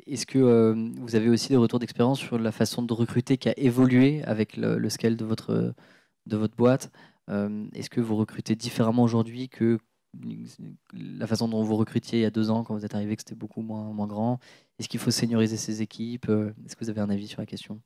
Est-ce que vous avez aussi des retours d'expérience sur la façon de recruter qui a évolué avec le scale de votre boîte? Est-ce que vous recrutez différemment aujourd'hui que la façon dont vous recrutiez il y a 2 ans quand vous êtes arrivé, que c'était beaucoup moins grand? Est-ce qu'il faut senioriser ses équipes? Est-ce que vous avez un avis sur la question?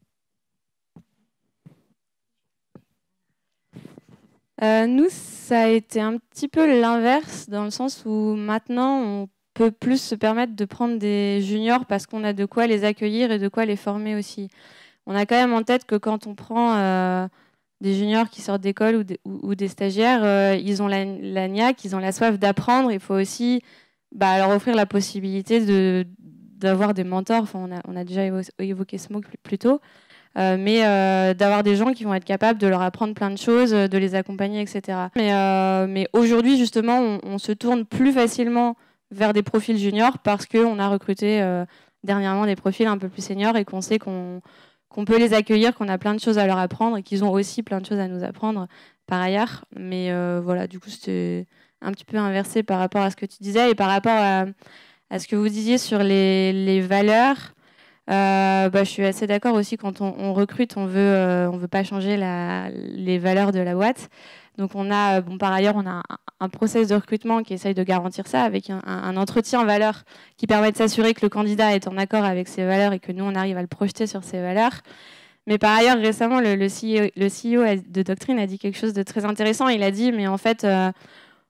Nous, ça a été un petit peu l'inverse, dans le sens où maintenant, on peut plus se permettre de prendre des juniors parce qu'on a de quoi les accueillir et de quoi les former aussi. On a quand même en tête que quand on prend des juniors qui sortent d'école ou des stagiaires, ils ont la niaque, ils ont la soif d'apprendre. Il faut aussi leur offrir la possibilité d'avoir des mentors. Enfin, on a déjà évoqué ce mot plus tôt. Mais d'avoir des gens qui vont être capables de leur apprendre plein de choses, de les accompagner, etc. Mais aujourd'hui, justement, on se tourne plus facilement vers des profils juniors parce qu'on a recruté dernièrement des profils un peu plus seniors et qu'on sait qu'on peut les accueillir, qu'on a plein de choses à leur apprendre et qu'ils ont aussi plein de choses à nous apprendre par ailleurs. Mais voilà, du coup, c'était un petit peu inversé par rapport à ce que tu disais et par rapport à ce que vous disiez sur les valeurs. Je suis assez d'accord aussi, quand on recrute, on veut pas changer les valeurs de la boîte. Donc par ailleurs, on a un process de recrutement qui essaye de garantir ça avec un entretien valeurs qui permet de s'assurer que le candidat est en accord avec ses valeurs et que nous, on arrive à le projeter sur ses valeurs. Mais par ailleurs, récemment, le CEO de Doctrine a dit quelque chose de très intéressant. Il a dit, mais en fait,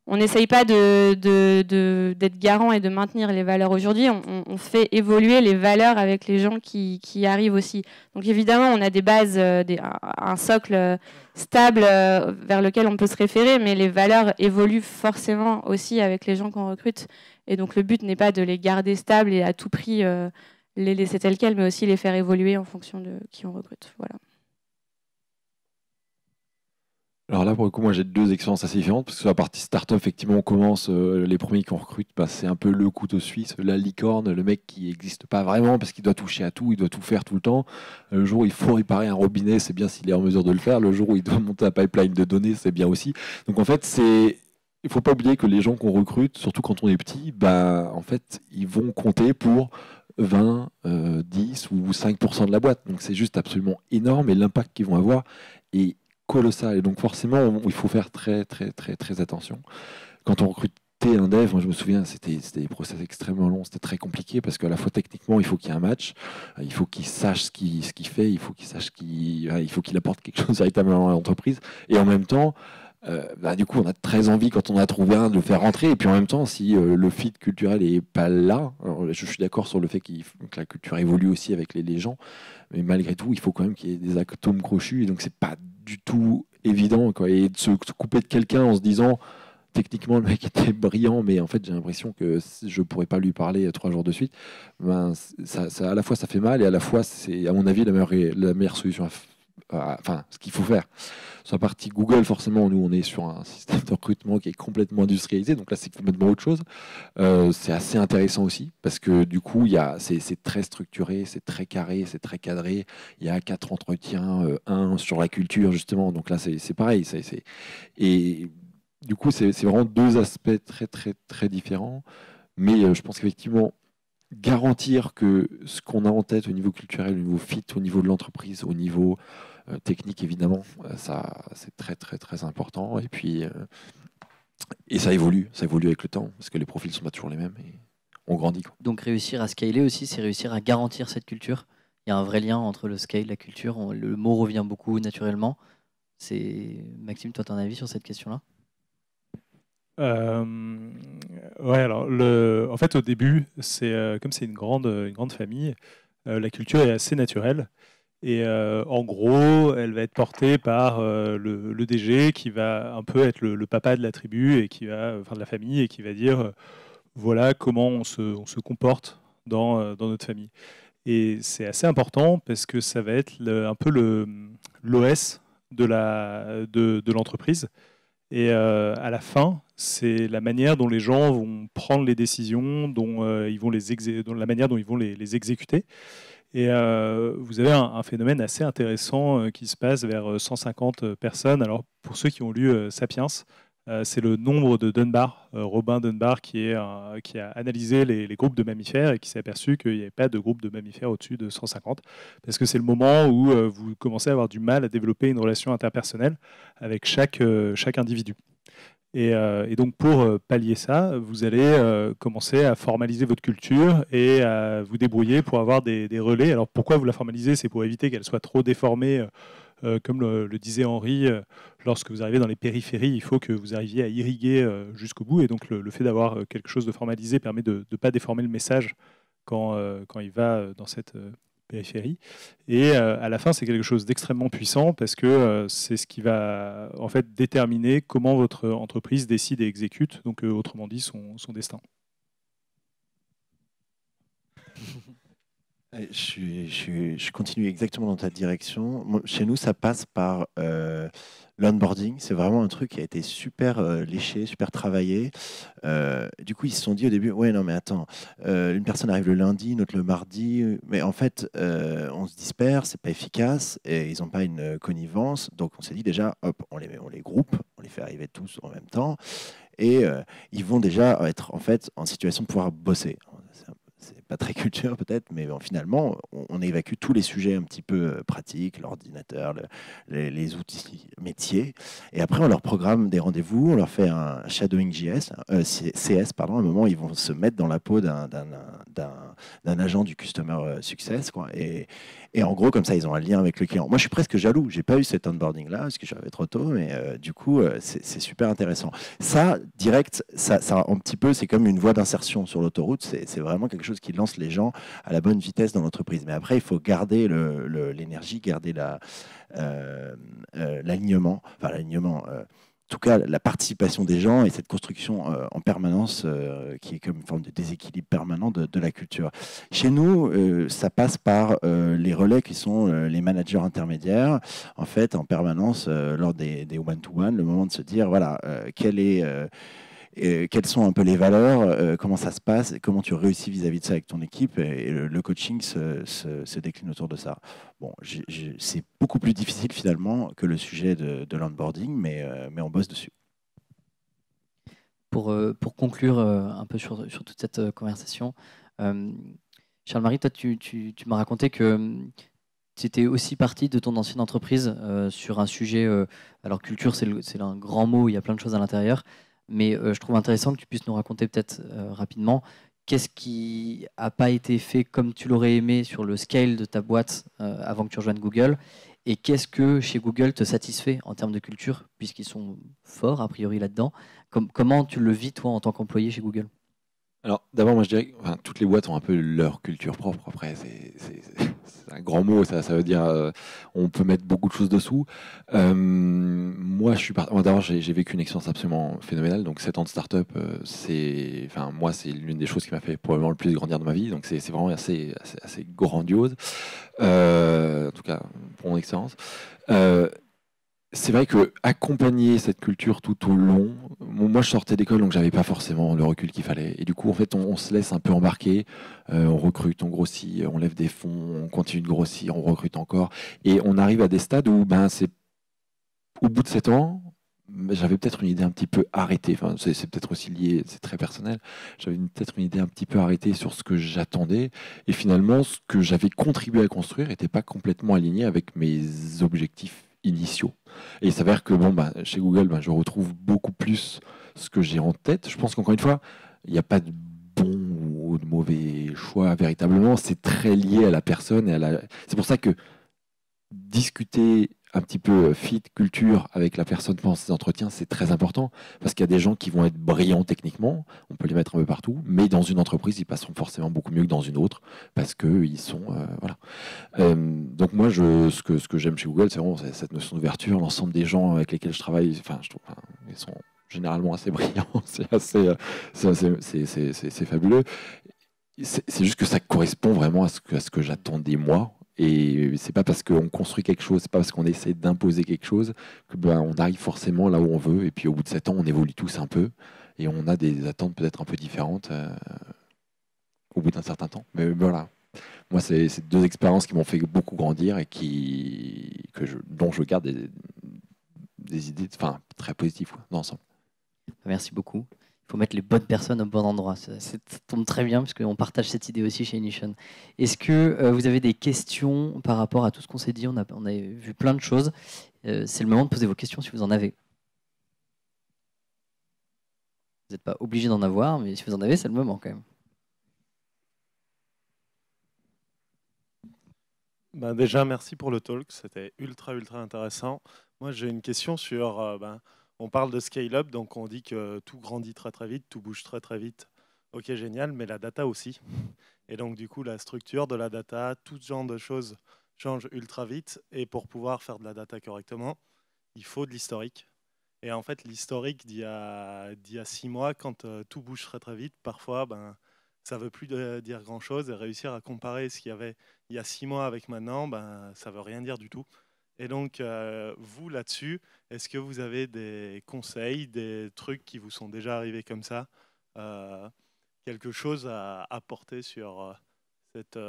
on n'essaye pas d'être garant et de maintenir les valeurs aujourd'hui. On fait évoluer les valeurs avec les gens qui arrivent aussi. Donc évidemment, on a des bases, un socle stable vers lequel on peut se référer, mais les valeurs évoluent forcément aussi avec les gens qu'on recrute. Et donc le but n'est pas de les garder stables et à tout prix les laisser tels quels, mais aussi les faire évoluer en fonction de qui on recrute. Voilà. Alors là, pour le coup, moi j'ai 2 expériences assez différentes, parce que sur la partie startup, effectivement, on commence, les premiers qu'on recrute, c'est un peu le couteau suisse, la licorne, le mec qui n'existe pas vraiment, parce qu'il doit toucher à tout, il doit tout faire tout le temps. Le jour où il faut réparer un robinet, c'est bien s'il est en mesure de le faire. Le jour où il doit monter un pipeline de données, c'est bien aussi. Donc en fait, il ne faut pas oublier que les gens qu'on recrute, surtout quand on est petit, en fait, ils vont compter pour 20, 10 ou 5% de la boîte. Donc c'est juste absolument énorme, et l'impact qu'ils vont avoir est colossal. Et donc forcément, il faut faire très, très, très, très attention. Quand on recrutait un dev, moi je me souviens, c'était des process extrêmement longs, c'était très compliqué, parce qu'à la fois techniquement, il faut qu'il y ait un match, il faut qu'il sache ce qu'il fait, il faut qu'il sache il faut qu'il apporte quelque chose véritablement à l'entreprise. Et en même temps, du coup, on a très envie, quand on a trouvé un, de le faire rentrer. Et puis en même temps, si le fit culturel n'est pas là, alors, je suis d'accord sur le fait que la culture évolue aussi avec les gens, mais malgré tout, il faut quand même qu'il y ait des atomes crochus. Et donc, c'est pas du tout évident, quoi. Et de se couper de quelqu'un en se disant, techniquement, le mec était brillant, mais en fait, j'ai l'impression que je ne pourrais pas lui parler 3 jours de suite. Ça, à la fois, ça fait mal, et à la fois, c'est, à mon avis, la meilleure solution ce qu'il faut faire. Sur la partie Google, forcément, nous, on est sur un système de recrutement qui est complètement industrialisé. Donc là, c'est complètement autre chose. C'est assez intéressant aussi, parce que du coup, c'est très structuré, c'est très carré, c'est très cadré. Il y a 4 entretiens, un sur la culture, justement. Donc là, c'est pareil. Et du coup, c'est vraiment 2 aspects très, très, très différents. Mais je pense qu'effectivement, garantir que ce qu'on a en tête au niveau culturel, au niveau fit, au niveau de l'entreprise, au niveau technique évidemment, ça c'est très très très important. Et puis et ça évolue avec le temps parce que les profils sont pas toujours les mêmes et on grandit, quoi. Donc réussir à scaler aussi, c'est réussir à garantir cette culture. Il y a un vrai lien entre le scale, la culture. Le mot revient beaucoup naturellement. Maxime, toi, tu as un avis sur cette question-là? Ouais, alors en fait, au début, comme c'est une grande famille, la culture est assez naturelle. Et en gros, elle va être portée par le DG qui va un peu être le papa de la tribu et enfin de la famille et qui va dire voilà comment on se comporte dans notre famille. Et c'est assez important parce que ça va être un peu l'OS de l'entreprise. Et à la fin, c'est la manière dont les gens vont prendre les décisions, dont la manière dont ils vont les exécuter. Et vous avez un phénomène assez intéressant qui se passe vers 150 personnes. Alors, pour ceux qui ont lu Sapiens, c'est le nombre de Dunbar, Robin Dunbar, qui a analysé les groupes de mammifères et qui s'est aperçu qu'il n'y avait pas de groupe de mammifères au-dessus de 150, parce que c'est le moment où vous commencez à avoir du mal à développer une relation interpersonnelle avec chaque individu. Et donc pour pallier ça, vous allez commencer à formaliser votre culture et à vous débrouiller pour avoir des relais. Alors pourquoi vous la formalisez? C'est pour éviter qu'elle soit trop déformée. Comme le disait Henri, lorsque vous arrivez dans les périphéries, il faut que vous arriviez à irriguer jusqu'au bout. Et donc le fait d'avoir quelque chose de formalisé permet de ne pas déformer le message quand il va dans cette périphérie. Et à la fin, c'est quelque chose d'extrêmement puissant parce que c'est ce qui va en fait déterminer comment votre entreprise décide et exécute, donc autrement dit son destin. Je continue exactement dans ta direction. Chez nous, ça passe par l'onboarding. C'est vraiment un truc qui a été super léché, super travaillé. Du coup, ils se sont dit au début, ouais, non, mais attends, une personne arrive le lundi, une autre le mardi, mais en fait, on se disperse, c'est pas efficace, et ils n'ont pas une connivence. Donc, on s'est dit déjà, hop, on les groupe, on les fait arriver tous en même temps, et ils vont déjà être en fait en situation de pouvoir bosser. C'est pas très culture peut-être, mais bon, finalement, on évacue tous les sujets un petit peu pratiques, l'ordinateur, les outils métiers, et après on leur programme des rendez-vous, on leur fait un shadowing CS, pardon, à un moment ils vont se mettre dans la peau d'un agent du customer success, quoi, et en gros comme ça ils ont un lien avec le client. Moi je suis presque jaloux, j'ai pas eu cet onboarding là parce que j'arrivais trop tôt, mais du coup c'est super intéressant. Ça direct, ça un petit peu, c'est comme une voie d'insertion sur l'autoroute, c'est vraiment quelque chose qui lance les gens à la bonne vitesse dans l'entreprise. Mais après, il faut garder l'énergie, garder l'alignement, en tout cas la participation des gens et cette construction en permanence qui est comme une forme de déséquilibre permanent de la culture. Chez nous, ça passe par les relais qui sont les managers intermédiaires, en fait, en permanence lors des one-to-one, le moment de se dire, voilà, quelles sont un peu les valeurs, comment ça se passe, et comment tu réussis vis-à-vis de ça avec ton équipe, et le coaching se décline autour de ça. Bon, c'est beaucoup plus difficile finalement que le sujet de l'onboarding, mais on bosse dessus. Pour conclure un peu sur toute cette conversation, Charles-Marie, toi tu m'as raconté que tu étais aussi parti de ton ancienne entreprise sur un sujet, alors culture c'est un grand mot, il y a plein de choses à l'intérieur, mais je trouve intéressant que tu puisses nous raconter peut-être rapidement qu'est-ce qui n'a pas été fait comme tu l'aurais aimé sur le scale de ta boîte avant que tu rejoignes Google, et qu'est-ce que chez Google te satisfait en termes de culture, puisqu'ils sont forts a priori là-dedans. Comment tu le vis toi en tant qu'employé chez Google? Alors d'abord, moi je dirais que toutes les boîtes ont un peu leur culture propre. Après, c'est un grand mot, ça veut dire on peut mettre beaucoup de choses dessous. Moi, d'abord, j'ai vécu une expérience absolument phénoménale. Donc 7 ans de start-up, moi, c'est l'une des choses qui m'a fait probablement le plus grandir de ma vie. Donc c'est vraiment assez grandiose, en tout cas pour mon expérience. C'est vrai que accompagner cette culture tout au long, moi je sortais d'école donc j'avais pas forcément le recul qu'il fallait, et du coup en fait on se laisse un peu embarquer, on recrute, on grossit, on lève des fonds, on continue de grossir, on recrute encore, et on arrive à des stades où c'est au bout de 7 ans, j'avais peut-être une idée un petit peu arrêtée. Enfin, c'est peut-être aussi lié, c'est très personnel. J'avais peut-être une idée un petit peu arrêtée sur ce que j'attendais. Et finalement, ce que j'avais contribué à construire n'était pas complètement aligné avec mes objectifs initiaux. Et il s'avère que chez Google, je retrouve beaucoup plus ce que j'ai en tête. Je pense qu'encore une fois, il n'y a pas de bon ou de mauvais choix véritablement. C'est très lié à la personne. C'est pour ça que discuter un petit peu fit, culture avec la personne pendant ces entretiens, c'est très important parce qu'il y a des gens qui vont être brillants techniquement, on peut les mettre un peu partout, mais dans une entreprise, ils passeront forcément beaucoup mieux que dans une autre parce qu'ils sont... voilà. Donc moi, ce que j'aime chez Google, c'est vraiment cette notion d'ouverture. L'ensemble des gens avec lesquels je travaille, je trouve, ils sont généralement assez brillants, c'est fabuleux. C'est juste que ça correspond vraiment à ce que j'attendais moi. Et c'est pas parce qu'on construit quelque chose, c'est pas parce qu'on essaie d'imposer quelque chose que on arrive forcément là où on veut. Et puis au bout de 7 ans, on évolue tous un peu et on a des attentes peut-être un peu différentes au bout d'un certain temps. Mais voilà, moi c'est deux expériences qui m'ont fait beaucoup grandir et dont je garde des idées très positives dans l'ensemble. Merci beaucoup. Il faut mettre les bonnes personnes au bon endroit. Ça tombe très bien parce qu'on partage cette idée aussi chez Ignition. Est-ce que vous avez des questions par rapport à tout ce qu'on s'est dit? On a vu plein de choses. C'est le moment de poser vos questions si vous en avez. Vous n'êtes pas obligé d'en avoir, mais si vous en avez, c'est le moment quand même. Déjà, merci pour le talk. C'était ultra intéressant. Moi, j'ai une question sur... on parle de scale-up, donc on dit que tout grandit très vite, tout bouge très vite. Ok, génial, mais la data aussi. Et donc, du coup, la structure de la data, tout ce genre de choses change ultra vite. Et pour pouvoir faire de la data correctement, il faut de l'historique. Et en fait, l'historique d'il y a 6 mois, quand tout bouge très vite, parfois, ça ne veut plus dire grand-chose. Et réussir à comparer ce qu'il y avait il y a 6 mois avec maintenant, ça ne veut rien dire du tout. Et donc, vous, là-dessus, est-ce que vous avez des conseils, des trucs qui vous sont déjà arrivés comme ça, quelque chose à apporter sur cette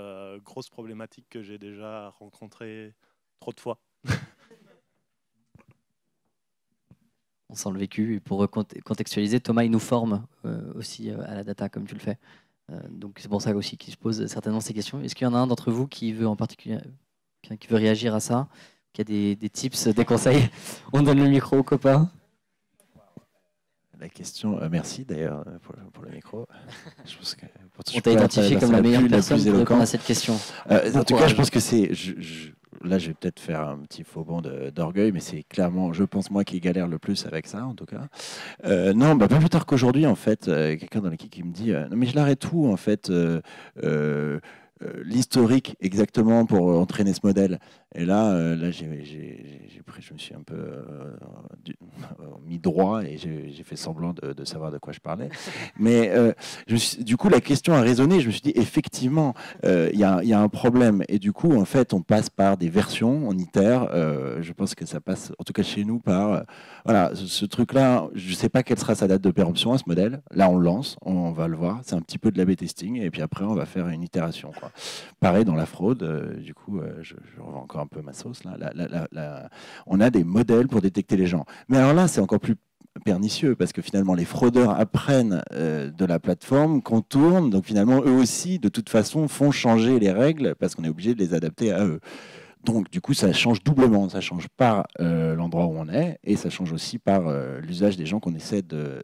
grosse problématique que j'ai déjà rencontrée trop de fois? On sent le vécu. Et pour contextualiser, Thomas, il nous forme aussi à la data, comme tu le fais. Donc, c'est pour ça aussi qu'il se pose certainement ces questions. Est-ce qu'il y en a un d'entre vous qui veut en particulier, qui veut réagir à ça? Qui a des tips, des conseils? On donne le micro aux copains. La question, merci d'ailleurs pour le micro. Je pense que, on t'a identifié comme la meilleure personne pour répondre à cette question. En tout cas, je pense que c'est... Là, je vais peut-être faire un petit faux bond d'orgueil, mais c'est clairement, je pense, moi qui galère le plus avec ça, en tout cas. Non, pas plus tard qu'aujourd'hui, en fait, quelqu'un dans l'équipe qui me dit non, mais je l'arrête tout, en fait. L'historique exactement pour entraîner ce modèle. Et là, je me suis un peu mis droit et j'ai fait semblant de savoir de quoi je parlais. Mais du coup, la question a résonné. Je me suis dit, effectivement, il y a un problème. Et du coup, en fait, on passe par des versions, on itère. Je pense que ça passe, en tout cas chez nous, par voilà, ce truc-là. Je ne sais pas quelle sera sa date de péremption à ce modèle. Là, on le lance, on va le voir. C'est un petit peu de l'A/B testing. Et puis après, on va faire une itération, quoi. Pareil dans la fraude. Du coup, je revends encore un peu ma sauce là. On a des modèles pour détecter les gens. Mais alors là, c'est encore plus pernicieux parce que finalement, les fraudeurs apprennent de la plateforme, contournent. Donc finalement, eux aussi, de toute façon, font changer les règles parce qu'on est obligé de les adapter à eux. Donc, du coup, ça change doublement. Ça change par l'endroit où on est et ça change aussi par l'usage des gens qu'on essaie de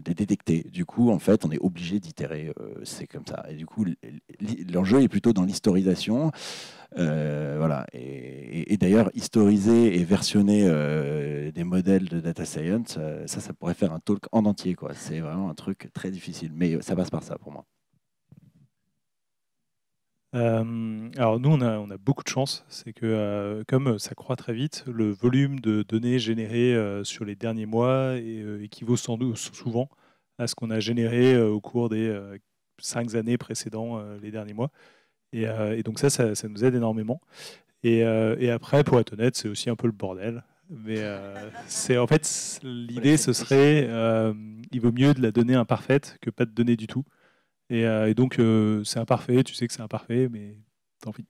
détecter. Du coup, en fait, on est obligé d'itérer. C'est comme ça. Et du coup, l'enjeu est plutôt dans l'historisation. Voilà. Et d'ailleurs, historiser et versionner des modèles de data science, ça pourrait faire un talk en entier, quoi. C'est vraiment un truc très difficile. Mais ça passe par ça pour moi. Alors nous, on a beaucoup de chance. C'est que comme ça croît très vite, le volume de données générées sur les derniers mois équivaut souvent à ce qu'on a généré au cours des 5 années précédant les derniers mois. Et donc ça nous aide énormément. Et après, pour être honnête, c'est aussi un peu le bordel. Mais en fait, l'idée, ce serait il vaut mieux de la donnée imparfaite que pas de données du tout. Et donc, c'est imparfait, tu sais que c'est imparfait, mais tant pis.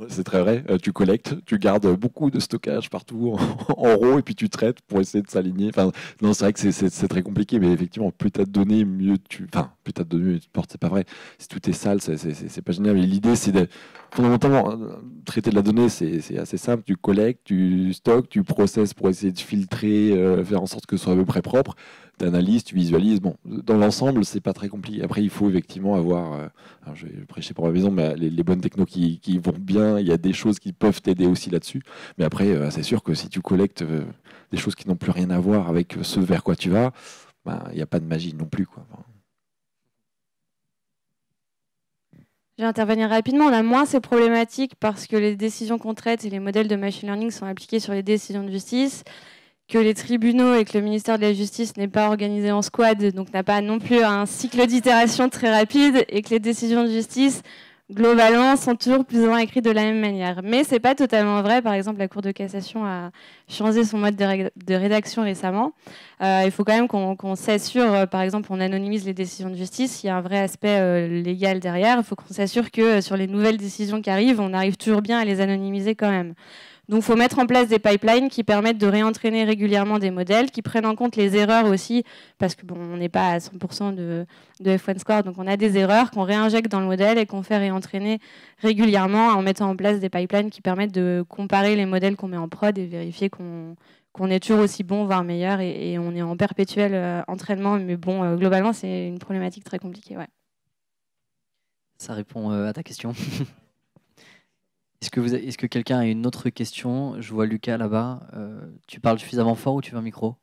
C'est très vrai. Tu collectes, tu gardes beaucoup de stockage partout en RAW et puis tu traites pour essayer de s'aligner. Enfin, non, c'est vrai que c'est très compliqué, mais effectivement, plus tu as de données, mieux tu. Enfin, plus tu as de données, mieux tu te portes, c'est pas vrai. Si tout est sale, c'est pas génial. Mais l'idée, c'est de. Fondamentalement, traiter de la donnée, c'est assez simple. Tu collectes, tu stockes, tu processes pour essayer de filtrer, faire en sorte que ce soit à peu près propre. Tu analyses, tu visualises. Bon, dans l'ensemble, c'est pas très compliqué. Après, il faut effectivement avoir. Alors je vais prêcher pour la maison, mais les bonnes technos qui vont bien, il y a des choses qui peuvent t'aider aussi là-dessus. Mais après, c'est sûr que si tu collectes des choses qui n'ont plus rien à voir avec ce vers quoi tu vas, il n'y a pas de magie non plus, quoi. Enfin, je vais intervenir rapidement. On a moins ces problématiques parce que les décisions qu'on traite et les modèles de machine learning sont appliqués sur les décisions de justice, que les tribunaux et que le ministère de la Justice n'est pas organisé en squad, donc n'a pas non plus un cycle d'itération très rapide, et que les décisions de justice, globalement, sont toujours plus ou moins écrites de la même manière. Mais ce n'est pas totalement vrai. Par exemple, la Cour de cassation a changé son mode de rédaction récemment. Il faut quand même qu'on s'assure, par exemple, on anonymise les décisions de justice, il y a un vrai aspect légal derrière. Il faut qu'on s'assure que sur les nouvelles décisions qui arrivent, on arrive toujours bien à les anonymiser quand même. Donc, il faut mettre en place des pipelines qui permettent de réentraîner régulièrement des modèles, qui prennent en compte les erreurs aussi, parce que bon, on n'est pas à 100% de F1 score, donc on a des erreurs qu'on réinjecte dans le modèle et qu'on fait réentraîner régulièrement en mettant en place des pipelines qui permettent de comparer les modèles qu'on met en prod et vérifier qu'on est toujours aussi bon, voire meilleur, et on est en perpétuel entraînement. Mais bon, globalement, c'est une problématique très compliquée. Ouais. Ça répond à ta question. Est-ce que quelqu'un a une autre question? Je vois Lucas là-bas. Tu parles suffisamment fort ou tu veux un micro?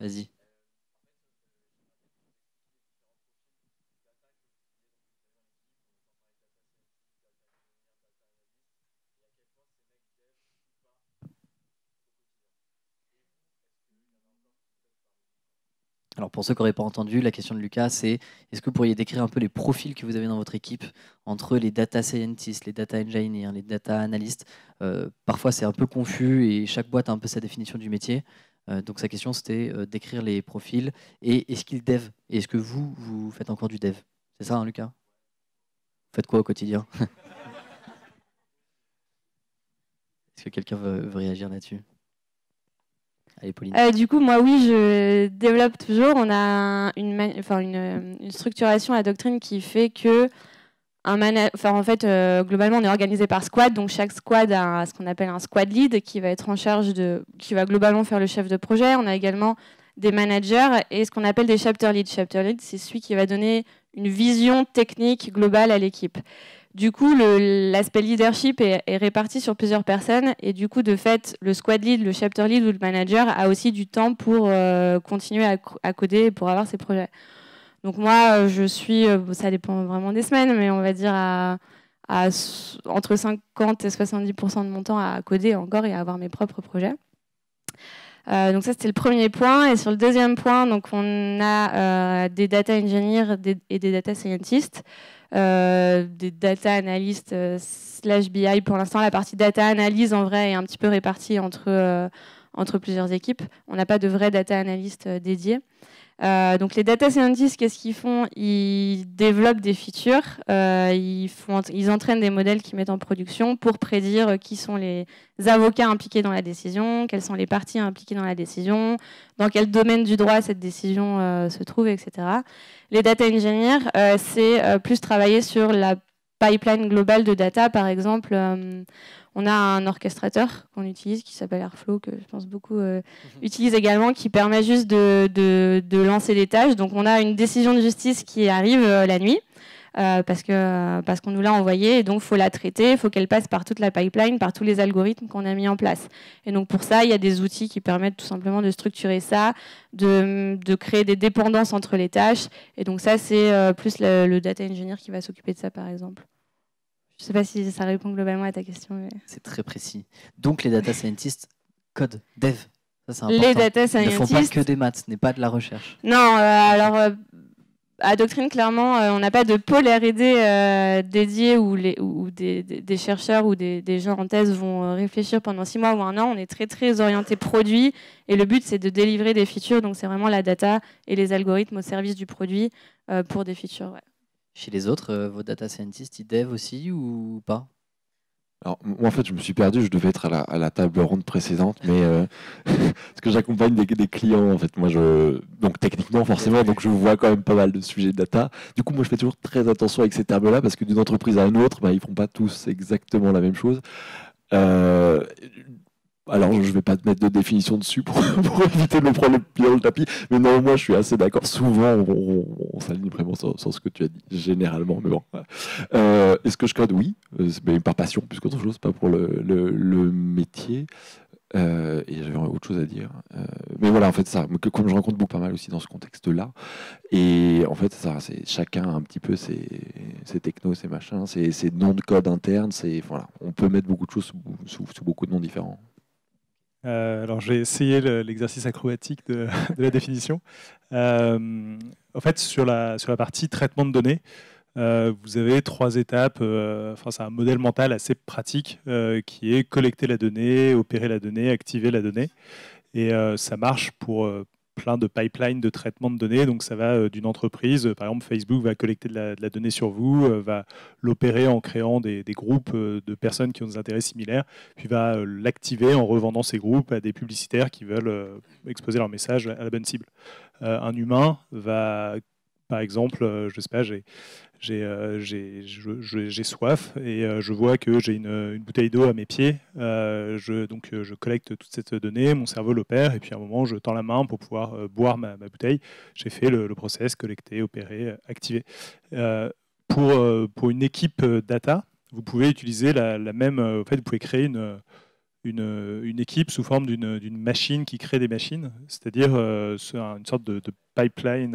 Vas-y. Alors pour ceux qui n'auraient pas entendu, la question de Lucas, c'est est-ce que vous pourriez décrire un peu les profils que vous avez dans votre équipe entre les data scientists, les data engineers, les data analysts? Parfois c'est un peu confus et chaque boîte a un peu sa définition du métier. Donc sa question c'était décrire les profils et est-ce qu'ils dev? Et est-ce que vous faites encore du dev? C'est ça, hein, Lucas? Vous faites quoi au quotidien? Est-ce que quelqu'un veut réagir là-dessus? Allez, Pauline. Du coup, moi, oui, je développe toujours. On a une structuration à Doctrine qui fait que globalement, on est organisé par squad. Donc, chaque squad a ce qu'on appelle un squad lead qui va être en charge qui va globalement faire le chef de projet. On a également des managers et ce qu'on appelle des chapter leads. Chapter lead, c'est celui qui va donner une vision technique globale à l'équipe. Du coup, l'aspect leadership est réparti sur plusieurs personnes et du coup, de fait, le squad lead, le chapter lead ou le manager a aussi du temps pour continuer à coder et pour avoir ses projets. Donc moi, je suis, ça dépend vraiment des semaines, mais on va dire entre 50 et 70% de mon temps à coder encore et à avoir mes propres projets. Donc ça, c'était le premier point. Et sur le deuxième point, donc on a des data engineers et des data scientists. Des data analysts / BI. Pour l'instant, la partie data analyse en vrai est un petit peu répartie entre plusieurs équipes. On n'a pas de vrai data analyst dédié. Donc les data scientists, qu'est-ce qu'ils font? Ils développent des features, ils entraînent des modèles qu'ils mettent en production pour prédire qui sont les avocats impliqués dans la décision, quelles sont les parties impliquées dans la décision, dans quel domaine du droit cette décision se trouve, etc. Les data engineers, c'est plus travailler sur la pipeline globale de data. Par exemple, on a un orchestrateur qu'on utilise qui s'appelle Airflow, que je pense beaucoup utilisent également, qui permet juste de lancer des tâches. Donc on a une décision de justice qui arrive la nuit parce qu'on nous l'a envoyée et donc il faut la traiter, il faut qu'elle passe par toute la pipeline, par tous les algorithmes qu'on a mis en place. Et donc pour ça, il y a des outils qui permettent tout simplement de structurer ça, de créer des dépendances entre les tâches. Et donc ça, c'est plus le data engineer qui va s'occuper de ça, par exemple. Je ne sais pas si ça répond globalement à ta question. Mais... C'est très précis. Donc les data scientists code, dev, ça c'est important. Les data scientists... Ils ne font pas que des maths, ce n'est pas de la recherche. Non, alors à Doctrine, clairement, on n'a pas de pôle R&D dédié où des chercheurs ou des gens en thèse vont réfléchir pendant 6 mois ou 1 an. On est très très orienté produit et le but c'est de délivrer des features. Donc c'est vraiment la data et les algorithmes au service du produit pour des features. Ouais. Chez les autres, vos data scientists, ils dev aussi ou pas? Alors, moi, en fait, je me suis perdu. Je devais être à la table ronde précédente, mais parce que j'accompagne des clients. En fait, moi, donc techniquement, forcément, donc je vois quand même pas mal de sujets de data. Du coup, moi, je fais toujours très attention avec ces termes-là parce que d'une entreprise à une autre, bah, ils font pas tous exactement la même chose. Alors, je ne vais pas te mettre de définition dessus pour éviter de me prendre le pied dans le tapis, mais non, moi, je suis assez d'accord. Souvent, on s'aligne vraiment sur ce que tu as dit, généralement, mais bon. Voilà. Est-ce que je code? Oui, mais par passion plus qu'autre chose, pas pour le métier. Et j'avais autre chose à dire. Mais voilà, en fait, ça, comme je rencontre beaucoup pas mal aussi dans ce contexte-là, et en fait, ça, c'est chacun a un petit peu ses technos, ses machins, ses noms de code internes. Voilà, on peut mettre beaucoup de choses sous beaucoup de noms différents. Alors, j'ai essayé l'exercice acrobatique de la définition. En fait, sur la partie traitement de données, vous avez 3 étapes. C'est un modèle mental assez pratique qui est collecter la donnée, opérer la donnée, activer la donnée. Et ça marche pour plein de pipelines de traitement de données. Donc ça va d'une entreprise, par exemple Facebook va collecter de la donnée sur vous, va l'opérer en créant des groupes de personnes qui ont des intérêts similaires, puis va l'activer en revendant ces groupes à des publicitaires qui veulent exposer leur message à la bonne cible. Un humain va, par exemple, je sais pas, j'ai soif et je vois que j'ai une bouteille d'eau à mes pieds. Donc je collecte toute cette donnée, mon cerveau l'opère et puis à un moment je tends la main pour pouvoir boire ma bouteille. J'ai fait le process, collecter, opérer, activer. Pour une équipe data, vous pouvez utiliser la même. En fait, vous pouvez créer une équipe sous forme d'une machine qui crée des machines, c'est-à-dire une sorte de pipeline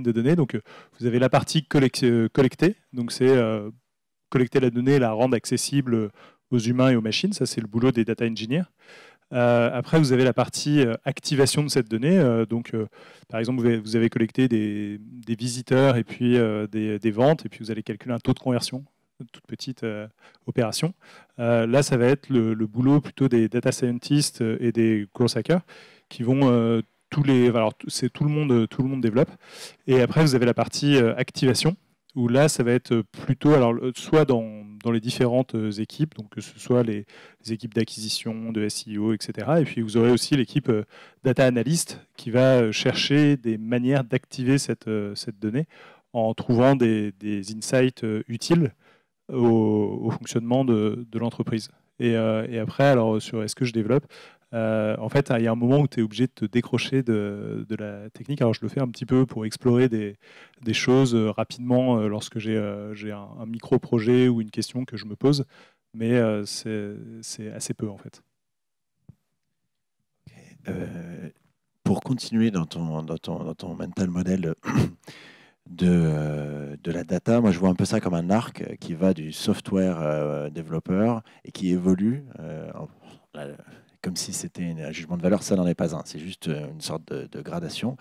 de données. Donc, vous avez la partie collectée, donc c'est collecter la donnée et la rendre accessible aux humains et aux machines. Ça, c'est le boulot des data engineers. Après, vous avez la partie activation de cette donnée. Par exemple, vous avez collecté des visiteurs et puis des ventes, et puis vous allez calculer un taux de conversion, une toute petite opération. Là, ça va être le boulot plutôt des data scientists et des growth hackers qui vont tout le monde développe. Et après, vous avez la partie activation, où là, ça va être plutôt, soit dans les différentes équipes, donc que ce soit les équipes d'acquisition, de SEO, etc. Et puis, vous aurez aussi l'équipe data analyst qui va chercher des manières d'activer cette donnée en trouvant des insights utiles au fonctionnement de l'entreprise. Et après, alors, sur est-ce que je développe, en fait, il y a un moment où tu es obligé de te décrocher de la technique. Alors, je le fais un petit peu pour explorer des choses rapidement lorsque j'ai un micro-projet ou une question que je me pose, mais c'est assez peu, en fait. Pour continuer dans ton mental model de la data, moi je vois un peu ça comme un arc qui va du software développeur et qui évolue comme si c'était un jugement de valeur. Ça n'en est pas un, c'est juste une sorte de gradation.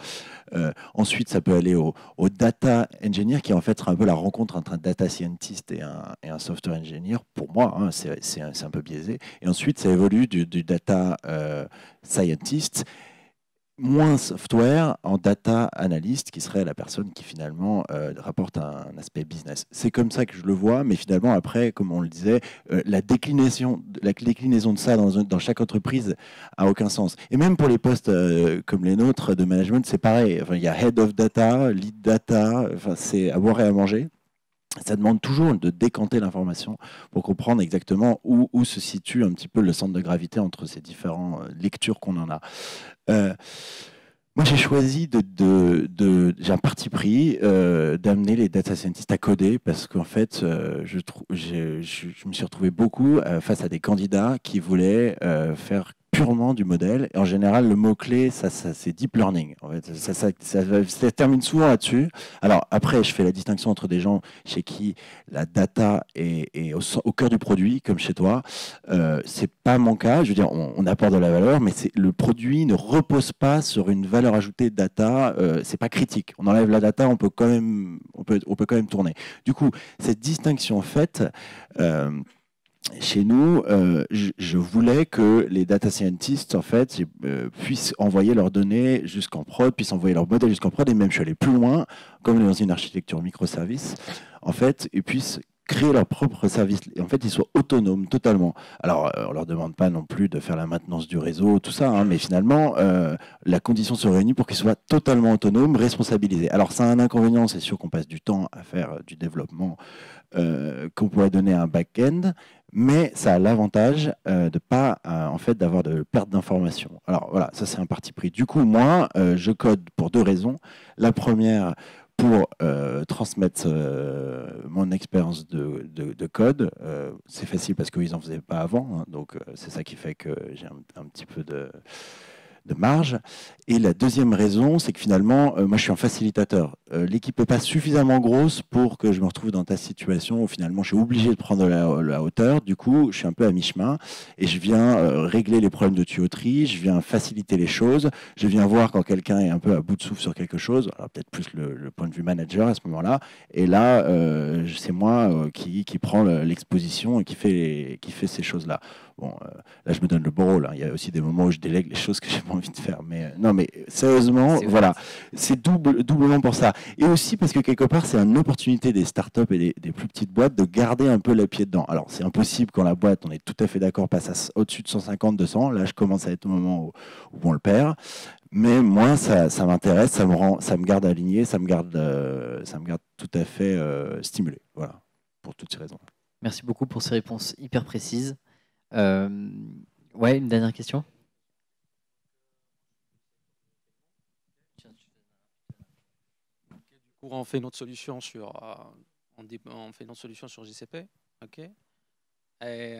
Ensuite, ça peut aller au data engineer, qui en fait sera un peu la rencontre entre un data scientist et un software engineer. Pour moi, hein, c'est un peu biaisé. Et ensuite, ça évolue du data scientist, moins software, en data analyst, qui serait la personne qui finalement rapporte un aspect business. C'est comme ça que je le vois, mais finalement après, comme on le disait, la déclinaison de ça dans chaque entreprise a aucun sens. Et même pour les postes comme les nôtres de management, c'est pareil. Enfin, il y a head of data, lead data, enfin, c'est à boire et à manger. Ça demande toujours de décanter l'information pour comprendre exactement où se situe un petit peu le centre de gravité entre ces différentes lectures qu'on en a. Moi, j'ai choisi j'ai un parti pris d'amener les data scientists à coder parce qu'en fait, je me suis retrouvé beaucoup face à des candidats qui voulaient faire purement du modèle. Et en général, le mot-clé, c'est deep learning. En fait, ça termine souvent là-dessus. Alors après, je fais la distinction entre des gens chez qui la data est au cœur du produit, comme chez toi. C'est pas mon cas. Je veux dire, on apporte de la valeur, mais le produit ne repose pas sur une valeur ajoutée de data. C'est pas critique. On enlève la data, on peut quand même tourner. Du coup, cette distinction faite, chez nous, je voulais que les data scientists en fait, puissent envoyer leurs données jusqu'en prod, puissent envoyer leurs modèles jusqu'en prod, et même je suis allé plus loin, comme dans une architecture microservice, en fait, ils puissent créer leur propre service. Et en fait, ils soient autonomes totalement. Alors, on leur demande pas non plus de faire la maintenance du réseau, tout ça, hein, mais finalement, la condition se réunit pour qu'ils soient totalement autonomes, responsabilisés. Alors, ça a un inconvénient, c'est sûr qu'on passe du temps à faire du développement qu'on pourrait donner à un back-end, mais ça a l'avantage de pas, en fait, d'avoir de perte d'informations. Alors voilà, ça c'est un parti pris. Du coup, moi, je code pour 2 raisons. La première, pour transmettre mon expérience de code. C'est facile parce qu'ils n'en faisaient pas avant, hein, donc c'est ça qui fait que j'ai un petit peu de marge. Et la deuxième raison, c'est que finalement, moi je suis un facilitateur. L'équipe n'est pas suffisamment grosse pour que je me retrouve dans ta situation où finalement je suis obligé de prendre la hauteur. Du coup, je suis un peu à mi-chemin et je viens régler les problèmes de tuyauterie, je viens faciliter les choses, je viens voir quand quelqu'un est un peu à bout de souffle sur quelque chose, alors peut-être plus le point de vue manager à ce moment-là. Et là, c'est moi qui prend l'exposition et qui fait ces choses-là. Bon, là, je me donne le beau rôle. Hein. Il y a aussi des moments où je délègue les choses que j'ai pas envie de faire. Mais non, mais sérieusement, voilà, c'est doublement pour ça. Et aussi parce que quelque part, c'est une opportunité des startups et des plus petites boîtes de garder un peu les pieds dedans. Alors, c'est impossible quand la boîte, on est tout à fait d'accord, passe au-dessus de 150, 200. Là, je commence à être au moment où on le perd. Mais moi, ça m'intéresse, ça me garde aligné, ça me garde tout à fait stimulé. Voilà, pour toutes ces raisons. Merci beaucoup pour ces réponses hyper précises. Ouais, une dernière question. Du coup, on fait notre solution sur, on fait notre solution sur GCP, ok. Et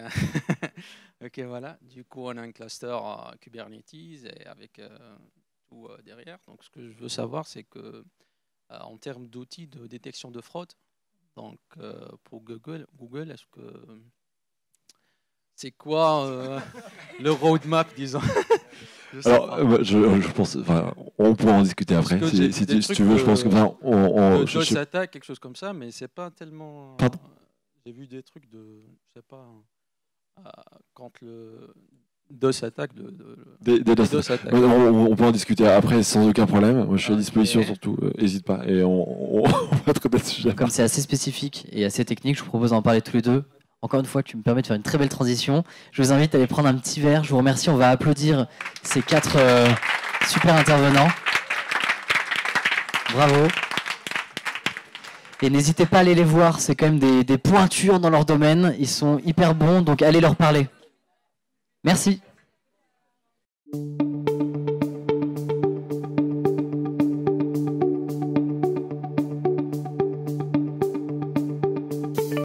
ok, voilà. Du coup, on a un cluster Kubernetes et avec tout derrière. Donc, ce que je veux savoir, c'est que en termes d'outils de détection de fraude, donc pour Google, est-ce que c'est quoi le roadmap, disons? Alors, je pense, on pourra en discuter après, si tu veux. Je pense que DOS attaque, quelque chose comme ça, mais c'est pas tellement. J'ai vu des trucs de, je sais pas, quand le DOS attaque, DOS attaque. On peut en discuter après sans aucun problème. Moi, je suis à disposition, surtout. N'hésite pas, et on va traiter le sujet. Comme c'est assez spécifique et assez technique, je vous propose d'en parler tous les deux. Encore une fois, tu me permets de faire une très belle transition. Je vous invite à aller prendre un petit verre. Je vous remercie. On va applaudir ces 4 super intervenants. Bravo. Et n'hésitez pas à aller les voir. C'est quand même des pointures dans leur domaine. Ils sont hyper bons, donc allez leur parler. Merci.